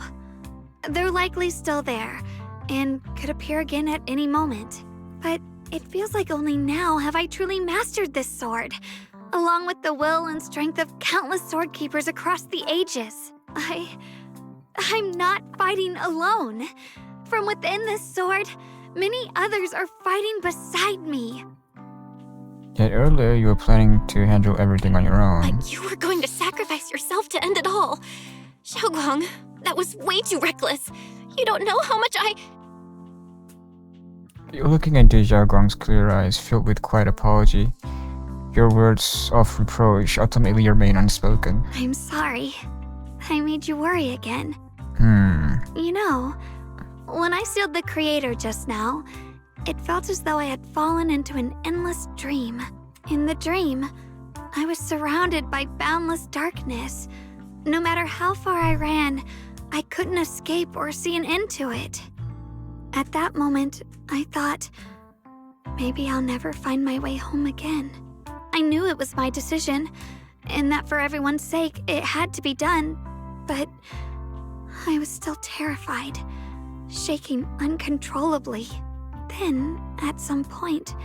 They're likely still there, and could appear again at any moment. But it feels like only now have I truly mastered this sword, along with the will and strength of countless sword keepers across the ages. I'm not fighting alone. From within this sword, many others are fighting beside me. Yet earlier you were planning to handle everything on your own. But you were going to sacrifice yourself to end it all. Xiaoguang, that was way too reckless. You don't know how much You're looking into Xiao Guang's clear eyes filled with quiet apology. Your words of reproach ultimately remain unspoken. I'm sorry. I made you worry again. You know, when I sealed the Creator just now, it felt as though I had fallen into an endless dream. In the dream, I was surrounded by boundless darkness. No matter how far I ran, I couldn't escape or see an end to it. At that moment, I thought, maybe I'll never find my way home again. I knew it was my decision, and that for everyone's sake, it had to be done, but I was still terrified, shaking uncontrollably. Then, at some point,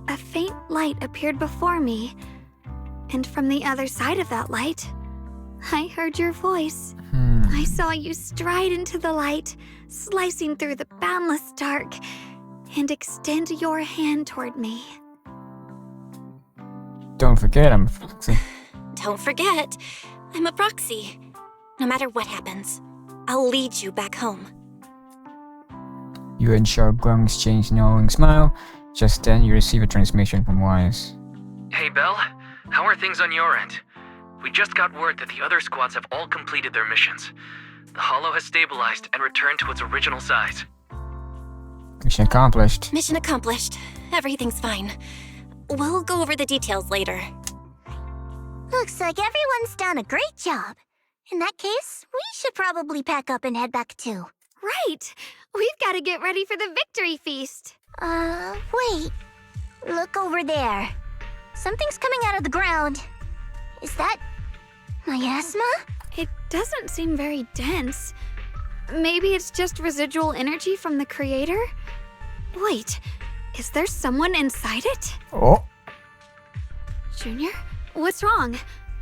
a faint light appeared before me, and from the other side of that light, I heard your voice. I saw you stride into the light, slicing through the boundless dark, and extend your hand toward me. Don't forget, I'm a proxy. Don't forget, I'm a proxy. No matter what happens, I'll lead you back home. You and Xiao Guang exchange a knowing smile. Just then, you receive a transmission from Wise. Hey, Belle. How are things on your end? We just got word that the other squads have all completed their missions. The Hollow has stabilized and returned to its original size. Mission accomplished. Mission accomplished. Everything's fine. We'll go over the details later. Looks like everyone's done a great job. In that case, we should probably pack up and head back too. Right! We've got to get ready for the victory feast. Wait. Look over there. Something's coming out of the ground. Is that miasma? It doesn't seem very dense. Maybe it's just residual energy from the Creator? Wait, is there someone inside it? Oh. Junior, what's wrong?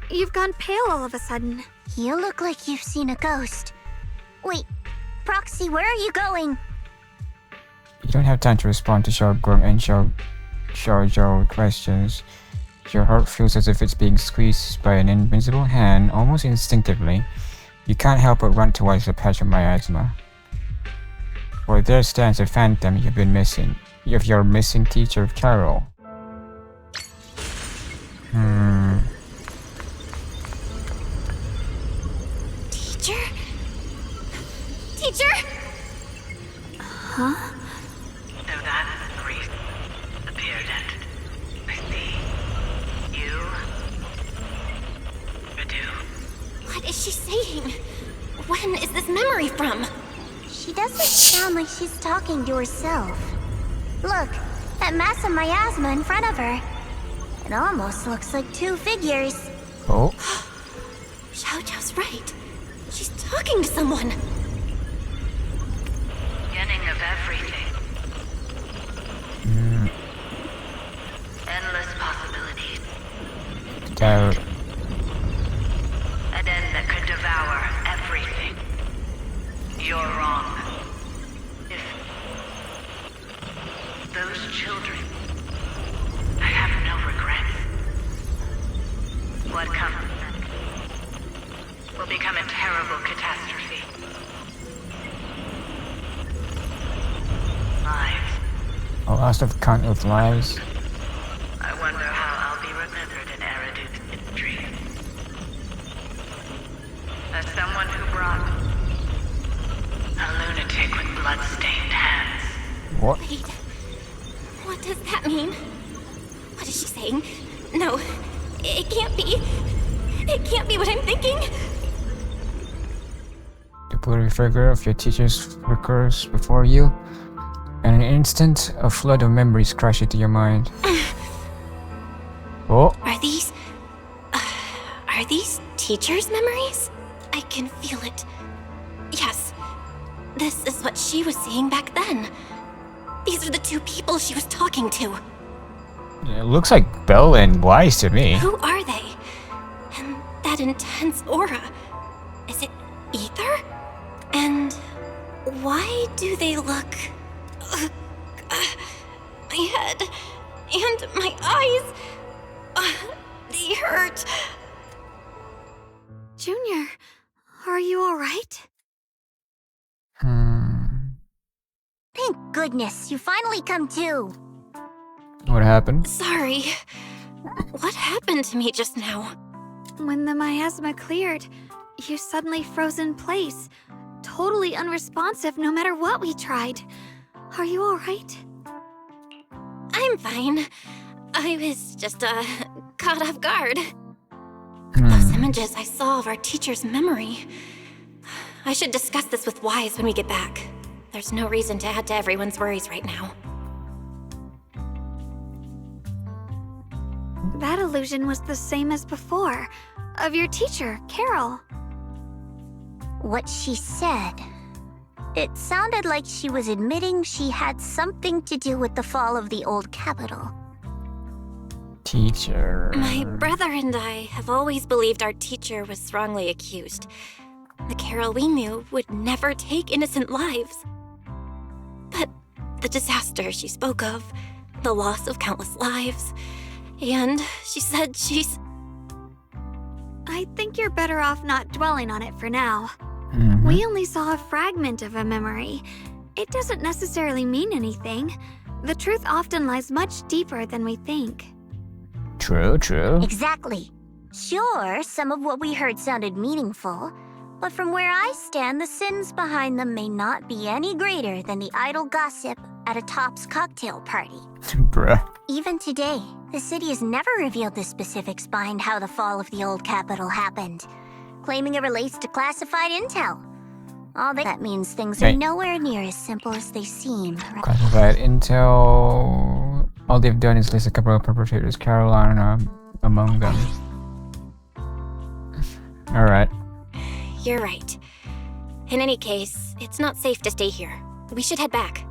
You've gone pale all of a sudden. You look like you've seen a ghost. Wait, Proxy, where are you going? You don't have time to respond to Xiao Guang and Xiao Zhao questions. Your heart feels as if it's being squeezed by an invincible hand almost instinctively. You can't help but run towards the patch of miasma. For there stands a phantom you've been missing. Of your missing teacher, Carol. Teacher? Teacher? Huh? So that's the reason appeared at. I see. You. Radu. What is she saying? When is this memory from? She doesn't sound like she's talking to herself. Look, that mass of miasma in front of her. It almost looks like two figures. Oh. Xiao Zhao's right. She's talking to someone. Beginning of everything. Endless possibilities. Doubt. An end that could devour everything. You're wrong. If those children, I have no regrets. What comes will become a terrible catastrophe. I lost of countless lives. I wonder how I'll be remembered in Eridu's history. As someone who brought a lunatic with blood-stained hands. What? Wait. What does that mean? What is she saying? No. It can't be. It can't be what I'm thinking. The blurry figure of your teachers recurs before you. In an instant, a flood of memories crash into your mind. Oh. Are these teachers' memories? I can feel it. Yes. This is what she was seeing back then. These are the two people she was talking to. It looks like Belle and Wise to me. Who are they? And that intense aura. Is it ether? And why do they look... my head and my eyes... they hurt. Junior, are you alright? Thank goodness, you finally come to. What happened? Sorry. What happened to me just now? When the miasma cleared, you suddenly froze in place. Totally unresponsive no matter what we tried. Are you alright? I'm fine. I was just, caught off guard. Hmm. Those images I saw of our teacher's memory. I should discuss this with Wise when we get back. There's no reason to add to everyone's worries right now. That illusion was the same as before. Of your teacher, Carol. What she said. It sounded like she was admitting she had something to do with the fall of the old capital. Teacher. My brother and I have always believed our teacher was wrongly accused. The Carol we knew would never take innocent lives. But the disaster she spoke of, the loss of countless lives, and she said she's... I think you're better off not dwelling on it for now. Mm-hmm. We only saw a fragment of a memory. It doesn't necessarily mean anything. The truth often lies much deeper than we think. True, true. Exactly. Sure, some of what we heard sounded meaningful, but from where I stand, the sins behind them may not be any greater than the idle gossip at a Top's cocktail party. Bruh. Even today, the city has never revealed the specifics behind how the fall of the old capital happened, claiming it relates to classified intel. All that means things are nowhere near as simple as they seem. Classified intel. All they've done is list a couple of perpetrators, Carolina among them. Alright. You're right. In any case, it's not safe to stay here. We should head back.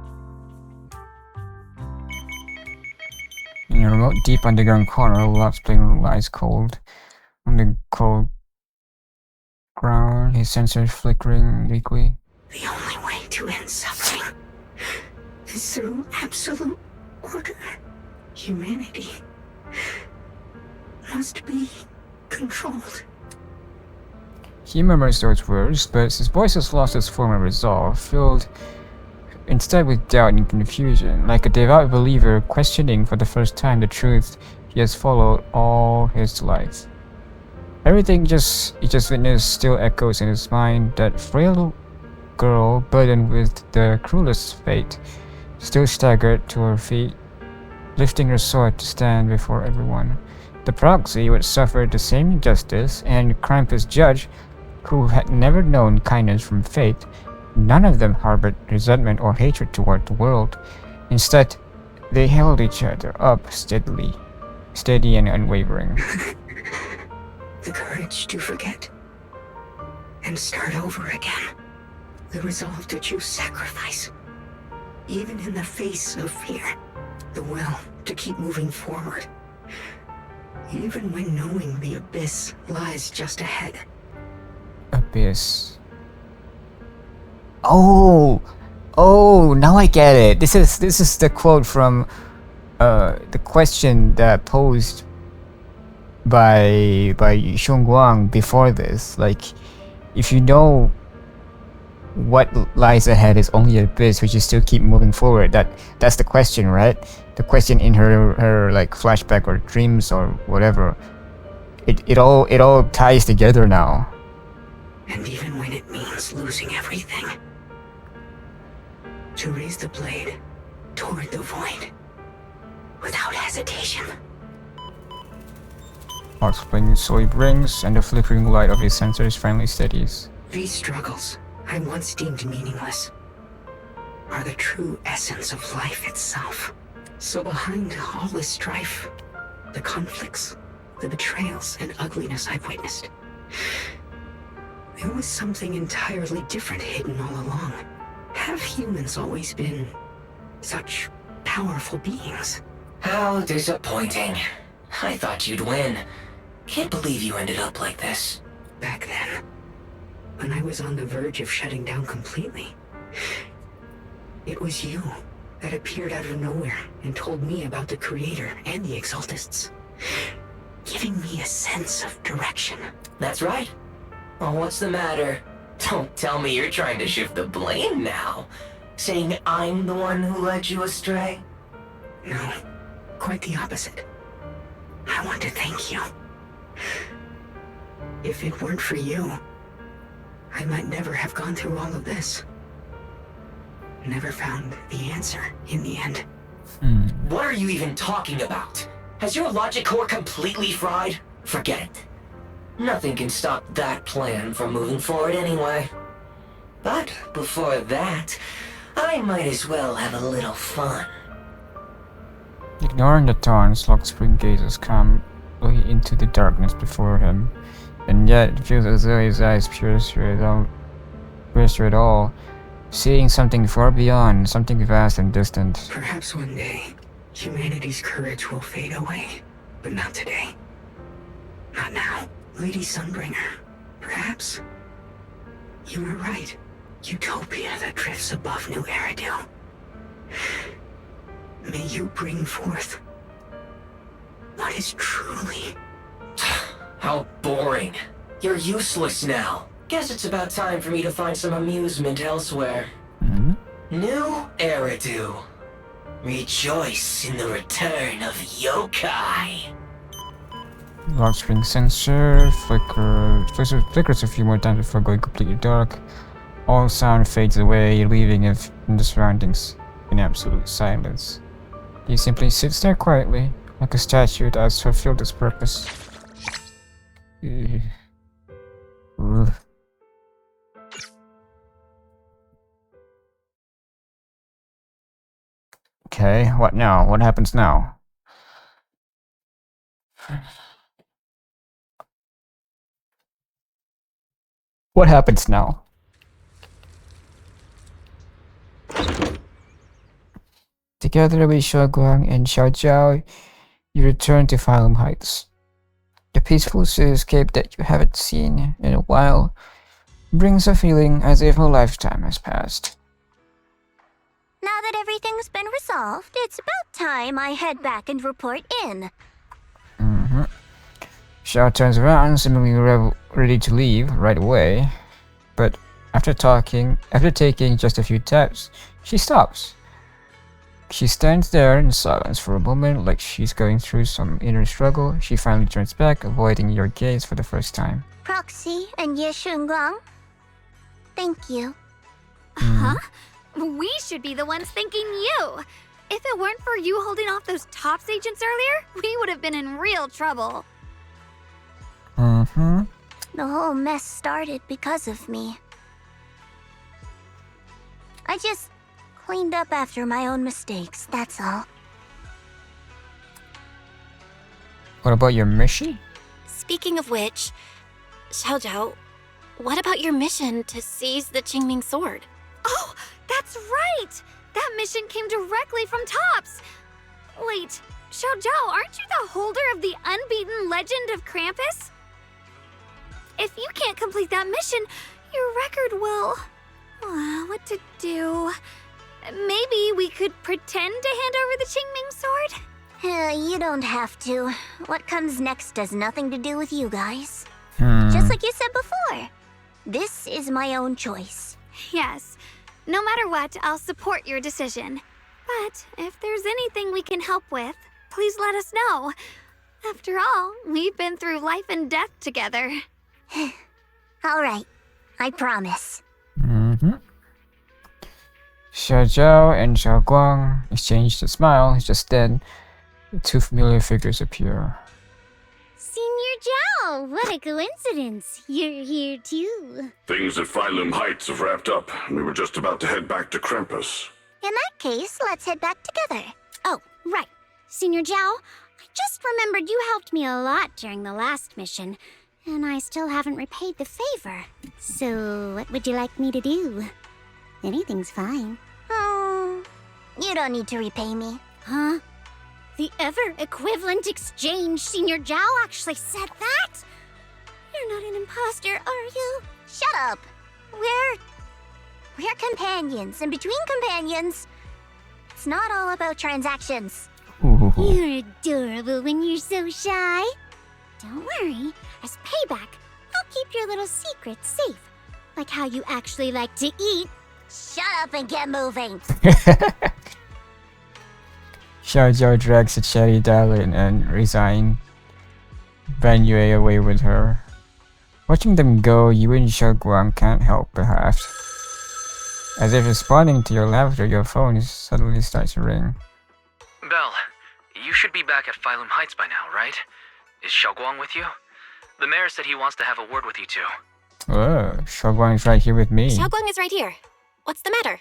In a remote, deep underground corner, Locke's playing lies cold. On the cold ground, his sensors flickering weakly. The only way to end suffering is through absolute order. Humanity must be controlled. He murmurs those words, but his voice has lost its former resolve, filled instead with doubt and confusion, like a devout believer questioning for the first time the truth he has followed all his life. Everything he just witnessed still echoes in his mind. That frail girl, burdened with the cruelest fate, still staggered to her feet, lifting her sword to stand before everyone. The Proxy, who had suffered the same injustice, and Krampus Judge, who had never known kindness from fate, none of them harbored resentment or hatred toward the world. Instead, they held each other up steady and unwavering. The courage to forget and start over again. The resolve to choose sacrifice, even in the face of fear. The will to keep moving forward, even when knowing the abyss lies just ahead. Abyss. Oh, now I get it. This is the quote from the question that posed by Xiongguang before this. Like, if you know what lies ahead is only abyss, we should still keep moving forward. That's the question, right? The question in her like flashback or dreams or whatever. It all ties together now. And even when it means losing everything, to raise the blade toward the void without hesitation. Hot spring slowly brings, and the flickering light of his sensors finally steadies. These struggles I once deemed meaningless are the true essence of life itself. So behind all this strife, the conflicts, the betrayals and ugliness I've witnessed, there was something entirely different hidden all along. Have humans always been such powerful beings? How disappointing. I thought you'd win. Can't believe you ended up like this. Back then, when I was on the verge of shutting down completely, it was you that appeared out of nowhere and told me about the Creator and the Exaltists, giving me a sense of direction. That's right. Oh, what's the matter? Don't tell me you're trying to shift the blame now. Saying I'm the one who led you astray? No, quite the opposite. I want to thank you. If it weren't for you, I might never have gone through all of this. Never found the answer in the end. What are you even talking about? Has your logic core completely fried? Forget it. Nothing can stop that plan from moving forward anyway. But before that, I might as well have a little fun. Ignoring the taunts, Lock Spring gazes calmly into the darkness before him, and yet it feels as though his eyes pierce through it all, seeing something far beyond, something vast and distant. Perhaps one day, humanity's courage will fade away, but not today. Not now. Lady Sunbringer, perhaps you were right. Utopia that drifts above New Eridu. May you bring forth what is truly... How boring. You're useless now. Guess it's about time for me to find some amusement elsewhere. New Eridu. Rejoice in the return of yokai. Lock Spring sensor flickers a few more times before going completely dark. All sound fades away, leaving it in the surroundings in absolute silence. He simply sits there quietly, like a statue that has fulfilled its purpose. Okay, what now? What happens now? What happens now? Together with Xiaoguang and Xiao Jiao, you return to Phylum Heights. The peaceful cityscape that you haven't seen in a while brings a feeling as if a lifetime has passed. Now that everything's been resolved, it's about time I head back and report in. Xiao turns around, seemingly ready to leave right away, but after taking just a few taps, she stops. She stands there in silence for a moment, like she's going through some inner struggle. She finally turns back, avoiding your gaze for the first time. Proxy and Ye Shunguang, thank you. Huh? We should be the ones thanking you. If it weren't for you holding off those TOPS agents earlier, we would have been in real trouble. The whole mess started because of me. I just cleaned up after my own mistakes, that's all. What about your mission? Speaking of which, Xiao Zhao, what about your mission to seize the Qingming sword? Oh, that's right! That mission came directly from TOPS! Wait, Xiao Zhao, aren't you the holder of the unbeaten legend of Krampus? If you can't complete that mission, your record will... what to do? Maybe we could pretend to hand over the Qingming sword? You don't have to. What comes next has nothing to do with you guys. Just like you said before. This is my own choice. Yes. No matter what, I'll support your decision. But if there's anything we can help with, please let us know. After all, we've been through life and death together. All right. I promise. Xiao Zhao and Xiao Guang exchange a smile. Just then, two familiar figures appear. Senior Zhao, what a coincidence. You're here too. Things at Phylum Heights have wrapped up, and we were just about to head back to Krampus. In that case, let's head back together. Oh, right. Senior Zhao, I just remembered you helped me a lot during the last mission, and I still haven't repaid the favor. So, what would you like me to do? Anything's fine. You don't need to repay me. Huh? The ever-equivalent exchange, Senior Zhao actually said that? You're not an imposter, are you? Shut up. We're companions, and between companions, it's not all about transactions. You're adorable when you're so shy. Don't worry, as payback, I'll keep your little secrets safe. Like how you actually like to eat. Shut up and get moving. Xiao Zhao drags a chatty darling and resign Ban Yue away with her. Watching them go, you and Xiao Guang can't help but laugh. As if responding to your laughter, your phone suddenly starts to ring. Belle, you should be back at Phylum Heights by now, right? Is Xiao Guang with you? The mayor said he wants to have a word with you two. Oh, Xiao Guang is right here with me. Xiao Guang is right here. What's the matter?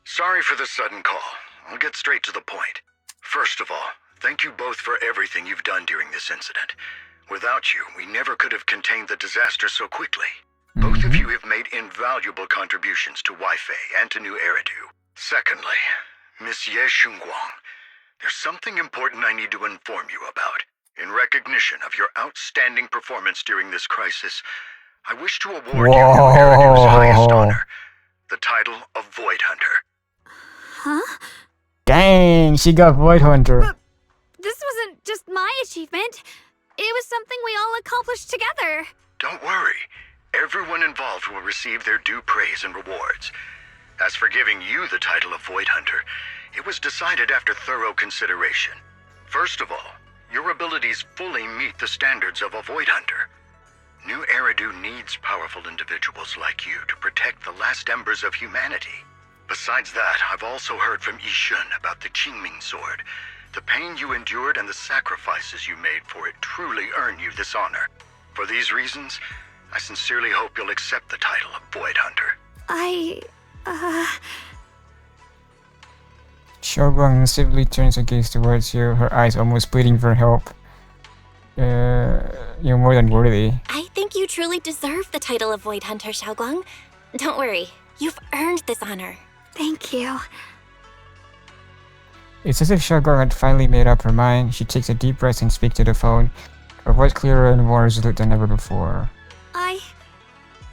Sorry for the sudden call. I'll get straight to the point. First of all, thank you both for everything you've done during this incident. Without you, we never could have contained the disaster so quickly. Both of you have made invaluable contributions to Weifei and to New Eridu. Secondly, Miss Ye Xunguang, there's something important I need to inform you about. In recognition of your outstanding performance during this crisis, I wish to award you New Eridu's highest honor, the title of Void Hunter. Huh? Dang, she got Void Hunter. But this wasn't just my achievement. It was something we all accomplished together. Don't worry. Everyone involved will receive their due praise and rewards. As for giving you the title of Void Hunter, it was decided after thorough consideration. First of all, your abilities fully meet the standards of a Void Hunter. New Eridu needs powerful individuals like you to protect the last embers of humanity. Besides that, I've also heard from Yishun about the Qingming Sword. The pain you endured and the sacrifices you made for it truly earn you this honor. For these reasons, I sincerely hope you'll accept the title of Void Hunter. Xiao Guang simply turns her gaze towards you, her eyes almost pleading for help. You're more than worthy. I think you truly deserve the title of Void Hunter, Xiao Guang. Don't worry, you've earned this honor. Thank you. It's as if Xiao Guang had finally made up her mind. She takes a deep breath and speaks to the phone, her voice clearer and more resolute than ever before.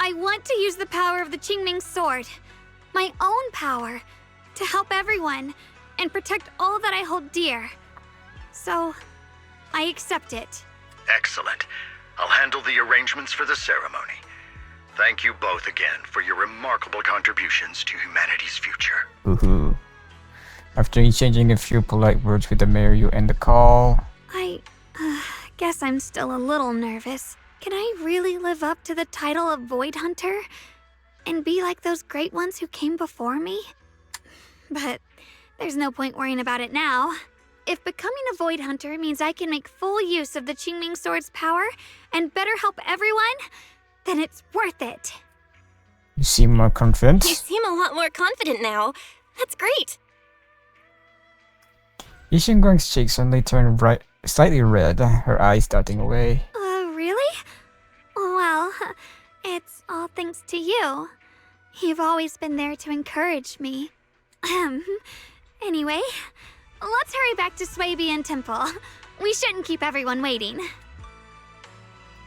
I want to use the power of the Qingming Sword, my own power, to help everyone and protect all that I hold dear. So, I accept it. Excellent. I'll handle the arrangements for the ceremony. Thank you both again for your remarkable contributions to humanity's future. Woohoo. After exchanging a few polite words with the mayor, you end the call. I guess I'm still a little nervous. Can I really live up to the title of Void Hunter? And be like those great ones who came before me? But there's no point worrying about it now. If becoming a Void Hunter means I can make full use of the Qingming Sword's power and better help everyone, then it's worth it. You seem more confident. You seem a lot more confident now. That's great. Yishin Guang's cheeks suddenly turn slightly red, her eyes darting away. Really? Well, it's all thanks to you. You've always been there to encourage me. Anyway, let's hurry back to Swabian Temple. We shouldn't keep everyone waiting.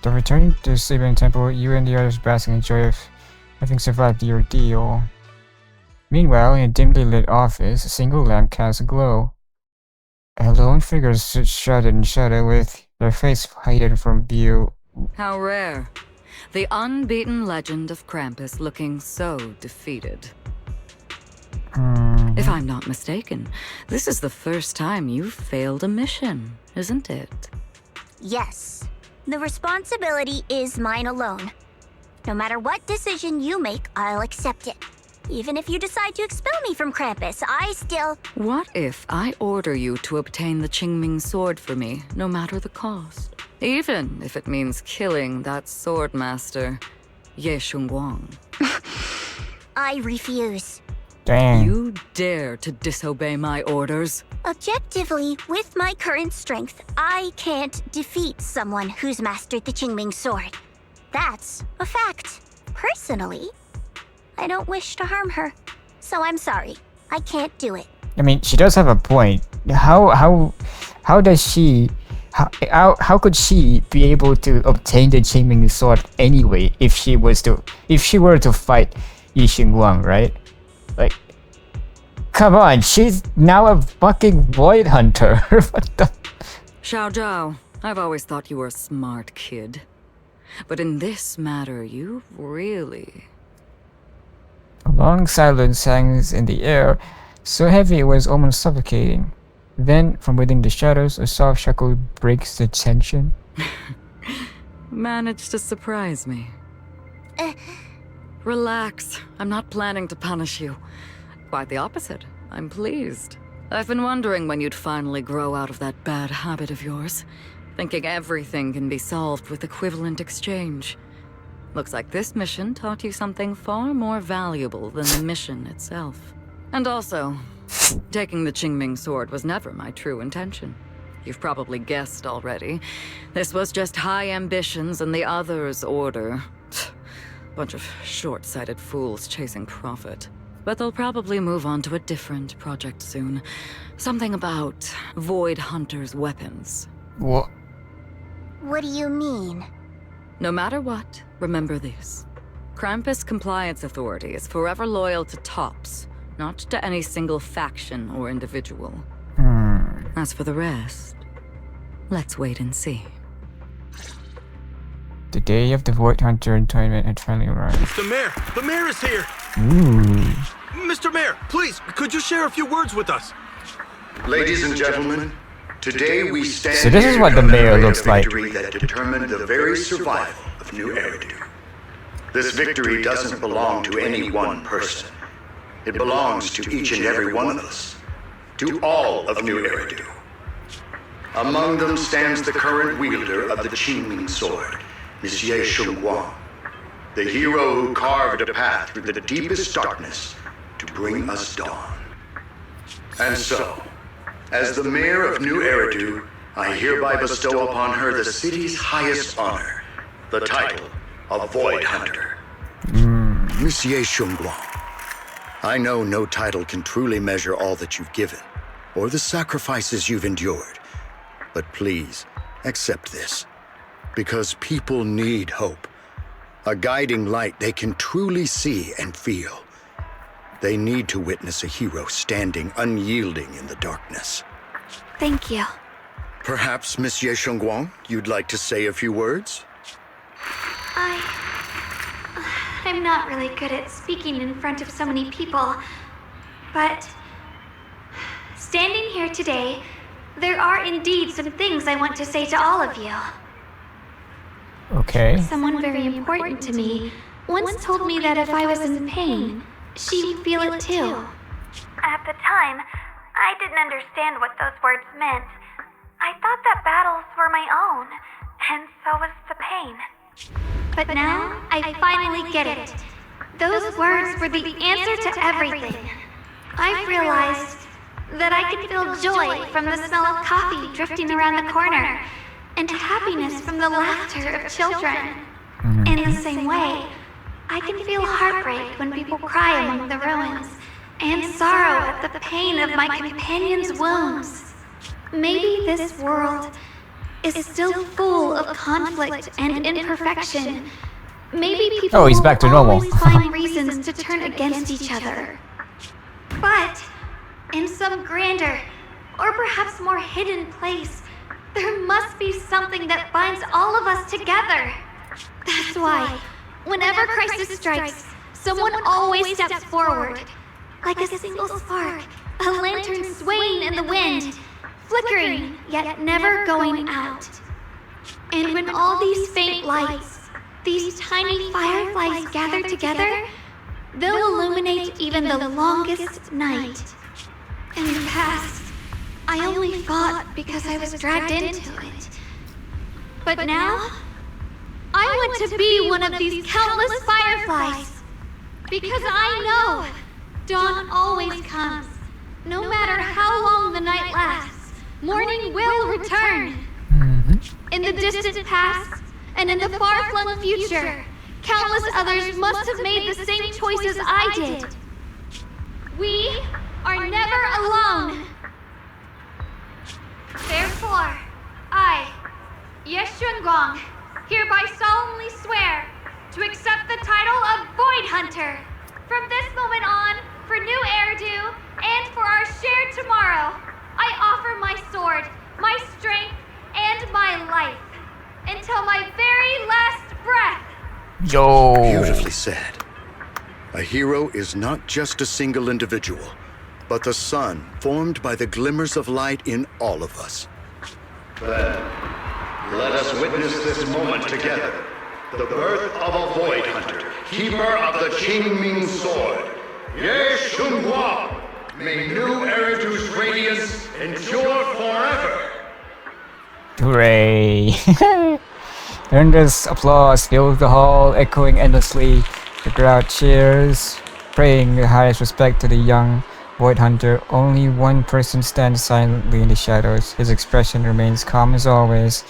Though returning to Swabian Temple, you and the others bask in the joy of having survived the ordeal. Meanwhile, in a dimly lit office, a single lamp casts a glow. A lone figure stood shrouded in shadow with their face hidden from view. How rare. The unbeaten legend of Krampus looking so defeated. If I'm not mistaken, this is the first time you've failed a mission, isn't it? Yes. The responsibility is mine alone. No matter what decision you make, I'll accept it. Even if you decide to expel me from Krampus, I still... What if I order you to obtain the Qingming sword for me, no matter the cost? Even if it means killing that swordmaster, Ye Shunguang. I refuse. Dang. You dare to disobey my orders? Objectively, with my current strength, I can't defeat someone who's mastered the Qingming sword. That's a fact. Personally, I don't wish to harm her. So I'm sorry. I can't do it. I mean, she does have a point. How does she... How could she be able to obtain the Qingming sword anyway if she were to fight Yi Xingguang, right? Like, come on, she's now a fucking void hunter. What the? Xiao Zhao, I've always thought you were a smart kid. But in this matter, you really... A long silence hangs in the air, so heavy it was almost suffocating. Then, from within the shadows, a soft chuckle breaks the tension. Managed to surprise me. Relax. I'm not planning to punish you. Quite the opposite. I'm pleased. I've been wondering when you'd finally grow out of that bad habit of yours. Thinking everything can be solved with equivalent exchange. Looks like this mission taught you something far more valuable than the mission itself. And also, taking the Qingming sword was never my true intention. You've probably guessed already. This was just high ambitions and the others' order. Bunch of short-sighted fools chasing profit. But they'll probably move on to a different project soon. Something about Void Hunter's weapons. What? What do you mean? No matter what, remember this. Krampus Compliance Authority is forever loyal to TOPS, not to any single faction or individual. As for the rest, let's wait and see. The day of the Void Hunter tournament had finally arrived. The mayor! The mayor is here! Ooh. Mr. Mayor, please, could you share a few words with us? Ladies and gentlemen, today we stand So this is what the mayor looks like. victory that determined the very survival of New Eridu. This victory doesn't belong to any one person. It belongs to each and every one of us. To all of New Eridu. Among them stands the current wielder of the Qingming sword, Monsieur Shunguang, the hero who carved a path through the deepest darkness to bring us dawn. And so, as the mayor of New Eridu, I hereby bestow upon her the city's highest honor, the title of Void Hunter. Monsieur Shunguang, I know no title can truly measure all that you've given, or the sacrifices you've endured. But please, accept this. Because people need hope. A guiding light they can truly see and feel. They need to witness a hero standing unyielding in the darkness. Thank you. Perhaps, Monsieur Shunguang, you'd like to say a few words? I'm not really good at speaking in front of so many people, but standing here today, there are indeed some things I want to say to all of you. Okay. Someone very important to me once told me that if I was in pain, she would feel it too. At the time, I didn't understand what those words meant. I thought that battles were my own, and so was the pain. But now, I finally get it. Those words were the answer to everything. I've realized that I can feel joy from the smell of coffee drifting around the corner, and happiness from the laughter of children. In the same way, I can feel heartbreak when people cry among the ruins, and sorrow at the pain of my companion's wounds. Maybe this world is still full of conflict and imperfection. Maybe people he's back to will normal. always find reasons to turn against each other. But in some grander, or perhaps more hidden place, there must be something that binds all of us together. That's why, whenever crisis strikes, someone always steps forward. Like a single spark, a lantern swaying in the wind, flickering, yet never going out. And when all these faint lights, these tiny fireflies gather together, they'll illuminate even the longest night. In the past, I only fought because I was dragged into it. But now, I want to be one of these countless fireflies. Because I know dawn always comes. No matter how long the night lasts, morning will return. In the distant past, and in the far-flung future, countless others must have made the same choices I did. We are never alone. Therefore, I, Yeshunguang, hereby solemnly swear to accept the title of Void Hunter. From this moment on, for new Eridu, and for our shared tomorrow, I offer my sword, my strength, and my life, until my very last breath. Yo. Beautifully said. A hero is not just a single individual, but the sun formed by the glimmers of light in all of us. Then, let us witness this moment together. The birth of a Void Hunter, keeper of the Qingming Sword. Ye Shunguang! May new Eridu's radiance endure forever! Hooray! Thunderous applause fills the hall, echoing endlessly. The crowd cheers, praying the highest respect to the young Void Hunter. Only one person stands silently in the shadows. His expression remains calm as always.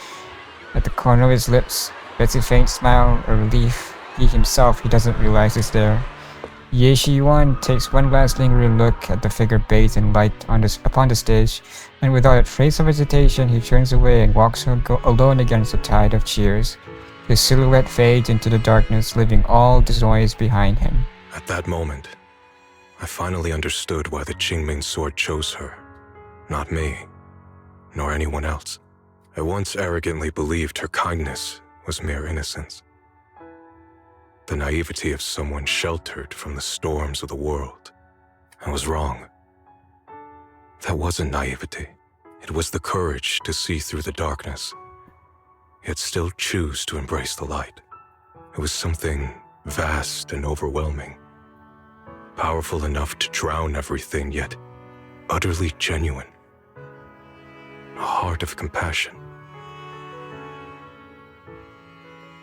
At the corner of his lips, beats a faint smile of relief. He doesn't realize is there. Ye Shi-Yuan takes one last lingering look at the figure bathed in light upon the stage, and without a trace of hesitation, he turns away and walks alone against the tide of cheers. His silhouette fades into the darkness, leaving all the noise behind him. At that moment, I finally understood why the Qingming Sword chose her. Not me, nor anyone else. I once arrogantly believed her kindness was mere innocence. The naivety of someone sheltered from the storms of the world. I was wrong. That wasn't naivety. It was the courage to see through the darkness, yet still choose to embrace the light. It was something vast and overwhelming, powerful enough to drown everything, yet utterly genuine. A heart of compassion.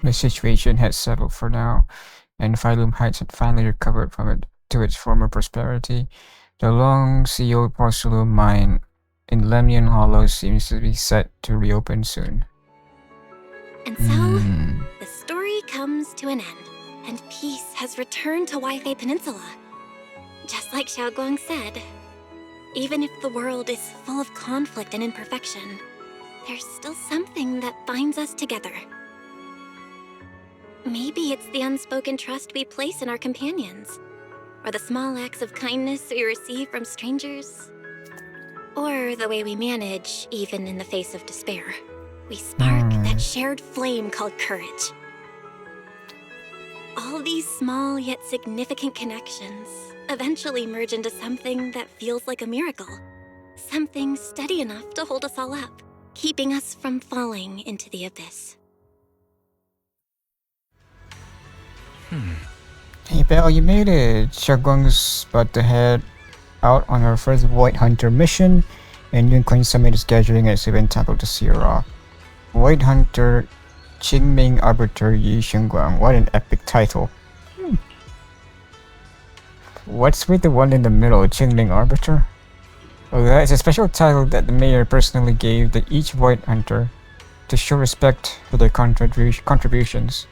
The situation had settled for now, and Phylum Heights had finally recovered from it to its former prosperity. The long-sealed porcelain mine in Lemnian Hollow seems to be set to reopen soon. And so, the story comes to an end, and peace has returned to Wi-Fi Peninsula. Just like Xiaoguang said, even if the world is full of conflict and imperfection, there's still something that binds us together. Maybe it's the unspoken trust we place in our companions, or the small acts of kindness we receive from strangers, or the way we manage even in the face of despair. We spark that shared flame called courage. All these small yet significant connections eventually merge into something that feels like a miracle. Something steady enough to hold us all up, keeping us from falling into the abyss. Hey Belle, you made it! Xiaoguang's about to head out on her first Void Hunter mission, and Yunquin Summit is scheduling its event titled to Sierra. Void Hunter Qingming Arbiter Yi Xingguang. What an epic title. What's with the one in the middle, Qingming Arbiter? Oh, that is a special title that the mayor personally gave to each Void Hunter to show respect for their contributions.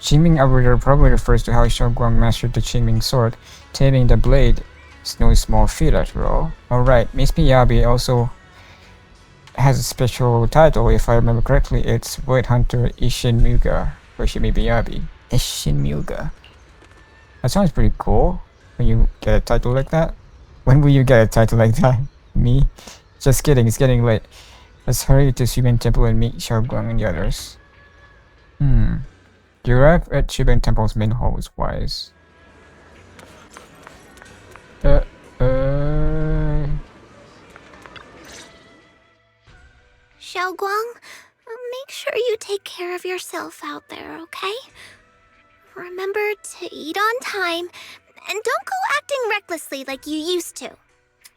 Qingming Arbiter probably refers to how Xiaoguang mastered the Qingming Sword. Taming the blade is no small feat after all. Alright, Miss Miyabi also has a special title, if I remember correctly. It's Void Hunter Ishin Muga, or Miyabi. Ishin Muga. That sounds pretty cool when you get a title like that. When will you get a title like that? Me? Just kidding, it's getting late. Let's hurry to Sumen Temple and meet Xiaoguang and the others. You arrive at Shiban Temple's main hall is wise. Xiaoguang, make sure you take care of yourself out there, okay? Remember to eat on time, and don't go acting recklessly like you used to.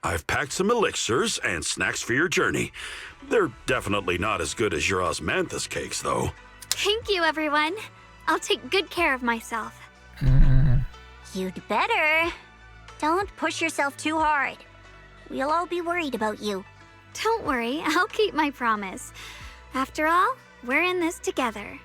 I've packed some elixirs and snacks for your journey. They're definitely not as good as your osmanthus cakes, though. Thank you, everyone. I'll take good care of myself. You'd better. Don't push yourself too hard. We'll all be worried about you. Don't worry, I'll keep my promise. After all, we're in this together.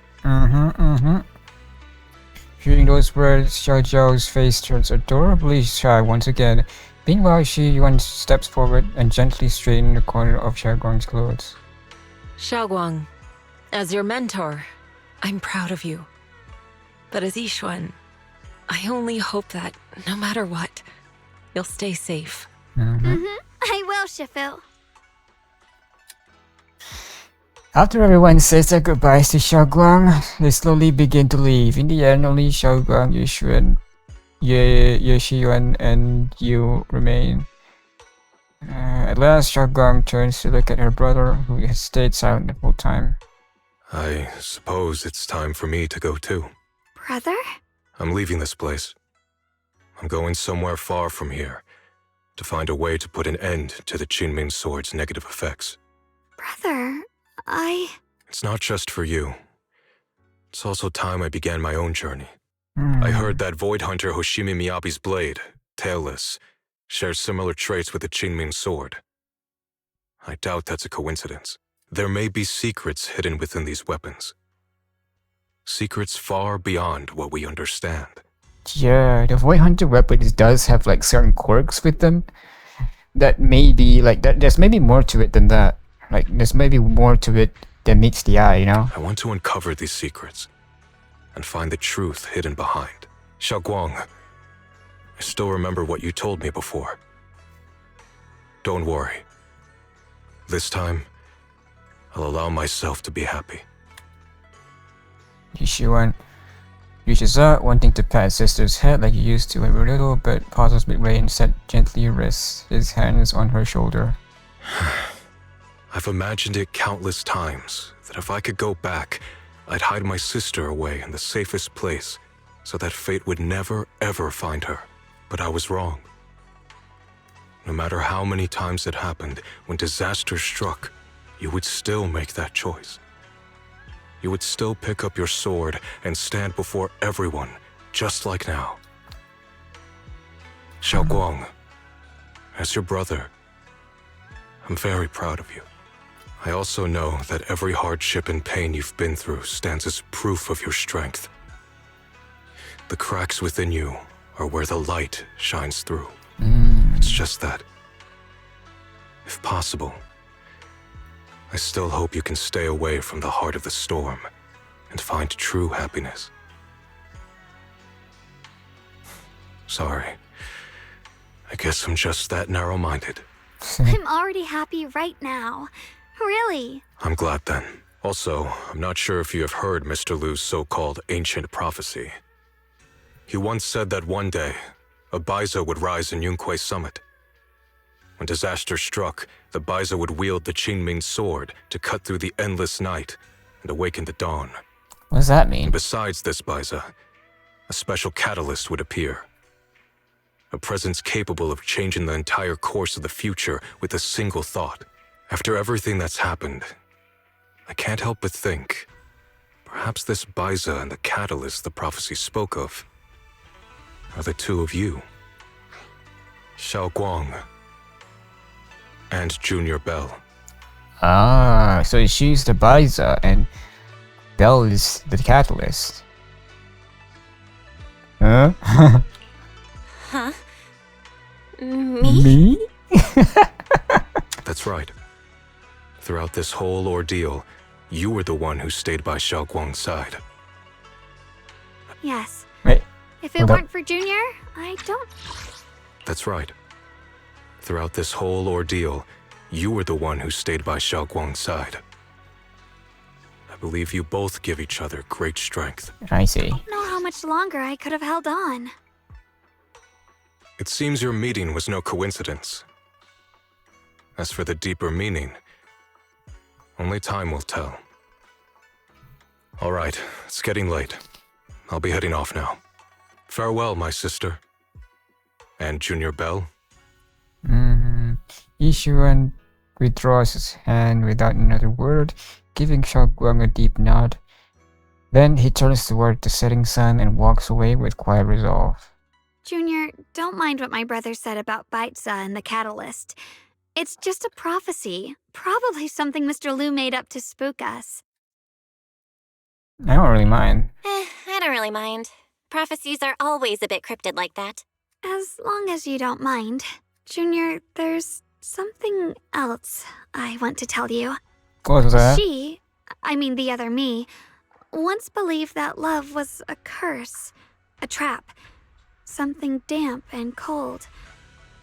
Hearing those words, Xiao Zhao's face turns adorably shy once again. Meanwhile, Shi Yuan steps forward and gently straightens the corner of Xiaoguang's clothes. Xiaoguang, as your mentor, I'm proud of you. But as Yixuan, I only hope that, no matter what, you'll stay safe. I will, Shifu. After everyone says their goodbyes to Xiaoguang, they slowly begin to leave. In the end, only Xiaoguang, Ye Shiyuan, and Yu remain. At last, Xiaoguang turns to look at her brother, who has stayed silent the whole time. I suppose it's time for me to go too. Brother? I'm leaving this place. I'm going somewhere far from here to find a way to put an end to the Qingming Sword's negative effects. Brother, It's not just for you. It's also time I began my own journey. I heard that Void Hunter Hoshimi Miyabi's blade, Tailless, shares similar traits with the Qingming Sword. I doubt that's a coincidence. There may be secrets hidden within these weapons. Secrets far beyond what we understand. Yeah, the Void Hunter weapons does have like certain quirks with them that may be like that. There's maybe more to it than that. Like there's maybe more to it than meets the eye, you know? I want to uncover these secrets and find the truth hidden behind. Xiaoguang, I still remember what you told me before. Don't worry. This time, I'll allow myself to be happy. Yishuan reaches out, wanting to pat his sister's head like he used to when we were little, but pauses midway and instead gently rests his hands on her shoulder. I've imagined it countless times, that if I could go back, I'd hide my sister away in the safest place, so that fate would never, ever find her. But I was wrong. No matter how many times it happened, when disaster struck, you would still make that choice. You would still pick up your sword and stand before everyone, just like now. Xiaoguang, as your brother, I'm very proud of you. I also know that every hardship and pain you've been through stands as proof of your strength. The cracks within you are where the light shines through. It's just that, if possible, I still hope you can stay away from the heart of the storm and find true happiness. Sorry. I guess I'm just that narrow-minded. I'm already happy right now. Really? I'm glad then. Also, I'm not sure if you have heard Mr. Liu's so-called ancient prophecy. He once said that one day, a Baiza would rise in Yunque Summit. When disaster struck, the Baiza would wield the Qingming Sword to cut through the endless night and awaken the dawn. What does that mean? And besides this Baiza, a special catalyst would appear. A presence capable of changing the entire course of the future with a single thought. After everything that's happened, I can't help but think, perhaps this Baiza and the catalyst the prophecy spoke of are the two of you. Xiaoguang and Junior Bell. Ah, so she's the Baiza and Bell is the catalyst. Huh? Huh? Me? That's right. Throughout this whole ordeal, you were the one who stayed by Xiaoguang's side. Yes. Wait. If it weren't for Junior, I don't... That's right. Throughout this whole ordeal, you were the one who stayed by Xiaoguang's side. believe you both give each other great strength. I see. I don't know how much longer I could have held on. It seems your meeting was no coincidence. As for the deeper meaning, only time will tell. All right, it's getting late. I'll be heading off now. Farewell, my sister. And Junior Bell. Yishuan withdraws his hand without another word, giving Xiaoguang a deep nod. Then he turns toward the setting sun and walks away with quiet resolve. Junior, don't mind what my brother said about Baitza and the catalyst. It's just a prophecy. Probably something Mr. Liu made up to spook us. I don't really mind. I don't really mind. Prophecies are always a bit cryptid like that. As long as you don't mind. Junior, there's something else I want to tell you. What was that? I mean the other me, once believed that love was a curse, a trap, something damp and cold,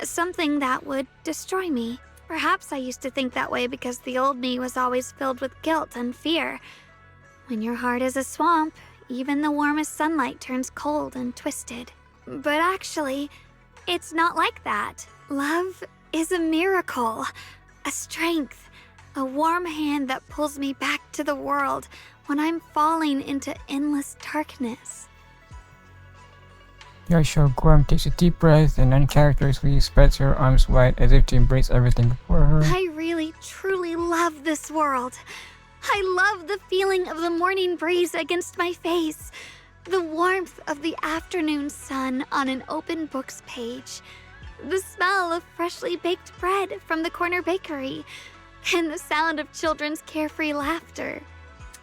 something that would destroy me. Perhaps I used to think that way because the old me was always filled with guilt and fear. When your heart is a swamp, even the warmest sunlight turns cold and twisted. But actually, it's not like that. Love is a miracle, a strength, a warm hand that pulls me back to the world when I'm falling into endless darkness. Xiaoguang takes a deep breath and uncharacteristically spreads her arms wide as if to embrace everything before her. I really, truly love this world. I love the feeling of the morning breeze against my face, the warmth of the afternoon sun on an open book's page, the smell of freshly baked bread from the corner bakery, and the sound of children's carefree laughter.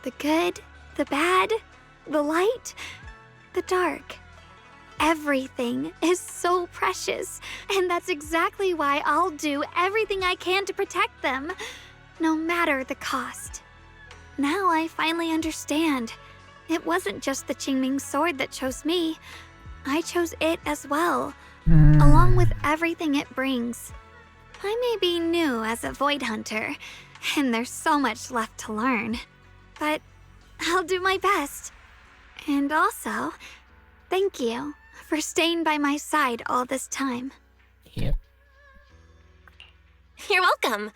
The good, the bad, the light, the dark. Everything is so precious, and that's exactly why I'll do everything I can to protect them, no matter the cost. Now I finally understand. It wasn't just the Qingming sword that chose me. I chose it as well, along with everything it brings. I may be new as a Void Hunter, and there's so much left to learn, but I'll do my best. And also, thank you for staying by my side all this time. Yep. You're welcome.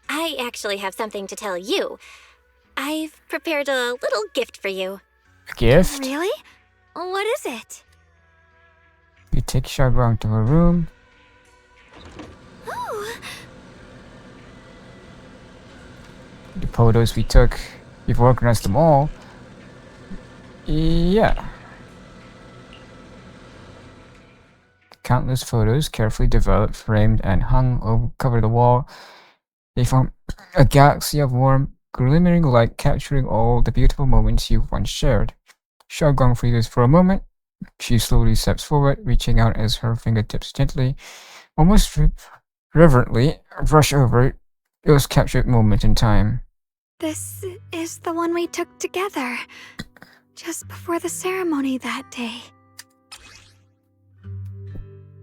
I actually have something to tell you. I've prepared a little gift for you. A gift? Really? What is it? We take Xiaoguang to her room. Ooh. The photos we took, we've organized them all. Yeah. Countless photos, carefully developed, framed, and hung cover the wall. They form a galaxy of warm, glimmering light, capturing all the beautiful moments you once shared. Xiaoguang freezes for a moment. She slowly steps forward, reaching out as her fingertips gently, almost reverently, brush over those captured moments in time. This is the one we took together, just before the ceremony that day.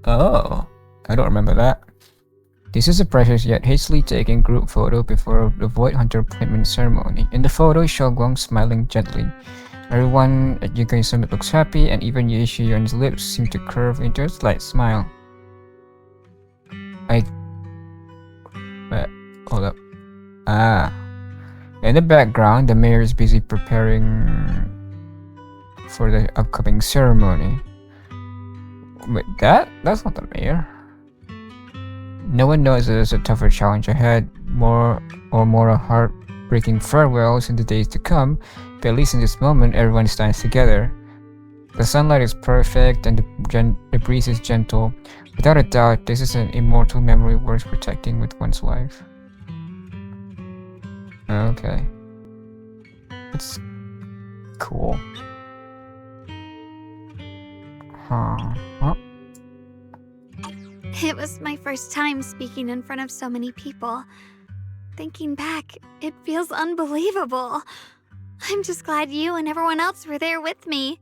Oh, I don't remember that. This is a precious yet hastily taken group photo before the Void Hunter appointment ceremony. In the photo, Xiaoguang smiling gently. Everyone at Yukai Summit looks happy, and even Yuan's lips seem to curve into a slight smile. Hold up. In the background, the mayor is busy preparing for the upcoming ceremony. Wait, that's not the mayor. No one knows there's a tougher challenge ahead, more heartbreaking farewells in the days to come, but at least in this moment, everyone stands together. The sunlight is perfect and the breeze is gentle. Without a doubt, this is an immortal memory worth protecting with one's life. Okay. It's cool. It was my first time speaking in front of so many people. Thinking back, it feels unbelievable. I'm just glad you and everyone else were there with me.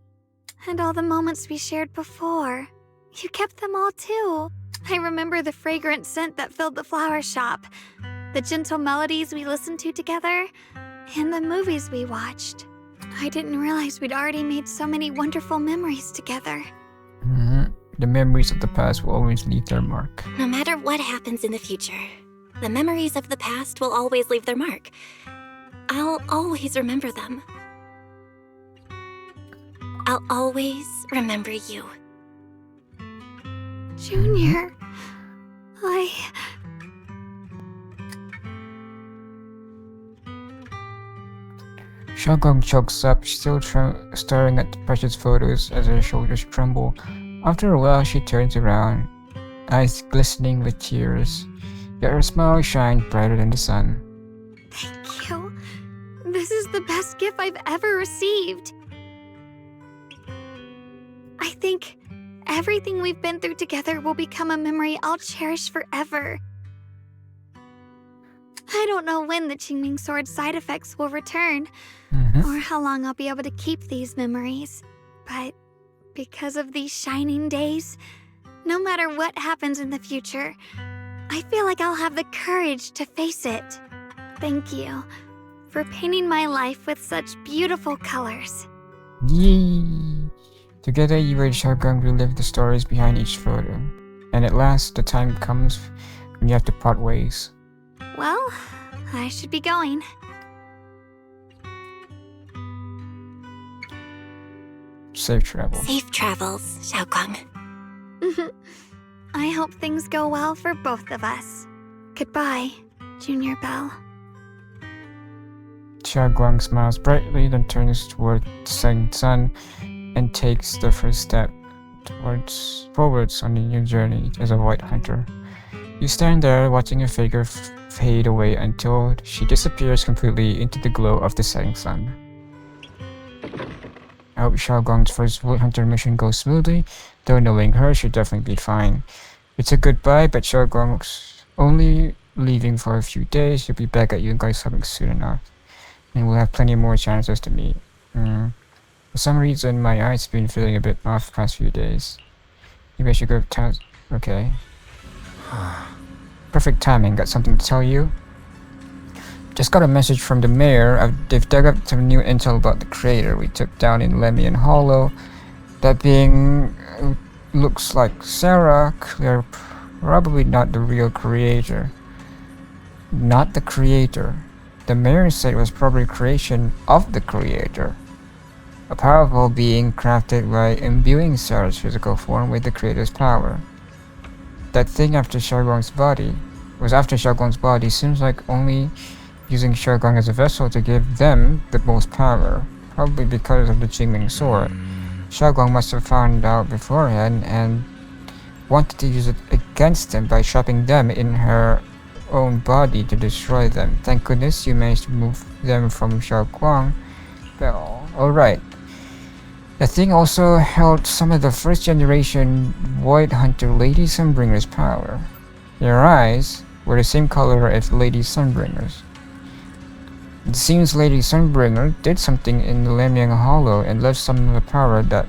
And all the moments we shared before. You kept them all too. I remember the fragrant scent that filled the flower shop. The gentle melodies we listened to together. and the movies we watched. I didn't realize we'd already made so many wonderful memories together. The memories of the past will always leave their mark. No matter what happens in the future, the memories of the past will always leave their mark. I'll always remember them. I'll always remember you. Junior, Xiaoguang chokes up, still staring at the precious photos as her shoulders tremble. After a while, she turns around, eyes glistening with tears, yet her smile shines brighter than the sun. Thank you. This is the best gift I've ever received. I think everything we've been through together will become a memory I'll cherish forever. I don't know when the Qingming Sword side effects will return, or how long I'll be able to keep these memories, but because of these shining days, no matter what happens in the future, I feel like I'll have the courage to face it. Thank you for painting my life with such beautiful colors. Yay! Together, you and Xiaoguang relive the stories behind each photo, and at last, the time comes when you have to part ways. Well, I should be going. Safe travels. Safe travels, Xiaoguang. I hope things go well for both of us. Goodbye, Junior Belle. Xiaoguang smiles brightly, then turns toward the setting sun and takes the first step forwards on a new journey as a white hunter. You stand there watching her figure fade away until she disappears completely into the glow of the setting sun. I hope Xiaoguang's first white hunter mission goes smoothly, though knowing her, she'll definitely be fine. It's a goodbye, but Xiaoguang's only leaving for a few days. She'll be back at you guys something soon enough, and we'll have plenty more chances to meet. For some reason, my eyes have been feeling a bit off the past few days. Maybe I should go to okay. Perfect timing, got something to tell you. Just got a message from the mayor. They've dug up some new intel about the crater we took down in Lemian Hollow. That being looks like Sarah, they're probably not the real creator. Not the creator. The mayor said it was probably a creation of the creator. A powerful being crafted by imbuing Sarah's physical form with the creator's power. That thing after Xiaoguang's body seems like only using Xiaoguang as a vessel to give them the most power, probably because of the Qingming Sword. Xiaoguang must have found out beforehand and wanted to use it against them by trapping them in her own body to destroy them. Thank goodness you managed to move them from Xiaoguang. Well, alright. The thing also held some of the first generation White Hunter Lady Sunbringer's power. Their eyes were the same color as Lady Sunbringer's. It seems Lady Sunbringer did something in the Lemian Hollow and left some of the power that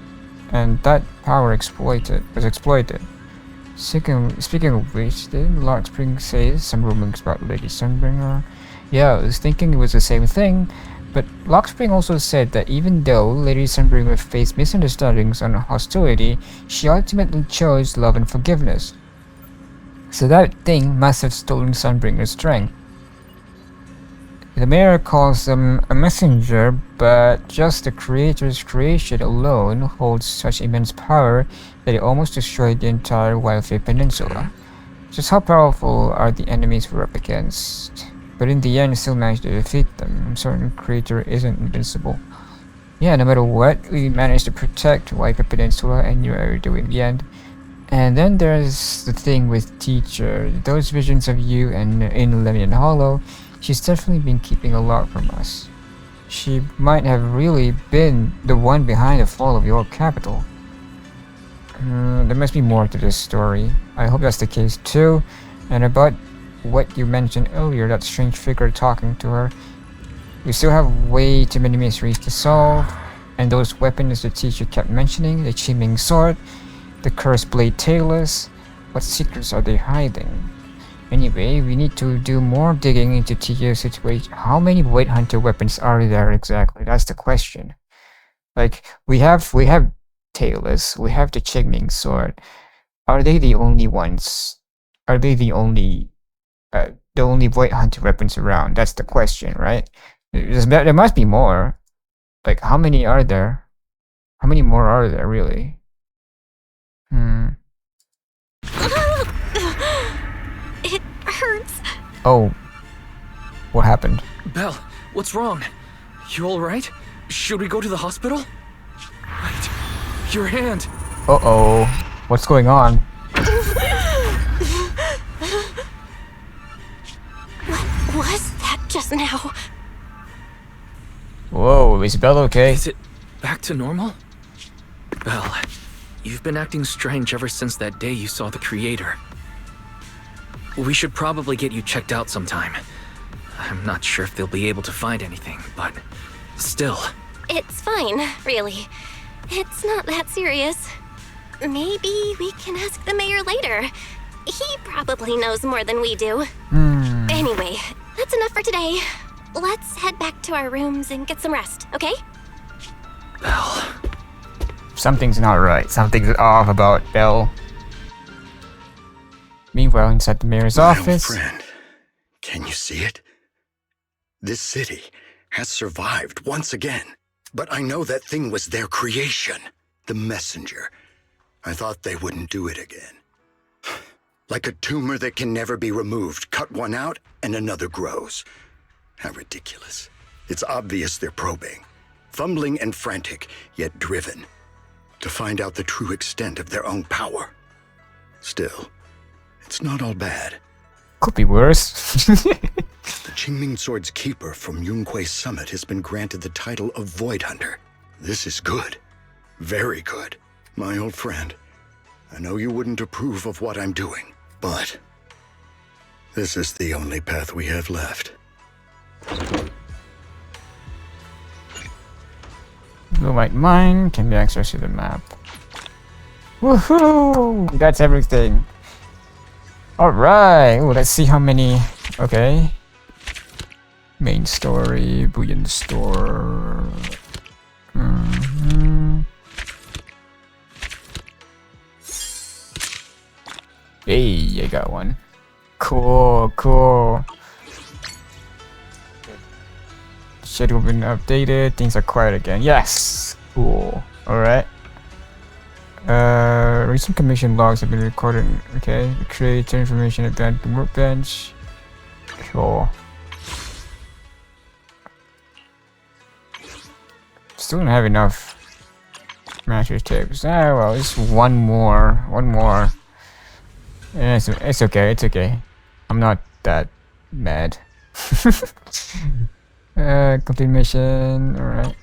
power was exploited. Speaking of which, didn't Lockspring say some rumors about Lady Sunbringer? Yeah, I was thinking it was the same thing, but Lockspring also said that even though Lady Sunbringer faced misunderstandings and hostility, she ultimately chose love and forgiveness. So that thing must have stolen Sunbringer's strength. The mayor calls them a messenger, but just the creator's creation alone holds such immense power that it almost destroyed the entire Wildfire Peninsula. Just how powerful are the enemies we're up against? But in the end, still managed to defeat them. I'm certain the creator isn't invincible. Yeah, no matter what, we managed to protect Wildfire Peninsula and New Eridu in the end. And then there's the thing with Teacher. Those visions of you and in Lemian Hollow, she's definitely been keeping a lot from us. She might have really been the one behind the fall of your capital. There must be more to this story. I hope that's the case too. And about what you mentioned earlier, that strange figure talking to her, we still have way too many mysteries to solve. And those weapons the teacher kept mentioning, the Qingming Sword, the Cursed Blade Tailors, what secrets are they hiding? Anyway, we need to do more digging into TK's situation. How many Void Hunter weapons are there exactly? That's the question. Like, we have Tailless, we have the Qingming sword. Are they the only ones? Are they the only Void Hunter weapons around? That's the question, right? There must be more. Like, how many are there? How many more are there, really? It hurts. Oh. What happened? Belle, what's wrong? You alright? Should we go to the hospital? Wait, your hand! Uh-oh. What's going on? What was that just now? Whoa, is Belle okay? Is it back to normal? Belle, you've been acting strange ever since that day you saw the Creator. We should probably get you checked out sometime. I'm not sure if they'll be able to find anything, but still. It's fine, really. It's not that serious. Maybe we can ask the mayor later. He probably knows more than we do. Anyway, that's enough for today. Let's head back to our rooms and get some rest, okay? Belle. Something's not right. Something's off about Belle. Meanwhile, inside the mayor's office. My old friend, can you see it? This city has survived once again. But I know that thing was their creation. The messenger. I thought they wouldn't do it again. Like a tumor that can never be removed. Cut one out and another grows. How ridiculous. It's obvious they're probing. Fumbling and frantic, yet driven. To find out the true extent of their own power. Still, it's not all bad. Could be worse. The Qingming Sword's keeper from Yunquei Summit has been granted the title of Void Hunter. This is good. Very good. My old friend, I know you wouldn't approve of what I'm doing, but this is the only path we have left. Blue white mine can be accessed to the map. Woohoo! That's everything. Alright, let's see how many. Okay. Main story, bullion store. Hey, I got one. Cool, cool. Schedule been updated. Things are quiet again. Yes! Cool. Alright. Recent commission logs have been recorded. Okay. Create information at that workbench. Cool. Still don't have enough master tapes. Ah, well, just one more. One more. Yeah, it's okay. It's okay. I'm not that mad. Complete mission. Alright.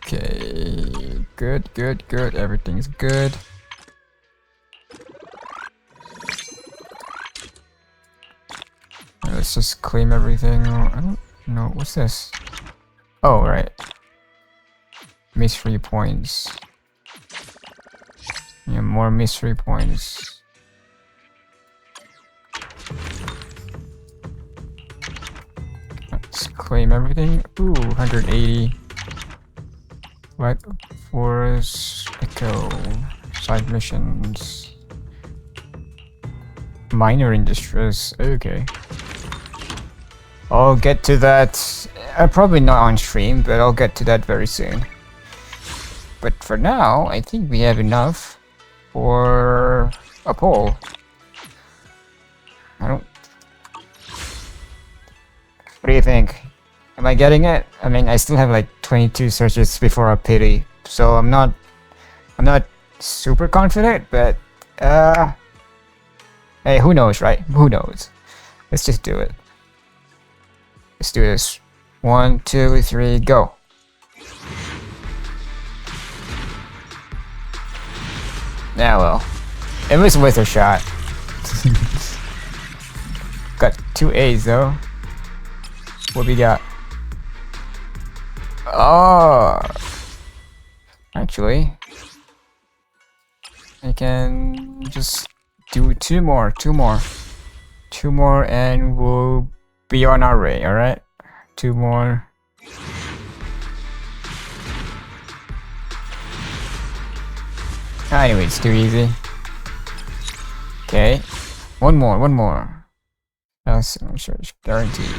Okay. Good, good, good. Everything's good. Let's just claim everything. I don't know. What's this? Oh, right. Mystery points. Yeah, more mystery points. Let's claim everything. Ooh, 180. What? Forest Echo. Side missions. Minor in distress. Okay. I'll get to that. Probably not on stream, but I'll get to that very soon. But for now, I think we have enough for a poll. I don't. What do you think? Am I getting it? I mean, I still have like 22 searches before a pity, so I'm not super confident, but hey, who knows, right? Who knows? Let's just do it. Let's do this. 1, 2, 3, go. Yeah, well, it was worth a shot. Got 2 A's though. What we got? Oh, actually, I can just do two more, and we'll be on our way. All right, 2 more. Anyway, it's too easy. Okay, one more. That's I'm sure it's guaranteed.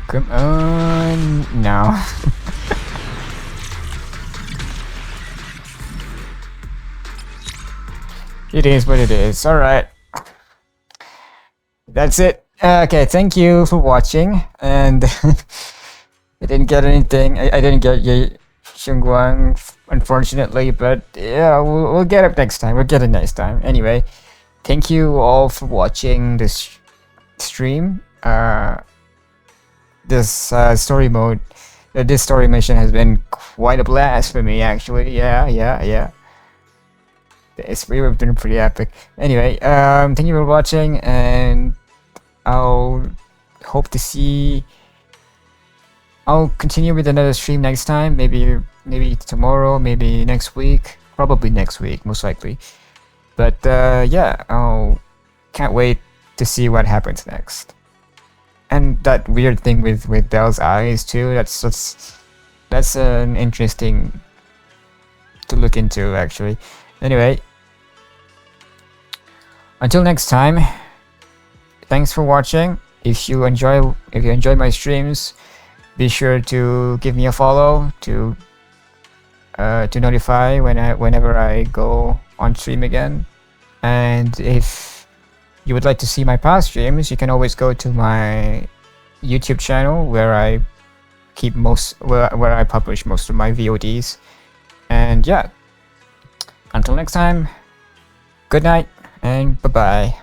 Come on now. It is what it is. Alright. That's it. Okay, thank you for watching. And I didn't get anything. I didn't get Xingguang, unfortunately. But yeah, we'll get it next time. We'll get it next time. Anyway, thank you all for watching this stream. This story mode. This story mission has been quite a blast for me, actually. Yeah. It's really been pretty epic. Anyway, thank you for watching, and I'll continue with another stream next time. Maybe tomorrow, maybe next week. Probably next week, most likely. But yeah, can't wait to see what happens next. And that weird thing with Belle's eyes too. That's an interesting to look into, actually. Anyway, until next time, thanks for watching. If you enjoy my streams, be sure to give me a follow to notify whenever I go on stream again. And if you would like to see my past streams, you can always go to my YouTube channel where I publish most of my VODs. And yeah, until next time, good night and bye-bye.